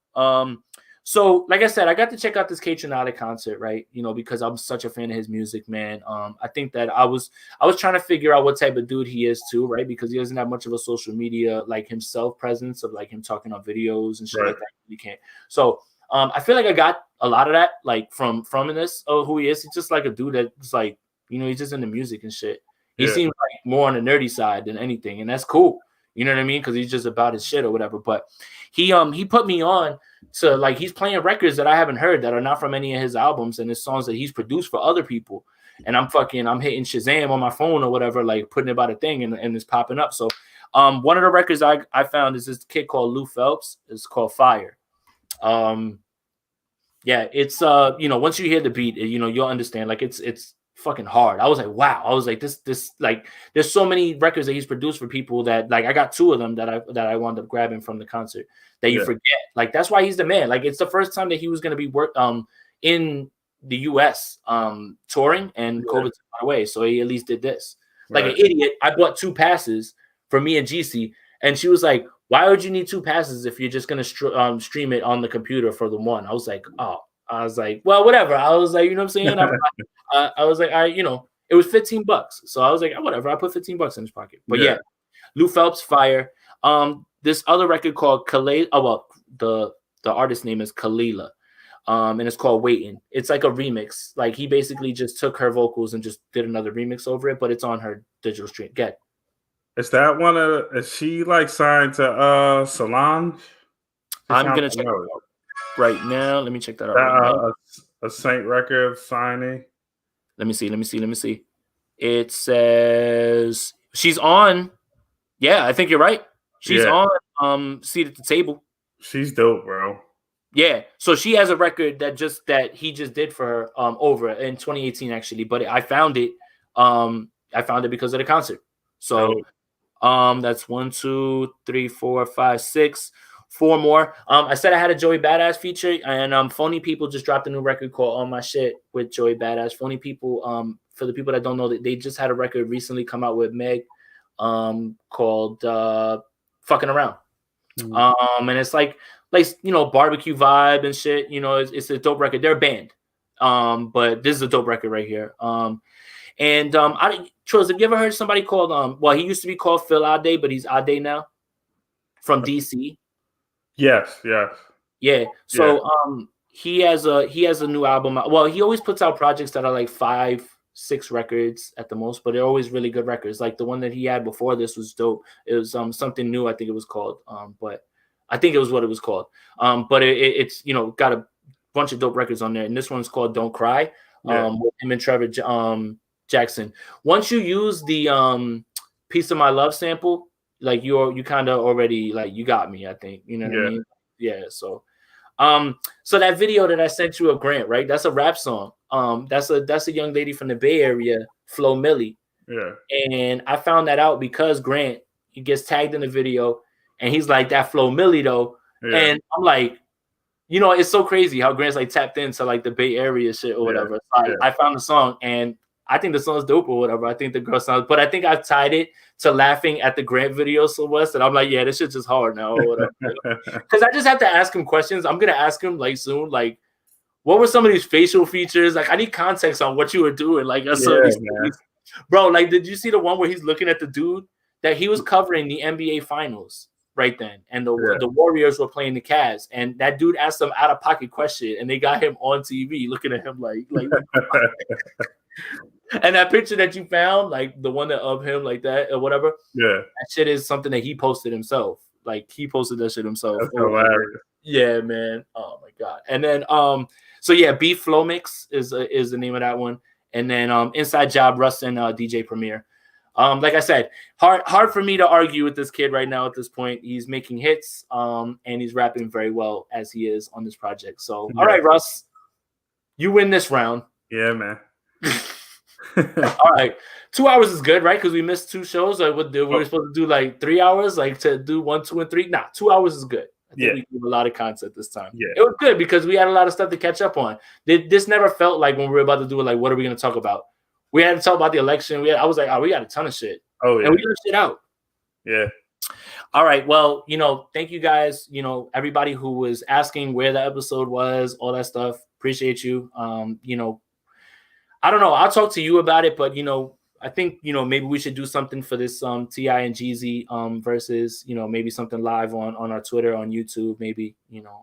So like I said, I got to check out this K-Tronada concert, right? Because I'm such a fan of his music, man. I think that I was trying to figure out what type of dude he is too, right? Because he doesn't have much of a social media like himself presence of like him talking on videos and shit like that. He can't. So I feel like I got a lot of that like from this of who he is. He's just like a dude that's like, he's just into music and shit. He seems like more on the nerdy side than anything, and that's cool. You know what I mean? Because he's just about his shit or whatever. But he put me on to like he's playing records that I haven't heard that are not from any of his albums and his songs that he's produced for other people. and I'm hitting Shazam on my phone or whatever, like putting it by the thing, and it's popping up. So one of the records I found is this kid called Lou Phelps. It's called Fire. Yeah, it's once you hear the beat, you'll understand. Like it's fucking hard. I was like, wow. I was like, this like there's so many records that he's produced for people that like I got 2 of them that I wound up grabbing from the concert that you forget. Like that's why he's the man. Like it's the first time that he was gonna be in the US touring, and COVID took it away. So he at least did this. Like an idiot, I bought 2 passes for me and GC, and she was like, why would you need 2 passes if you're just gonna stream it on the computer for the one? I was like, well, whatever. I was like, you know what I'm saying? I was like, it was $15. So I was like, whatever. I put $15 in his pocket. But yeah, Lou Phelps, Fire. This other record called Kalila. Oh, well, the artist name is Kalila. And it's called Waiting. It's like a remix. Like he basically just took her vocals and just did another remix over it, but it's on her digital stream. Get. Is that one of? Is she like signed to Solange? I'm gonna check it out right now. Let me check that out. Right now. A Saint Record signing. Let me see. It says she's on. Yeah, I think you're right. She's on Seat at the Table. She's dope, bro. Yeah. So she has a record that he just did for her over in 2018 actually, but I found it because of the concert. So that's 1, 2, 3, 4, 5, 6. 4 more. I said I had a Joey Badass feature, and Phony People just dropped a new record called On My Shit with Joey Badass. Phony People, for the people that don't know, that they just had a record recently come out with Meg, called Fucking Around. And it's like barbecue vibe and shit. It's a dope record. They're a band, but this is a dope record right here. Trills, have you ever heard somebody called he used to be called Phil Ade, but he's Ade now, from DC. Yes. Yeah. So he has a new album. Well, he always puts out projects that are like 5, 6 records at the most, but they're always really good records. Like the one that he had before this was dope. It was something new, I think it was called. But I think it was what it was called. But it's got a bunch of dope records on there, and this one's called Don't Cry. With him and Trevor Jackson. Once you use the Piece of My Love sample, like you kind of already like you got me, I think. You know what I mean? Yeah. So so that video that I sent you of Grant, right? That's a rap song. That's a young lady from the Bay Area, Flo Millie. Yeah. And I found that out because Grant, he gets tagged in the video, and he's like, that Flo Millie though. Yeah. And I'm like, it's so crazy how Grant's like tapped into like the Bay Area shit or whatever. So I found the song, and I think the song's dope or whatever. I think the girl sounds, but I think I've tied it to laughing at the Grant video so much that I'm like, yeah, this shit's just hard now or whatever. Because I just have to ask him questions. I'm gonna ask him like soon, like, what were some of these facial features? Like, I need context on what you were doing. Like, bro, like, did you see the one where he's looking at the dude that he was covering the NBA Finals right then, and the Warriors were playing the Cavs, and that dude asked some out of pocket question, and they got him on TV looking at him like. And that picture that you found, like the one of him like that or whatever, that shit is something that he posted himself. Like he posted that shit himself. That's hilarious. Yeah, man. Oh my god. And then so yeah, Beef Flow Mix is the name of that one. And then Inside Job, Russ and DJ Premier. Like I said, hard for me to argue with this kid right now at this point. He's making hits, and he's rapping very well as he is on this project. So all right, Russ, you win this round. Yeah, man. All right, 2 hours is good, right? Because we missed 2 shows. Like, we were supposed to do like 3 hours, like to do 1, 2, and 3. Nah, 2 hours is good. I think we did a lot of content this time. Yeah, it was good because we had a lot of stuff to catch up on. This never felt like when we were about to do it, like, what are we going to talk about? We had to talk about the election. I was like, we got a ton of shit. Oh, yeah. And we got shit out. Yeah. All right. Well, thank you guys. Everybody who was asking where the episode was, all that stuff. Appreciate you. I don't know. I'll talk to you about it, but I think maybe we should do something for this T.I. and Jeezy versus maybe something live on our Twitter, on YouTube. Maybe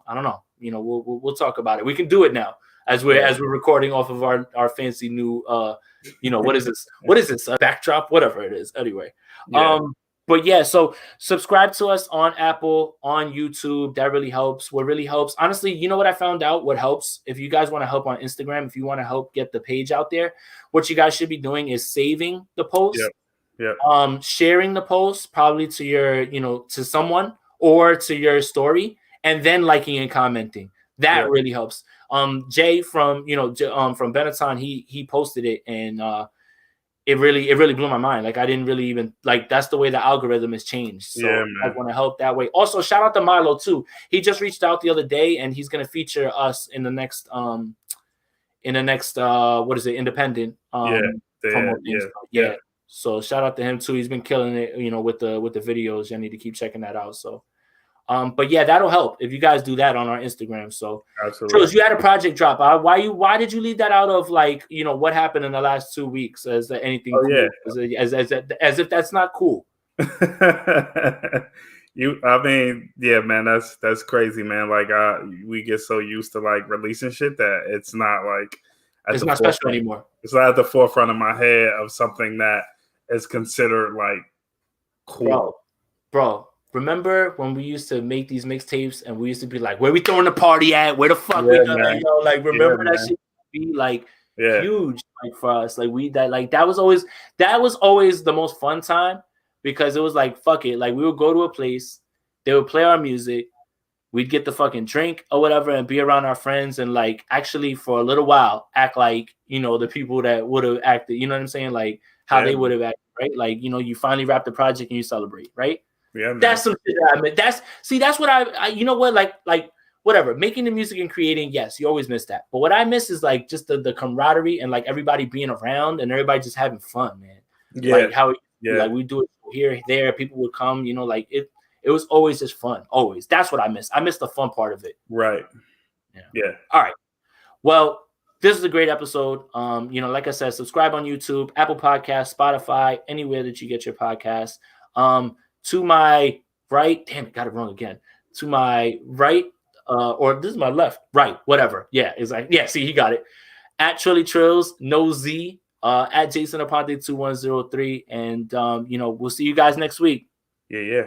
I don't know. We'll talk about it. We can do it now as we're recording off of our fancy new what is this? A backdrop? Whatever it is. Anyway, But yeah, so subscribe to us on Apple, on YouTube. That really helps. What really helps, honestly, you know what I found out? What helps? If you guys want to help on Instagram, if you want to help get the page out there, what you guys should be doing is saving the post, sharing the post probably to your, to someone or to your story, and then liking and commenting. That really helps. Jay from from Benetton, he posted it, and it really blew my mind. Like I didn't really even that's the way the algorithm has changed. So I want to help that way. Also, shout out to Milo too. He just reached out the other day, and he's gonna feature us in the next what is it, independent So shout out to him too. He's been killing it, with the videos. You need to keep checking that out. So but yeah, that'll help if you guys do that on our Instagram. So absolutely. Trills, you had a project drop. Why did you leave that out of what happened in the last 2 weeks? As anything? Oh, yeah. As if that's not cool. I mean, yeah, man, that's crazy, man. Like we get so used to like releasing shit that it's not like it's not special anymore. It's not at the forefront of my head of something that is considered like cool. Bro. Remember when we used to make these mixtapes and we used to be like, where we throwing the party at? Where the fuck we gonna go? Like, remember that shit be like huge for us. Like that was always the most fun time because it was like, fuck it. Like we would go to a place, they would play our music, we'd get the fucking drink or whatever and be around our friends and like actually for a little while act like, the people that would have acted, you know what I'm saying? Like how they would have acted, right? Like, you finally wrap the project and you celebrate, right? Yeah, man. That's some shit that I mean. That's what I you know what, like whatever, making the music and creating, yes, you always miss that. But what I miss is like just the camaraderie and like everybody being around and everybody just having fun, man. Yeah. Like how like we do it here, there, people would come, like it was always just fun. Always. That's what I miss. I miss the fun part of it. Right. Yeah. All right. Well, this is a great episode. Like I said, subscribe on YouTube, Apple Podcasts, Spotify, anywhere that you get your podcasts. To my right, damn it, got it wrong again. To my right, or this is my left, right, whatever. Yeah, it's like, yeah, see, he got it. At Trilly Trills, no Z, at Jason Aponte 2103. And we'll see you guys next week. Yeah.